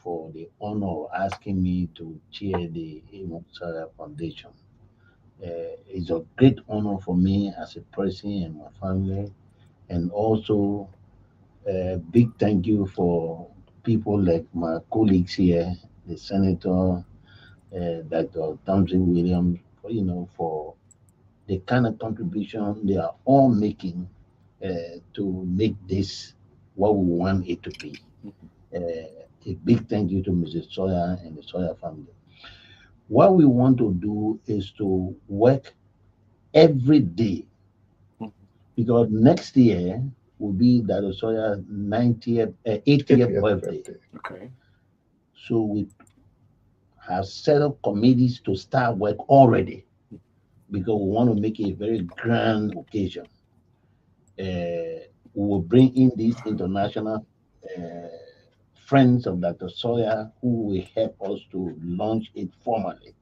for the honor of asking me to chair the Amos Sawyer Foundation. It's a great honor for me as a person and my family, and also a big thank you for people like my colleagues here, the Senator, Dr. Thompson Williams, for the kind of contribution they are all making to make this what we want it to be. A big thank you to Mrs. Sawyer and the Sawyer family. What we want to do is to work every day because next year will be Dr. Sawyer's 90th, 80th 80th birthday. birthday. Okay. So we have set up committees to start work already because we want to make it a very grand occasion. We will bring in these international uh, friends of Dr. Sawyer who will help us to launch it formally.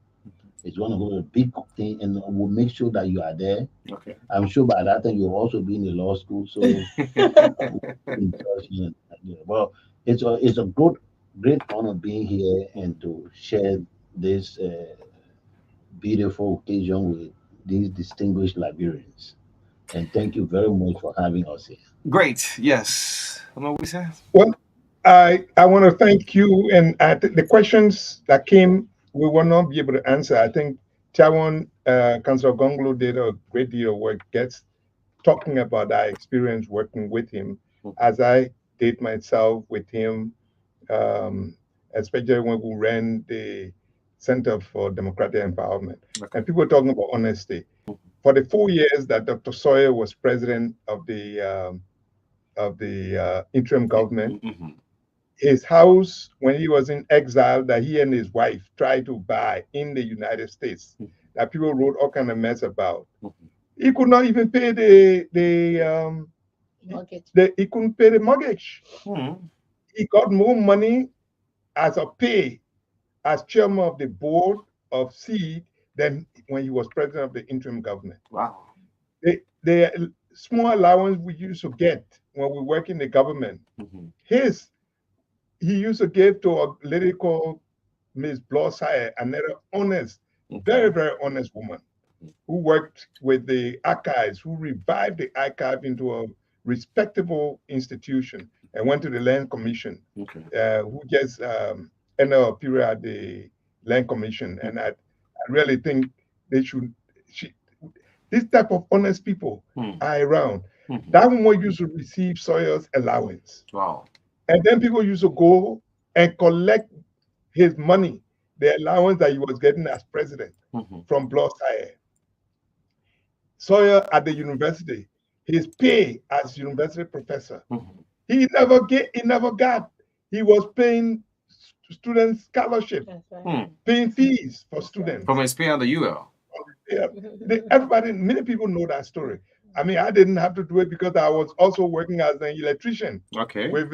It's going to go a big thing, and we'll make sure that you are there. Okay. I'm sure by that time you'll also be in the law school, so we'll be in touch. Well, it's a great honor being here and to share this beautiful occasion with these distinguished Liberians. And thank you very much for having us here. Great. Yes. What we say? Well, I want to thank you. And the questions that came, we will not be able to answer. I think Chawan, Councillor Gonglo did a great deal of work gets talking about our experience working with him, as I did myself with him, um, especially when we ran the Center for Democratic Empowerment. Okay. And people were talking about honesty. For the 4 years that Dr. Sawyer was president of the interim government, Mm-hmm. his house when he was in exile that he and his wife tried to buy in the United States that people wrote all kind of mess about. He could not even pay Mortgage. he couldn't pay the mortgage. Mm-hmm. He got more money as a pay as chairman of the board of SEED than when he was president of the interim government. Wow. The small allowance we used to get when we work in the government, Mm-hmm. he used to give to a lady called Miss Blossire, another honest, Okay. very, very honest woman who worked with the archives, who revived the archive into a respectable institution and went to the Land Commission, Okay. who just ended a period at the Land Commission. And I really think they should, this type of honest people Mm-hmm. are around. Mm-hmm. That woman used to receive Sawyer's allowance. Wow. And then people used to go and collect his money, the allowance that he was getting as president Mm-hmm. from Blossire. Sawyer at the university, his pay as university professor, Mm-hmm. he never got. He was paying student scholarship, That's right. Hmm. paying fees for students. From his pay on the UL. Yeah, everybody, many people know that story. I mean, I didn't have to do it because I was also working as an electrician Okay. with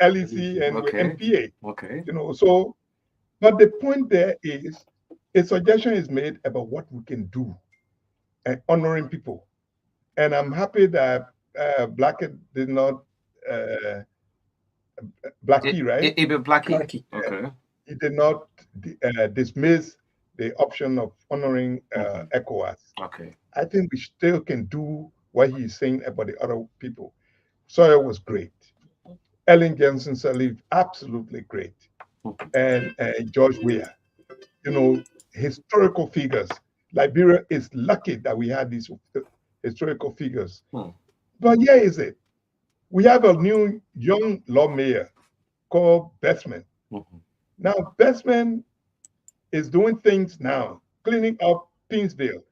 LEC and with Okay. MPA. Okay. So, but the point there is, a suggestion is made about what we can do and honoring people. And I'm happy that Blackett did not Blackie, right? Ibe Blackie. Blackie. Okay. He did not dismiss the option of honoring ECOWAS. Okay. I think we still can do what he's saying about the other people. Sawyer was great. Ellen Johnson Sirleaf, absolutely great. And George Weah, historical figures. Liberia is lucky that we had these historical figures. But here is it. We have a new young lawmaker called Bestman. Now, Bestman is doing things now, cleaning up Pinsville.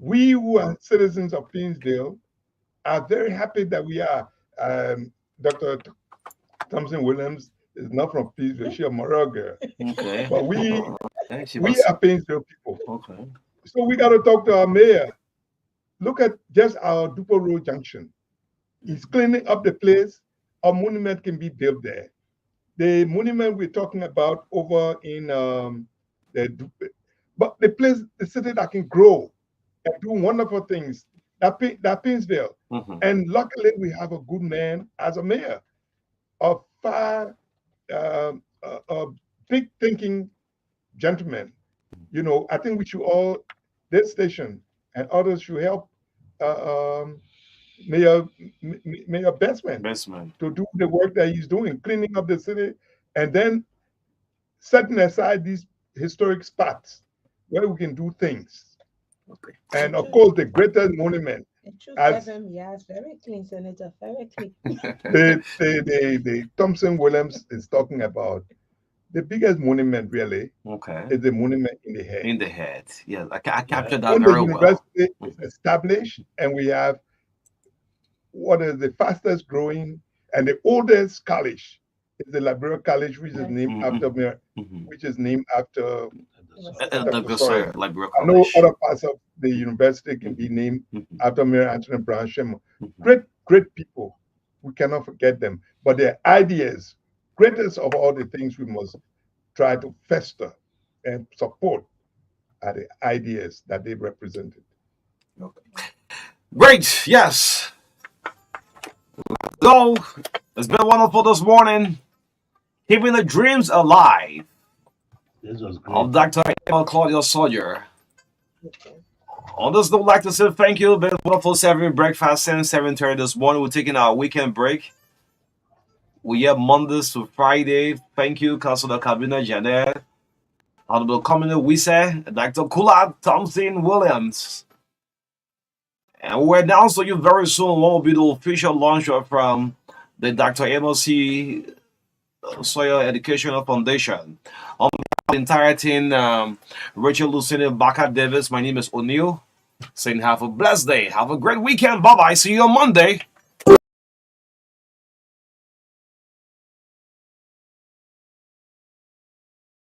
We who are citizens of Pinsville are very happy that we are. Dr. Thompson Williams is not from Pinsville, she's a Moral girl. Okay. But we was... are Pinsville people. Okay. So we got to talk to our mayor. Look at just our Dupo Road Junction. He's cleaning up the place. A monument can be built there. The monument we're talking about over in but the place, the city that can grow and do wonderful things, that Pinsville. And luckily, we have a good man as a mayor, a far, a big thinking gentleman. I think we should all, this station and others should help Mayor Bestman to do the work that he's doing, cleaning up the city, and then setting aside these historic spots where we can do things. Okay. And of course, the greatest monument. Yes, very clean, Senator, very clean. the Thompson Williams is talking about the biggest monument, really, is the monument in the head. In the head, yeah, I captured that when very the well. university is established, and we have what is the fastest growing and the oldest college is the Liberia College, which is named after which is named after Dr. Sawyer. Liberia I know other parts of the university can be named after Mayor Anthony Brown Shema. Great people. We cannot forget them. But their ideas, greatest of all the things we must try to foster and support are the ideas that they represented. Great, yes. So, it's been wonderful this morning. Keeping the dreams alive. This was great. Of Dr. Claudia Sawyer. On this note, I'd like to say thank you. Been wonderful serving breakfast since 7:30 this morning. We're taking our weekend break. We have Mondays to Friday. Thank you, Councilor Kabina Janet. Honorable Communist Wise, Dr. Kula Thompson Williams. And we'll announce to you very soon what will be the official launch from the Dr. MLC Sawyer Educational Foundation. On the entire team, Rachel Lucina, Baka Davis, my name is O'Neill. Saying have a blessed day. Have a great weekend. Bye-bye. See you on Monday.